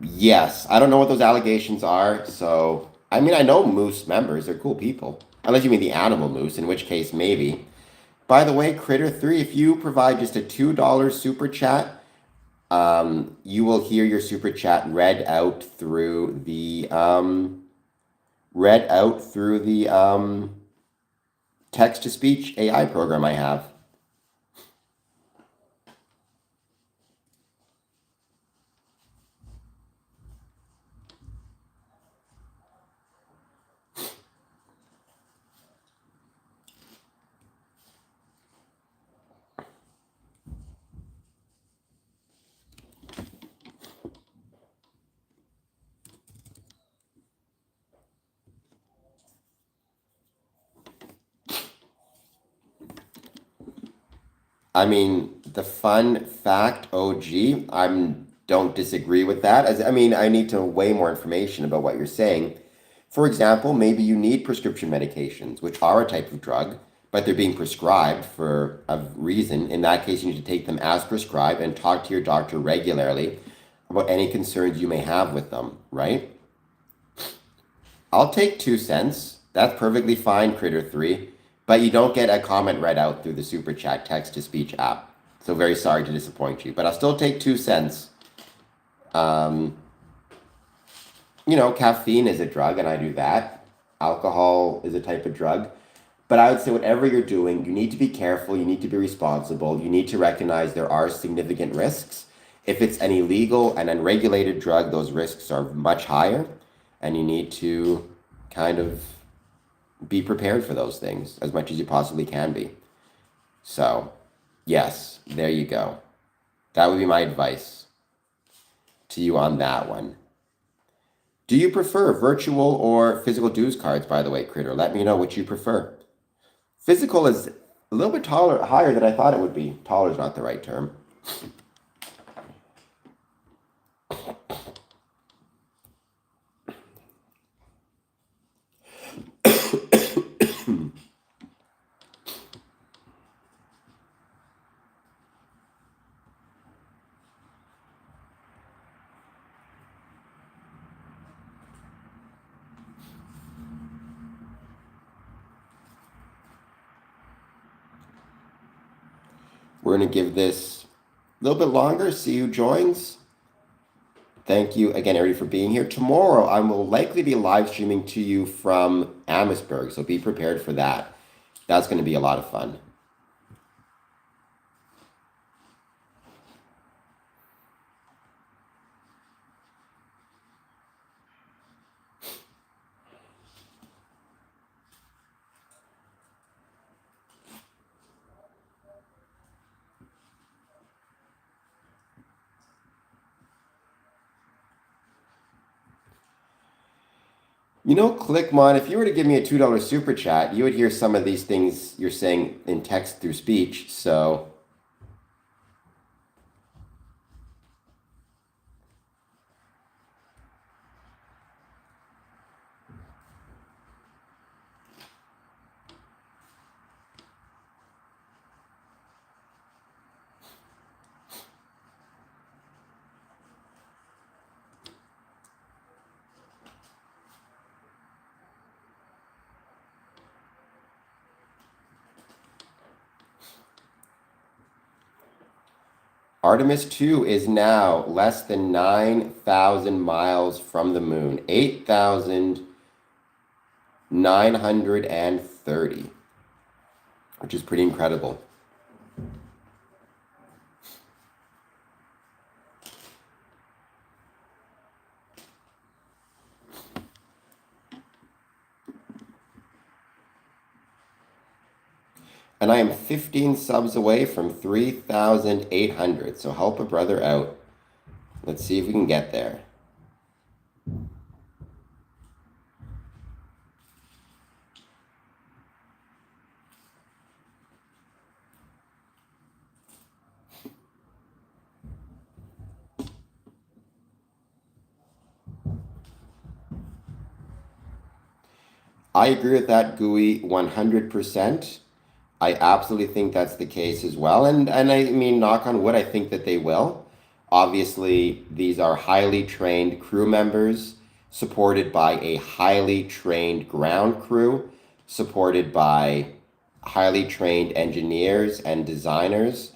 Yes, I don't know what those allegations are, so I mean I know Moose members, they're cool people. Unless you mean the animal moose, in which case maybe. By the way, Critter3, if you provide just a $2 super chat, you will hear your super chat read out through the text to speech AI program I have. I mean, the fun fact, OG, don't disagree with that. I need to weigh more information about what you're saying. For example, maybe you need prescription medications, which are a type of drug, but they're being prescribed for a reason. In that case, you need to take them as prescribed and talk to your doctor regularly about any concerns you may have with them, right? I'll take 2 cents. That's perfectly fine, Critter3. But you don't get a comment read out through the super chat text to speech app. So very sorry to disappoint you. But I'll still take 2 cents. Caffeine is a drug, and I do that. Alcohol is a type of drug. But I would say whatever you're doing, you need to be careful, you need to be responsible, you need to recognize there are significant risks. If it's an illegal and unregulated drug, those risks are much higher, and you need to kind of be prepared for those things as much as you possibly can be. So, yes, there you go. That would be my advice to you on that one. Do you prefer virtual or physical dues cards, by the way, Critter? Let me know what you prefer. Physical is a little bit higher than I thought it would be. Taller is not the right term. We're going to give this a little bit longer, see who joins. Thank you again, everybody, for being here. Tomorrow, I will likely be live streaming to you from Amherstburg, so be prepared for that. That's going to be a lot of fun. Clickmon, if you were to give me a $2 super chat, you would hear some of these things you're saying in text through speech. So, Artemis 2 is now less than 9,000 miles from the moon, 8,930, which is pretty incredible. And I am 15 subs away from 3,800. So help a brother out. Let's see if we can get there. I agree with that, Gooey, 100%. I absolutely think that's the case as well. And I mean, knock on wood, I think that they will. Obviously, these are highly trained crew members supported by a highly trained ground crew, supported by highly trained engineers and designers,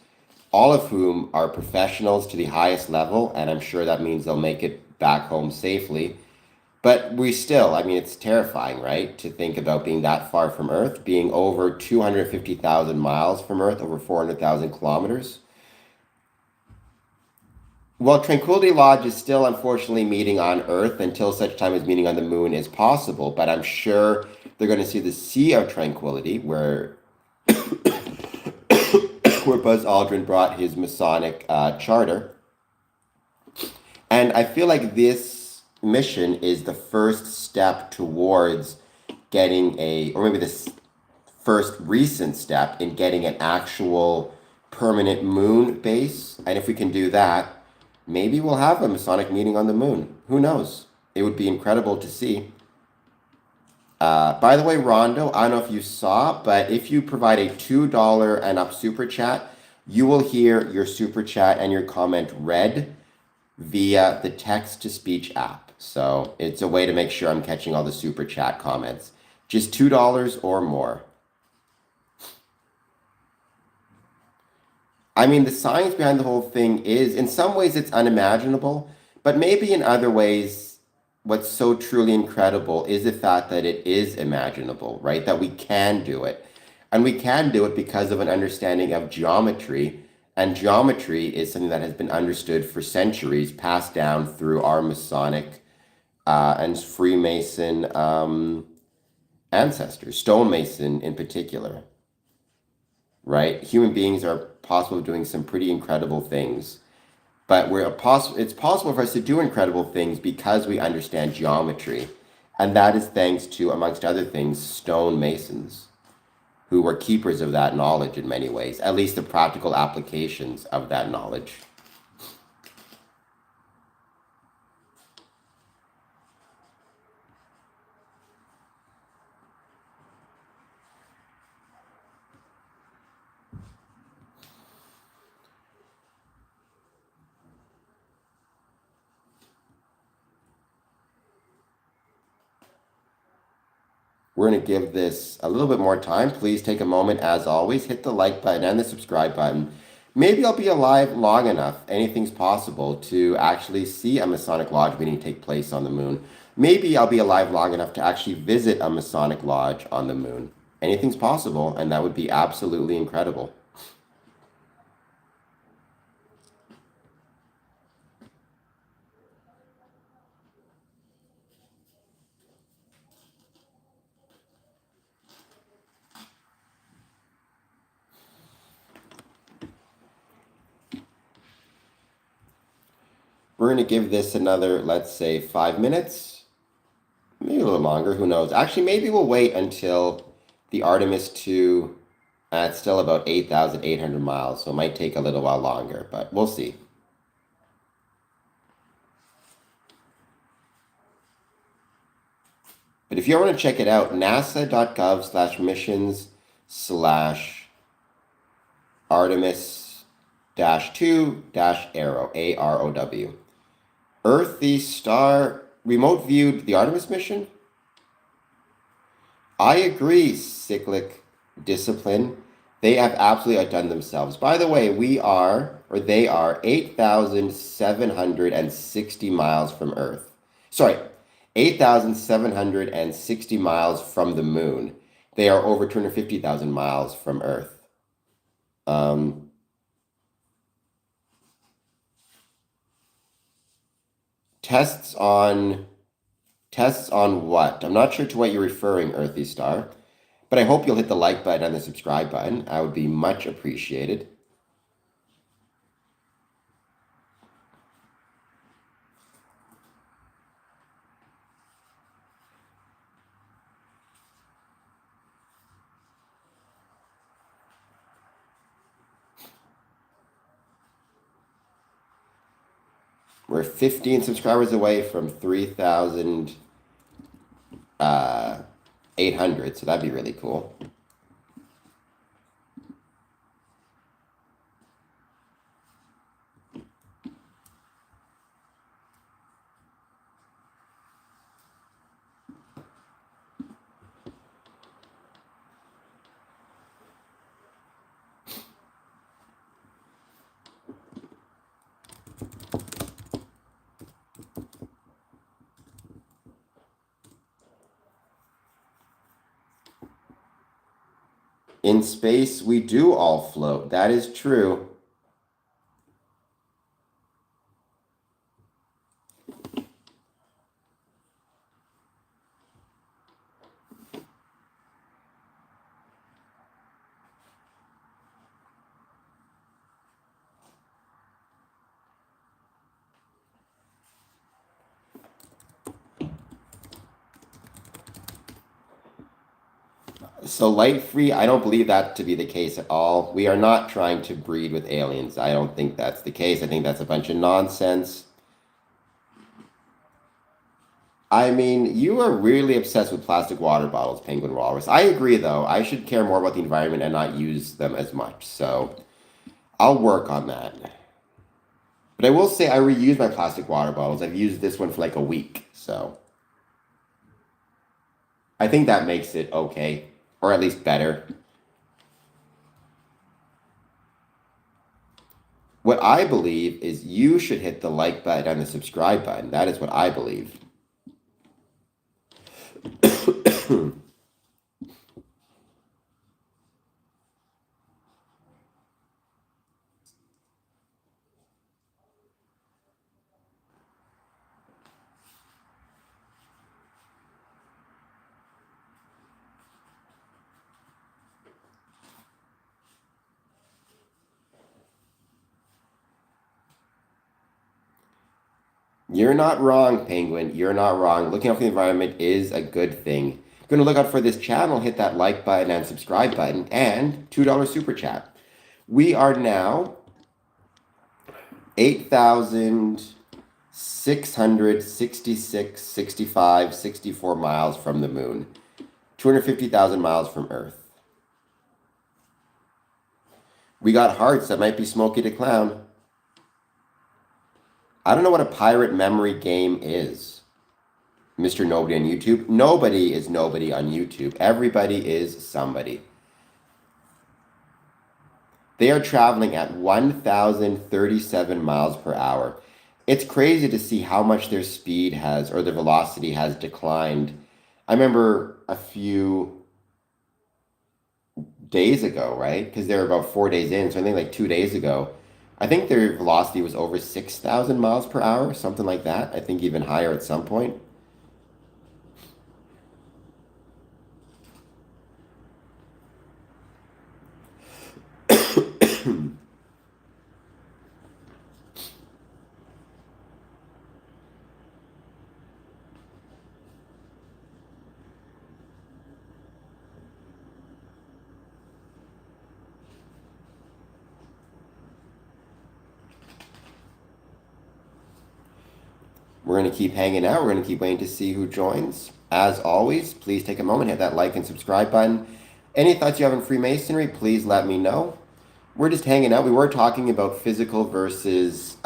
all of whom are professionals to the highest level. And I'm sure that means they'll make it back home safely. But we still, I mean, it's terrifying, right? To think about being that far from Earth, being over 250,000 miles from Earth, over 400,000 kilometers. Well, Tranquility Lodge is still unfortunately meeting on Earth until such time as meeting on the moon is possible. But I'm sure they're going to see the Sea of Tranquility, where where Buzz Aldrin brought his Masonic charter. And I feel like this mission is the first step towards getting or maybe this first recent step in getting an actual permanent moon base. And if we can do that, maybe we'll have a Masonic meeting on the moon. Who knows? It would be incredible to see. By the way, Rondo, I don't know if you saw, but if you provide a $2 and up super chat, you will hear your super chat and your comment read via the text-to-speech app. So it's a way to make sure I'm catching all the super chat comments. Just $2 or more. I mean, the science behind the whole thing is, in some ways, it's unimaginable, but maybe in other ways, what's so truly incredible is the fact that it is imaginable, right? That we can do it. And we can do it because of an understanding of geometry. And geometry is something that has been understood for centuries, passed down through our Masonic and Freemason ancestors, stonemason in particular, right? Human beings are possible of doing some pretty incredible things, but it's possible for us to do incredible things because we understand geometry, and that is thanks to, amongst other things, stonemasons, who were keepers of that knowledge in many ways, at least the practical applications of that knowledge. We're going to give this a little bit more time. Please take a moment, as always, hit the like button and the subscribe button. Maybe I'll be alive long enough, anything's possible, to actually see a Masonic Lodge meeting take place on the moon. Maybe I'll be alive long enough to actually visit a Masonic Lodge on the moon. Anything's possible, and that would be absolutely incredible. We're going to give this another, let's say, 5 minutes, maybe a little longer, who knows. Actually, maybe we'll wait until the Artemis 2, it's still about 8,800 miles, so it might take a little while longer, but we'll see. But if you want to check it out, nasa.gov/missions/Artemis-2-Arrow, AROW. Earth, the star, remote viewed the Artemis mission? I agree, cyclic discipline, They have absolutely outdone themselves. By the way, they are 8,760 miles from Earth. Sorry, 8,760 miles from the moon. They are over 250,000 miles from Earth. Tests on what? I'm not sure to what you're referring, Earthy Star, but I hope you'll hit the like button and the subscribe button. I would be much appreciated. We're 15 subscribers away from 3,800, so that'd be really cool. In space, we do all float. That is true. So light free, I don't believe that to be the case at all. We are not trying to breed with aliens. I don't think that's the case. I think that's a bunch of nonsense. I mean, you are really obsessed with plastic water bottles, Penguin Walrus. I agree, though. I should care more about the environment and not use them as much. So I'll work on that. But I will say I reuse my plastic water bottles. I've used this one for like a week. So I think that makes it okay, or at least better. What I believe is you should hit the like button and the subscribe button. That is what I believe. You're not wrong, Penguin. You're not wrong. Looking out for the environment is a good thing. If you're going to look out for this channel, hit that like button and subscribe button and $2 super chat. We are now 8,666, 65, 64 miles from the moon. 250,000 miles from Earth. We got hearts. That might be Smokey the Clown. I don't know what a pirate memory game is. Mr. Nobody on YouTube. Nobody is nobody on YouTube. Everybody is somebody. They are traveling at 1,037 miles per hour. It's crazy to see how much their speed has, or their velocity has declined. I remember a few days ago, right? Because they were about 4 days in, so I think like 2 days ago, I think their velocity was over 6,000 miles per hour, something like that. I think even higher at some point. We're going to keep hanging out. We're going to keep waiting to see who joins. As always, please take a moment, hit that like and subscribe button. Any thoughts you have on Freemasonry, please let me know. We're just hanging out. We were talking about physical versus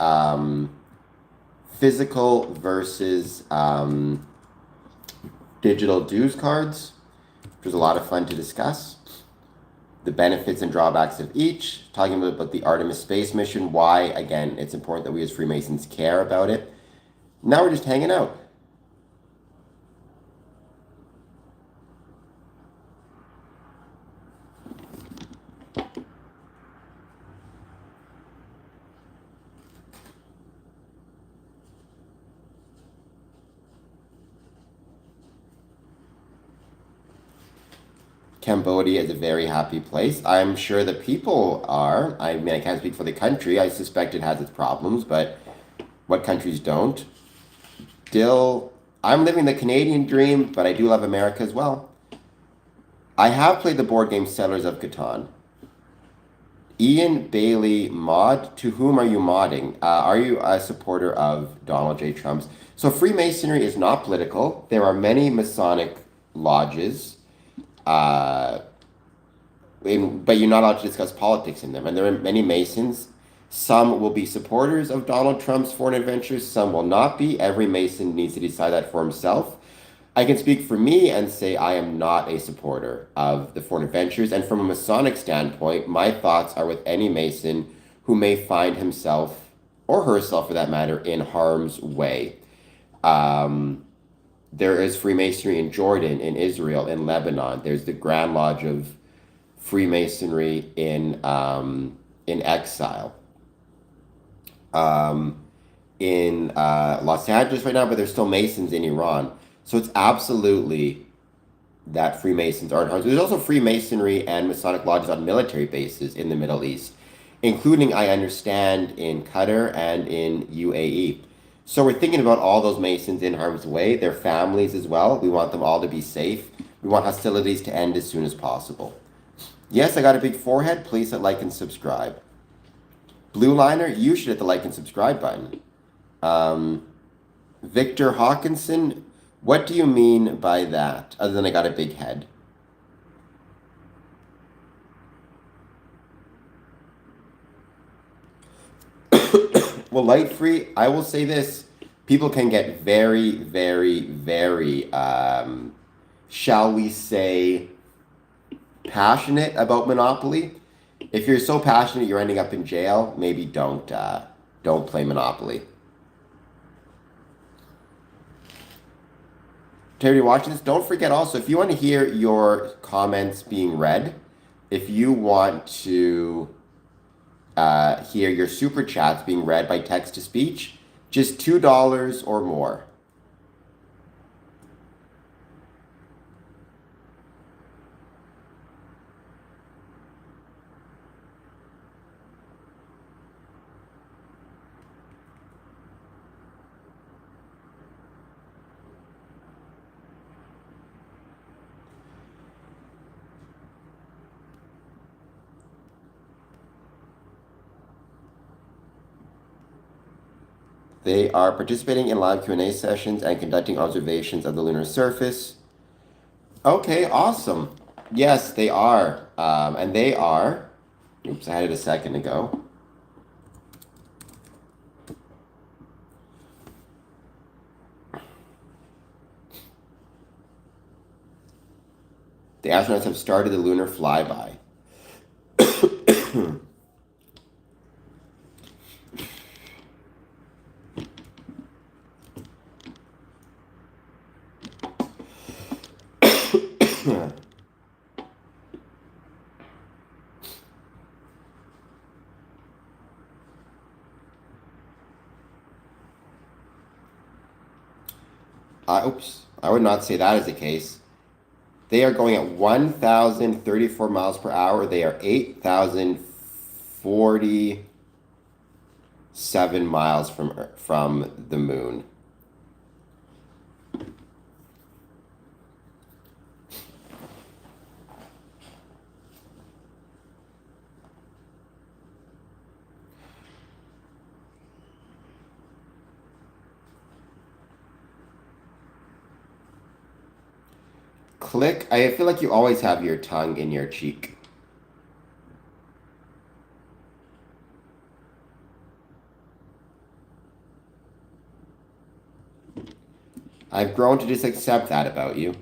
digital dues cards, which was a lot of fun to discuss. the benefits and drawbacks of each, talking about the Artemis space mission, why, again, it's important that we as Freemasons care about it. Now we're just hanging out. Cambodia is a very happy place. I'm sure the people are. I mean, I can't speak for the country. I suspect it has its problems, but what countries don't? Still, I'm living the Canadian dream, but I do love America as well. I have played the board game Settlers of Catan. Ian Bailey mod, to whom are you modding? Are you a supporter of Donald J. Trump's? So Freemasonry is not political. There are many Masonic lodges, but you're not allowed to discuss politics in them. And there are many Masons. Some will be supporters of Donald Trump's foreign adventures. Some will not be. Every Mason needs to decide that for himself. I can speak for me and say I am not a supporter of the foreign adventures. And from a Masonic standpoint, my thoughts are with any Mason who may find himself, or herself for that matter, in harm's way. There is Freemasonry in Jordan, in Israel, in Lebanon. There's the Grand Lodge of Freemasonry in exile. In Los Angeles right now, but there's still Masons in Iran. So it's absolutely that Freemasons aren't harmful. There's also Freemasonry and Masonic lodges on military bases in the Middle East, including, I understand, in Qatar and in UAE. So we're thinking about all those Masons in harm's way, their families as well. We want them all to be safe. We want hostilities to end as soon as possible. Yes, I got a big forehead. Please hit like and subscribe. Blue Liner, you should hit the like and subscribe button. Victor Hawkinson, what do you mean by that, other than I got a big head? Well, light free, I will say this. People can get very, very, very, shall we say, passionate about Monopoly. If you're so passionate you're ending up in jail, maybe don't play Monopoly. To everybody watching this, don't forget also, if you want to hear your comments being read, if you want to hear your super chats being read by text to speech, just $2 or more. They are participating in live Q&A sessions and conducting observations of the lunar surface. Okay, awesome. Yes, they are. And they are... Oops, I had it a second ago. The astronauts have started the lunar flyby. Oops, I would not say that is the case. They are going at 1,034 miles per hour. They are 8,047 miles from the moon. Click. I feel like you always have your tongue in your cheek. I've grown to just accept that about you.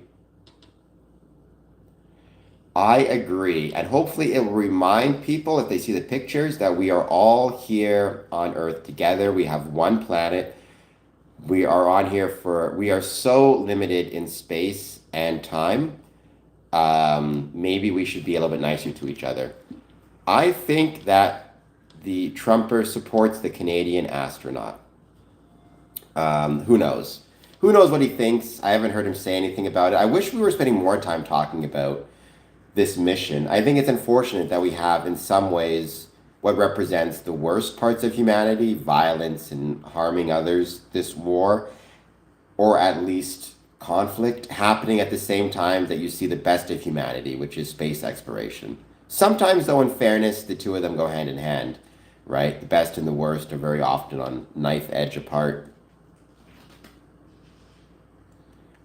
I agree. And hopefully it will remind people, if they see the pictures, that we are all here on Earth together. We have one planet. We are on here we are so limited in space and time. Maybe we should be a little bit nicer to each other. I think that the Trumper supports the Canadian astronaut. Who knows? Who knows what he thinks? I haven't heard him say anything about it. I wish we were spending more time talking about this mission. I think it's unfortunate that we have, in some ways, what represents the worst parts of humanity, violence and harming others, this war, or at least conflict, happening at the same time that you see the best of humanity, which is space exploration. Sometimes, though, in fairness, the two of them go hand in hand, right? The best and the worst are very often on knife edge apart.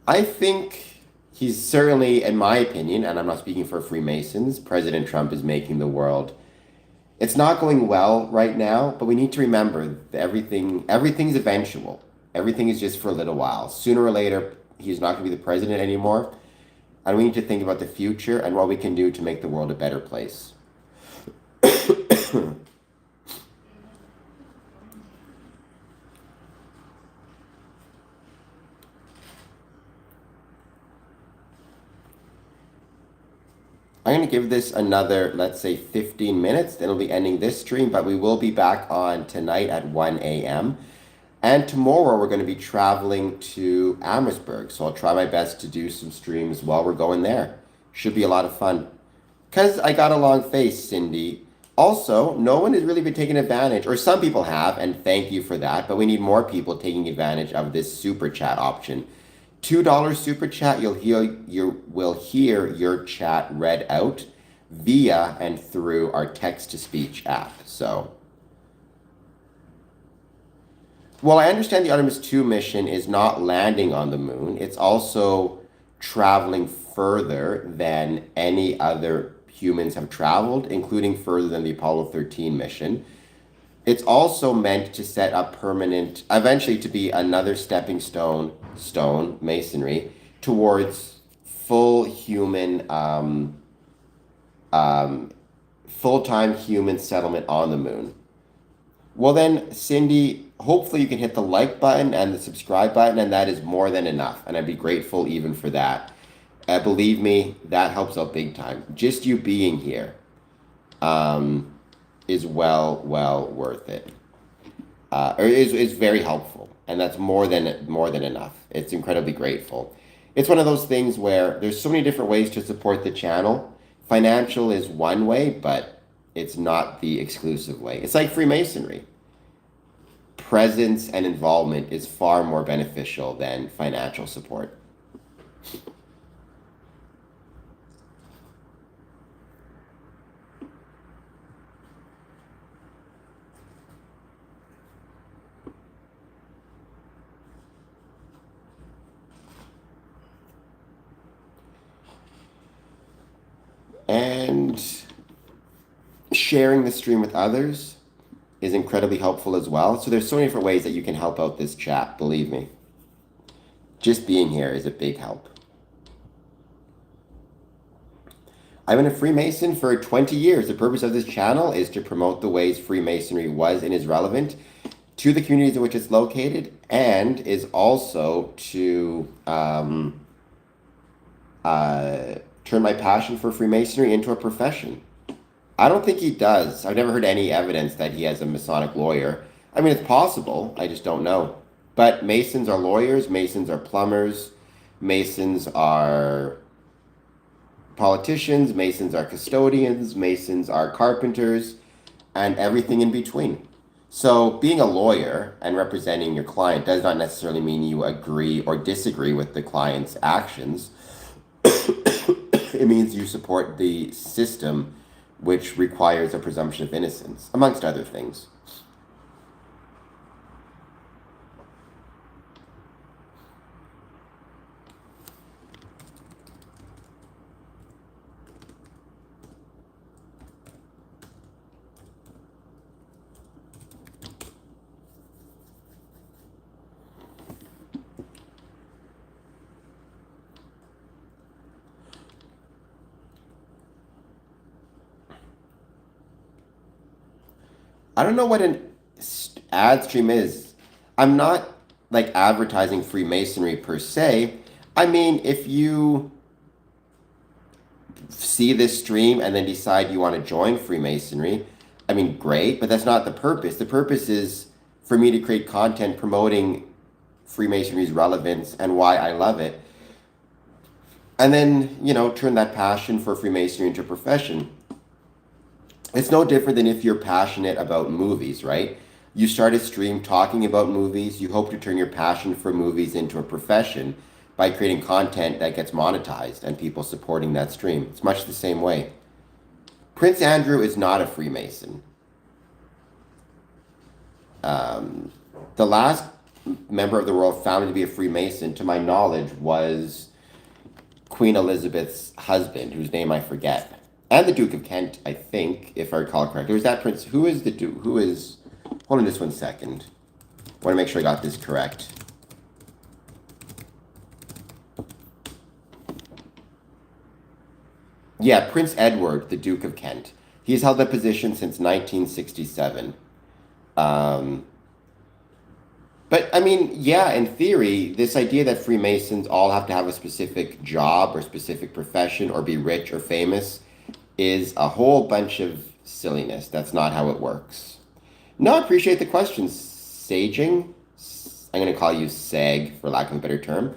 I think he's certainly, in my opinion, and I'm not speaking for Freemasons, President Trump is making the world. It's not going well right now, but we need to remember that everything's eventual. Everything is just for a little while. Sooner or later, he's not going to be the president anymore. And we need to think about the future and what we can do to make the world a better place. I'm going to give this another, let's say, 15 minutes. Then it'll be ending this stream, but we will be back on tonight at 1 a.m. And tomorrow we're going to be traveling to Amherstburg. So I'll try my best to do some streams while we're going there. Should be a lot of fun. Because I got a long face, Cindy. Also, no one has really been taking advantage, or some people have, and thank you for that, but we need more people taking advantage of this super chat option. $2 super chat, you will hear your chat read out via and through our text-to-speech app. So, well, I understand the Artemis 2 mission is not landing on the moon. It's also traveling further than any other humans have traveled, including further than the Apollo 13 mission. It's also meant to set up eventually to be another stepping stone, masonry, towards full human, full-time human settlement on the moon. Well then, Cindy, hopefully you can hit the like button and the subscribe button, and that is more than enough, and I'd be grateful even for that. Believe me, that helps out big time. Just you being here is well worth it. Or is very helpful, and that's more than enough. It's incredibly grateful. It's one of those things where there's so many different ways to support the channel. Financial is one way, but it's not the exclusive way. It's like Freemasonry. Presence and involvement is far more beneficial than financial support. And sharing the stream with others is incredibly helpful as well. So there's so many different ways that you can help out this chat, believe me. Just being here is a big help. I've been a Freemason for 20 years. The purpose of this channel is to promote the ways Freemasonry was and is relevant to the communities in which it's located, and is also to turn my passion for Freemasonry into a profession. I don't think he does. I've never heard any evidence that he has a Masonic lawyer. I mean, it's possible. I just don't know. But Masons are lawyers. Masons are plumbers. Masons are politicians. Masons are custodians. Masons are carpenters, and everything in between. So being a lawyer and representing your client does not necessarily mean you agree or disagree with the client's actions. It means you support the system, which requires a presumption of innocence, amongst other things. I don't know what an ad stream is. I'm not like advertising Freemasonry per se. I mean, if you see this stream and then decide you want to join Freemasonry, I mean, great, but that's not the purpose. The purpose is for me to create content promoting Freemasonry's relevance and why I love it. And then, turn that passion for Freemasonry into a profession. It's no different than if you're passionate about movies, right? You start a stream talking about movies. You hope to turn your passion for movies into a profession by creating content that gets monetized and people supporting that stream. It's much the same way. Prince Andrew is not a Freemason. The last member of the royal family to be a Freemason, to my knowledge, was Queen Elizabeth's husband, whose name I forget. And the Duke of Kent, I think, if I recall correctly. Was that Prince? Who is the Duke? Hold on just 1 second. I want to make sure I got this correct. Yeah, Prince Edward, the Duke of Kent. He's held that position since 1967. But I mean, yeah, in theory, this idea that Freemasons all have to have a specific job or specific profession or be rich or famous is a whole bunch of silliness. That's not how it works. No, I appreciate the question, Saging. I'm going to call you Sag, for lack of a better term.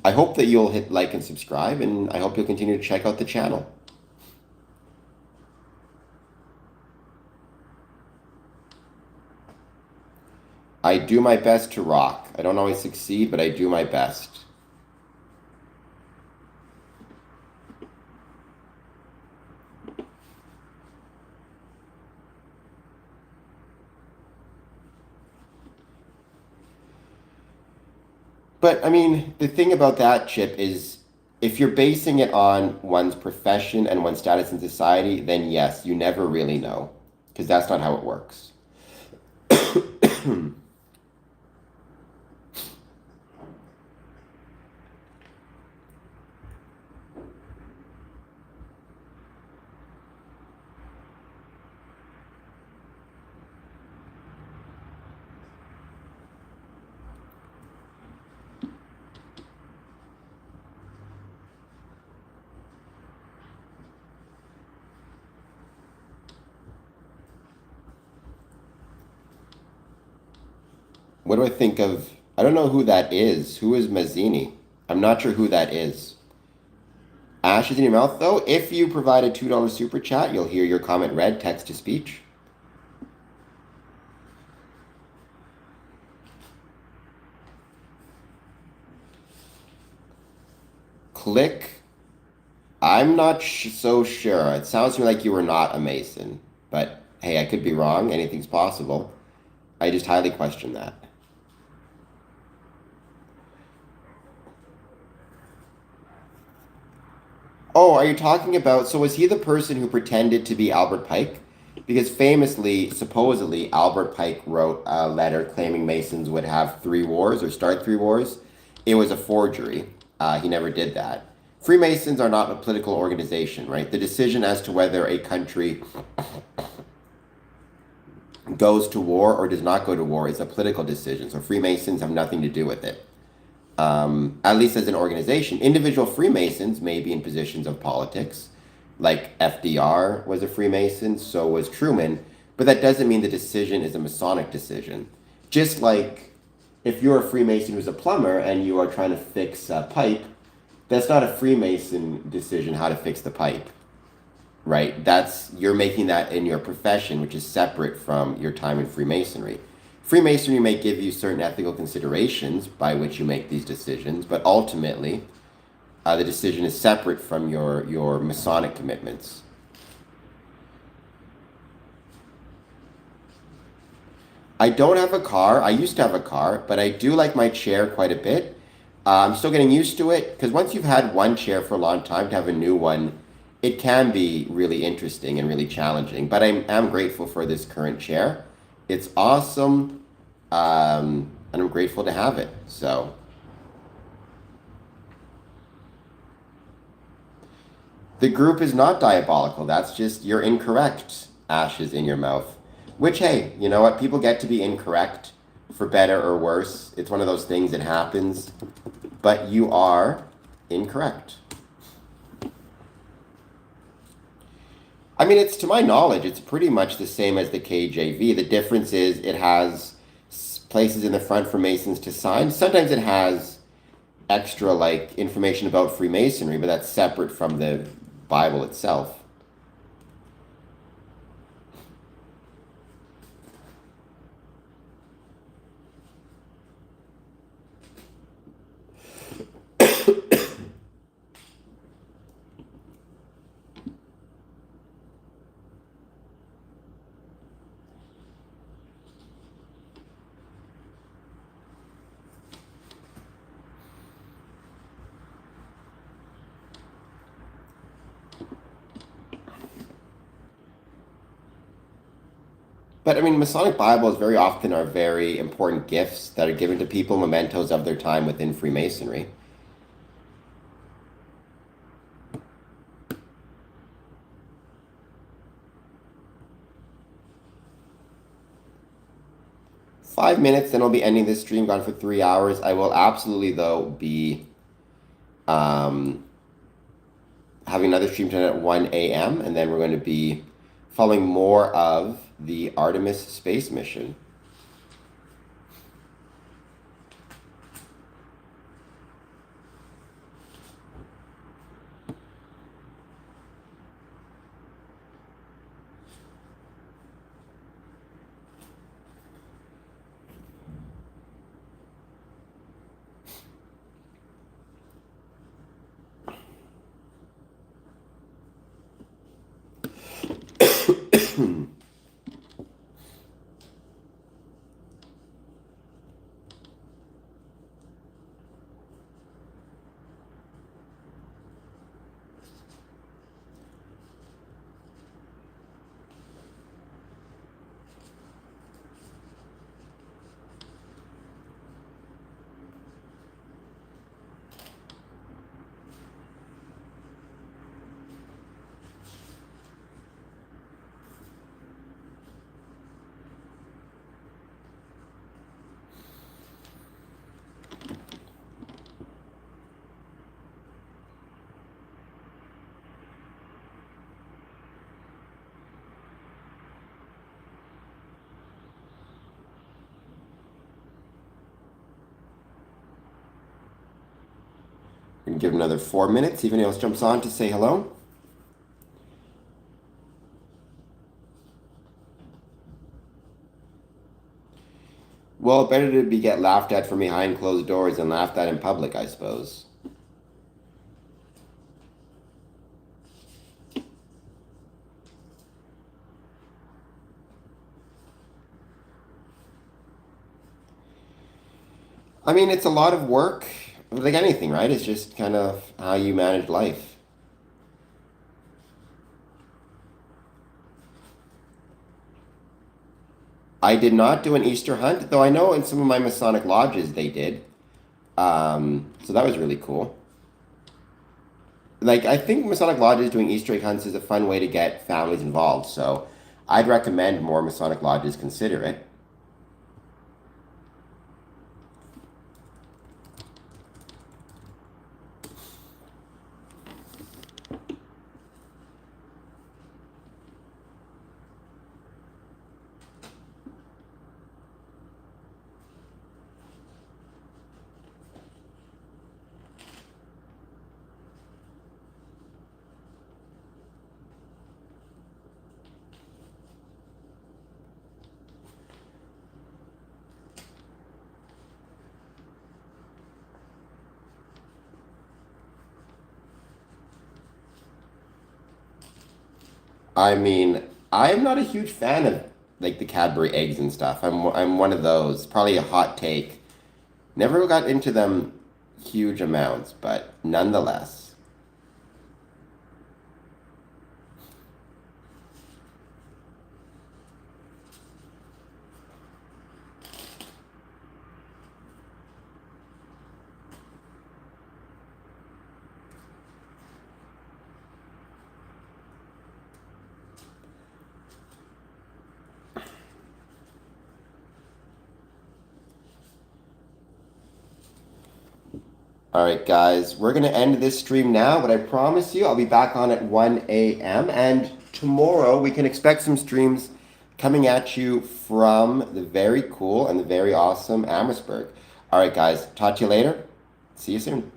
I hope that you'll hit like and subscribe, and I hope you'll continue to check out the channel. I do my best to rock. I don't always succeed, but I do my best. But I mean, the thing about that, Chip, is if you're basing it on one's profession and one's status in society, then yes, you never really know, because that's not how it works. What do I think of? I don't know who that is. Who is Mazzini? I'm not sure who that is. Ashes in your mouth, though. If you provide a $2 super chat, you'll hear your comment read, text to speech. Click. I'm not so sure. It sounds to me like you were not a Mason. But hey, I could be wrong. Anything's possible. I just highly question that. Oh, are you talking about, so was he the person who pretended to be Albert Pike? Because famously, supposedly, Albert Pike wrote a letter claiming Masons would have 3 wars or start 3 wars. It was a forgery. He never did that. Freemasons are not a political organization, right? The decision as to whether a country goes to war or does not go to war is a political decision. So Freemasons have nothing to do with it. At least as an organization. Individual Freemasons may be in positions of politics, like FDR was a Freemason, so was Truman, but that doesn't mean the decision is a Masonic decision. Just like if you're a Freemason who's a plumber and you are trying to fix a pipe, that's not a Freemason decision how to fix the pipe, right? You're making that in your profession, which is separate from your time in Freemasonry. Freemasonry may give you certain ethical considerations by which you make these decisions, but ultimately, the decision is separate from your Masonic commitments. I don't have a car. I used to have a car, but I do like my chair quite a bit. I'm still getting used to it, because once you've had one chair for a long time, to have a new one, it can be really interesting and really challenging. But I am grateful for this current chair. It's awesome, and I'm grateful to have it. So, the group is not diabolical. That's just, you're incorrect. Ashes in your mouth. Which, hey, you know what? People get to be incorrect for better or worse. It's one of those things that happens. But you are incorrect. I mean, it's, to my knowledge, it's pretty much the same as the KJV. The difference is it has places in the front for Masons to sign. Sometimes it has extra, like, information about Freemasonry, but that's separate from the Bible itself. But I mean, Masonic Bibles very often are very important gifts that are given to people, mementos of their time within Freemasonry. Five minutes, then I'll be ending this stream. Gone for 3 hours. I will absolutely, though, be having another stream tonight at 1 a.m. And then we're going to be following more of the Artemis space mission. We can give another 4 minutes. If anyone else jumps on to say hello. Well, better to be get laughed at from behind closed doors than laughed at in public, I suppose. I mean, it's a lot of work, like anything, right? It's just kind of how you manage life. I did not do an Easter hunt, though I know in some of my Masonic lodges they did. So that was really cool. Like, I think Masonic lodges doing Easter egg hunts is a fun way to get families involved. So I'd recommend more Masonic lodges consider it. I mean, I'm not a huge fan of like the Cadbury eggs and stuff. I'm one of those. Probably a hot take. Never got into them huge amounts, but nonetheless. All right, guys, we're going to end this stream now, but I promise you I'll be back on at 1 a.m. And tomorrow we can expect some streams coming at you from the very cool and the very awesome Amherstburg. All right, guys, talk to you later. See you soon.